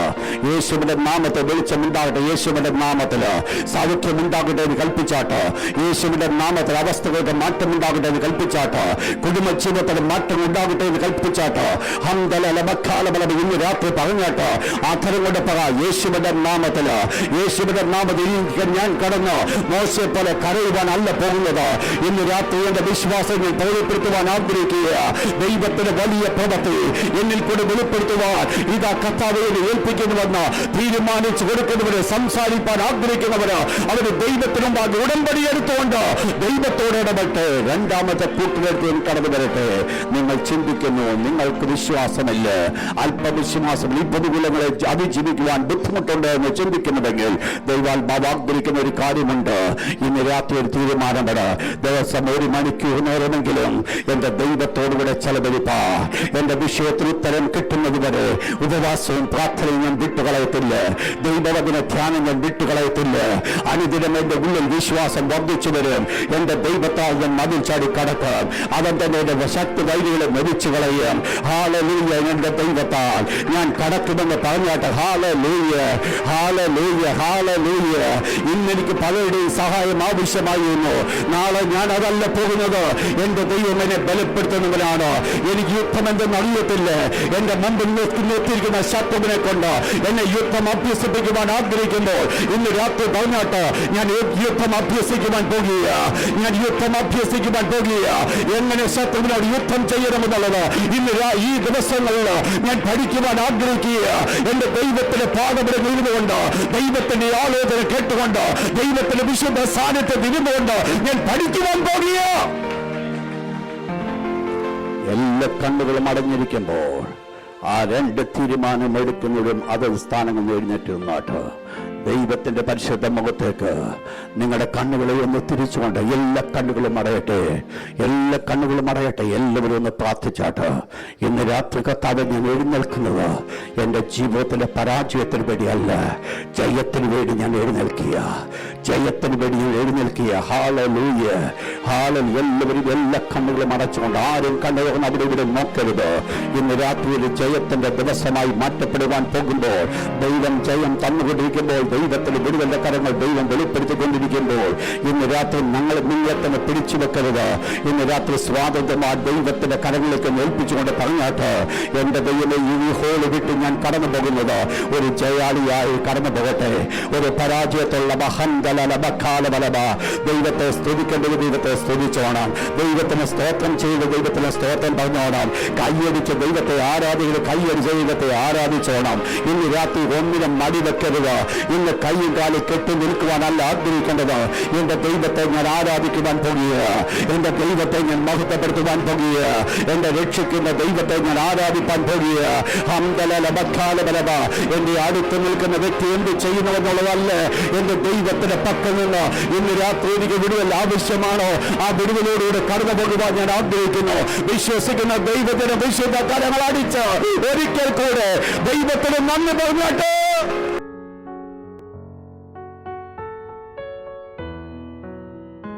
യേശുവിന്റെ നാമത്തെ വെളിച്ചമുണ്ടാകട്ടെ, യേശുവിന്റെ നാമത്തില് സൗഖ്യമുണ്ടാകട്ടെ എന്ന് കൽപ്പിച്ചാട്ട്, യേശുവിന്റെ നാമത്തിൽ അവസ്ഥകൾക്ക് മാറ്റമുണ്ടാകട്ടെ എന്ന് കൽപ്പിച്ചാട്ട്, കുടുംബജീവിതത്തിന് മാറ്റം ഉണ്ടാകട്ടെ എന്ന് കൽപ്പിച്ചാട്ട്, ഹംദലബക്കാലബലം ഇന്ന് രാത്രി പറഞ്ഞാട്ട് ആധരം കൊണ്ട് പറ, യേശുവിന്റെ നാമത്തില്, യേശുവിന്റെ നാമത്തിൽ ഞാൻ കടന്ന് മോശയെ പോലെ കരയുവാൻ അല്ല പോകുന്നത്. ഇന്ന് രാത്രി എന്റെ വിശ്വാസങ്ങൾ പ്രകടപ്പെടുത്തുവാൻ ആഗ്രഹിക്കുക. ദൈവത്തിന്റെ വലിയ പ്രവൃത്തി എന്നിൽ കൂടെ വെളിപ്പെടുത്തുവാൻ ഇതാ കർത്താവേ ഏൽപ്പിക്കുന്നുവെന്ന് തീരുമാനിച്ചു കൊടുക്കുന്നവര്, സംസാരിപ്പാൻ ആഗ്രഹിക്കുന്നവര് അവര് ദൈവത്തിനുമ്പാകെ ഉടമ്പടി എടുത്തുകൊണ്ട് ദൈവത്തോടെ ഇടപെട്ട് രണ്ടാമത്തെ കൂട്ടിലേക്ക് കടന്നു വരട്ടെ. നിങ്ങൾ ചിന്തിക്കുന്നു, നിങ്ങൾക്ക് വിശ്വാസമില്ല, അല്പവിശ്വാസം ഈ പ്രതികൂലങ്ങളെ അതിജീവിക്കുവാൻ ബുദ്ധിമുട്ടുണ്ട് എന്ന് ചിന്തിക്കുന്നുവെങ്കിൽ ദൈവാത്മാവ് ആഗ്രഹിക്കുന്ന ഒരു കാര്യമുണ്ട്. ഇന്ന് രാത്രി ഒരു തീരുമാനമാണ്. ദിവസം 1 മണിക്കൂർ നേരമെങ്കിലും എന്റെ ദൈവത്തോടുകൂടെ ചെലവഴിപ്പാ. എന്റെ വിഷയത്തിന് ഉത്തരം കിട്ടുന്നത് വരെ ഉപവാസവും പ്രാർത്ഥനയും ഞാൻ വിട്ടുകളയത്തില്ല. ദൈവവചന ധ്യാനം ഞാൻ വിട്ടുകളയത്തില്ല. അനുദിനം എന്റെ ഉള്ളിൽ വിശ്വാസം വർദ്ധിച്ചു വരും. എന്റെ ദൈവത്താൽ ഞാൻ മതിൽ ചാടി കടക്കും. അവൻ തന്നെ എന്റെ ശക്തി വൈരികളെ മരിച്ചു കളയും. ഹല്ലേലൂയ. എന്റെ ദൈവത്താൽ ഞാൻ കടക്കുമെന്ന് പറഞ്ഞാട്ടെ. Hallelujah, hallelujah, hallelujah. ഇന്നെനിക്ക് പലരുടെയും സഹായം ആവശ്യമായിരുന്നു. നാളെ ഞാൻ അതല്ല പോകുന്നത്. എന്റെ ദൈവം എന്നെ ബലപ്പെടുത്തുന്നവനാണ്. എനിക്ക് യുദ്ധം എന്തെന്ന് അറിയത്തില്ല. എന്റെ മുമ്പിൽ നിർത്തിയിരിക്കുന്ന ശത്രുവിനെ കൊണ്ട് എന്നെ യുദ്ധം അഭ്യസിപ്പിക്കുവാൻ ആഗ്രഹിക്കുമ്പോൾ ഇന്ന് രാത്രി പറഞ്ഞാട്ട് ഞാൻ യുദ്ധം അഭ്യസിക്കുവാൻ പോകുക. ഞാൻ യുദ്ധം അഭ്യസിക്കുവാൻ പോകുക. എങ്ങനെ ശത്രുവിനോട് യുദ്ധം ചെയ്യണമെന്നുള്ളത് ഇന്ന് ഈ ദിവസങ്ങളിൽ ഞാൻ പഠിക്കുവാൻ ആഗ്രഹിക്കുക. എന്റെ ദൈവത്തിന്റെ പാഠപുരം ഇരുന്നുകൊണ്ട്, ദൈവത്തിന്റെ ആലോചന കേട്ടുകൊണ്ട്, ദൈവത്തിന്റെ വിശുദ്ധ സാന്നിധ്യം ഇരുന്നുകൊണ്ട് ഞാൻ പഠിക്കുവാൻ പോകുക. എല്ലാ കണ്ണുകളും അടഞ്ഞിരിക്കുമ്പോൾ ആ 2 തീരുമാനം എടുക്കുന്നവരും അതത് സ്ഥാനങ്ങളിൽ എഴുന്നേറ്റ് നിന്നാട്ട് ദൈവത്തിന്റെ പരിശുദ്ധ മുഖത്തേക്ക് നിങ്ങളുടെ കണ്ണുകളെ ഒന്ന് തിരിച്ചുകൊണ്ട് എല്ലാ കണ്ണുകളും അടയട്ടെ, എല്ലാ കണ്ണുകളും അടയട്ടെ. എല്ലാവരും ഒന്ന് പ്രാർത്ഥിച്ചാട്ട് ഇന്ന് രാത്രി കർത്താവേ ഞാൻ എഴുന്നേൽക്കുന്നത് എൻ്റെ ജീവിതത്തിലെ പരാജയത്തിന് വേണ്ടിയല്ല, ജയത്തിന് വേണ്ടി ഞാൻ എഴുന്നേൽക്കുക. ജയത്തിന് വേണ്ടി ഞാൻ എഴുന്നേൽക്കുക. Hallelujah, hallelujah. എല്ലാവരും എല്ലാ കണ്ണുകളും അടച്ചുകൊണ്ട് ആരും കണ്ണുകൾ അവിടെ ഇവിടെ നോക്കരുത്. ഇന്ന് രാത്രി ഒരു ജയത്തിന്റെ ദിവസമായി മാറ്റപ്പെടുവാൻ പോകുമ്പോൾ, ദൈവം ജയം തന്നുകൊണ്ടിരിക്കുമ്പോൾ, ദൈവത്തിന് വിടുതലിന്റെ കരങ്ങൾ ദൈവം വെളിപ്പെടുത്തിക്കൊണ്ടിരിക്കുമ്പോൾ ഇന്ന് രാത്രി നിങ്ങളെ തന്നെ പിടിച്ചു വെക്കരുത്. ഇന്ന് രാത്രി സ്വാതന്ത്ര്യമായ ദൈവത്തിന്റെ കരങ്ങളിലേക്ക് ഏൽപ്പിച്ചുകൊണ്ട് പറഞ്ഞാട്ട് എന്റെ ദൈവമേ, ഈ ഹോള് വിട്ട് ഞാൻ കടന്നു പോകുന്നത് ഒരു ജയാളിയായി കടന്നു പോകട്ടെ. ഒരു പരാജയത്തുള്ള ദൈവത്തെ സ്തുതിക്കേണ്ടത് ദൈവത്തെ സ്തുതിച്ചോണം. ദൈവത്തിന് സ്തോത്രം ചെയ്ത് ദൈവത്തിന് സ്തോത്രം പറഞ്ഞോണം. കൈയടിച്ച് ദൈവത്തെ ആരാധിക്കുന്നത് കൈയടിച്ച് ദൈവത്തെ ആരാധിച്ചോണം. ഇന്ന് രാത്രി ഒന്നിനും മടി വെക്കരുത്. ഇന്ന് കൈയും കാലും കെട്ടി നിൽക്കുവാനല്ല ആഗ്രഹിക്കേണ്ടത്. എന്റെ ദൈവത്തെ ഞാൻ ആരാധിക്കുവാൻ പോകുക. എന്റെ ദൈവത്തെ ഞാൻ മഹത്വപ്പെടുത്തുവാൻ പോകുക. എന്റെ രക്ഷിക്കുന്ന ദൈവത്തെ ഞാൻ ആരാധിപ്പാൻ പോകുക. എന്റെ അടുത്ത് നിൽക്കുന്ന വ്യക്തി എന്ത് ചെയ്യുന്നുവെന്നുള്ളതല്ല, എന്റെ ദൈവത്തിന്റെ പക്കൽ നിന്ന് ഇന്ന് രാത്രി എനിക്ക് വിടുതൽ ആവശ്യമാണോ? ആ വിടുതലോടുകൂടെ കടന്നു പോകുവാൻ ഞാൻ ആഗ്രഹിക്കുന്നു. വിശ്വസിക്കുന്ന ദൈവത്തിന് വിശുദ്ധ കരങ്ങൾ അടിച്ച് ഒരിക്കൽ കൂടെ ദൈവത്തിന് നന്ദി പറഞ്ഞാട്ടെ.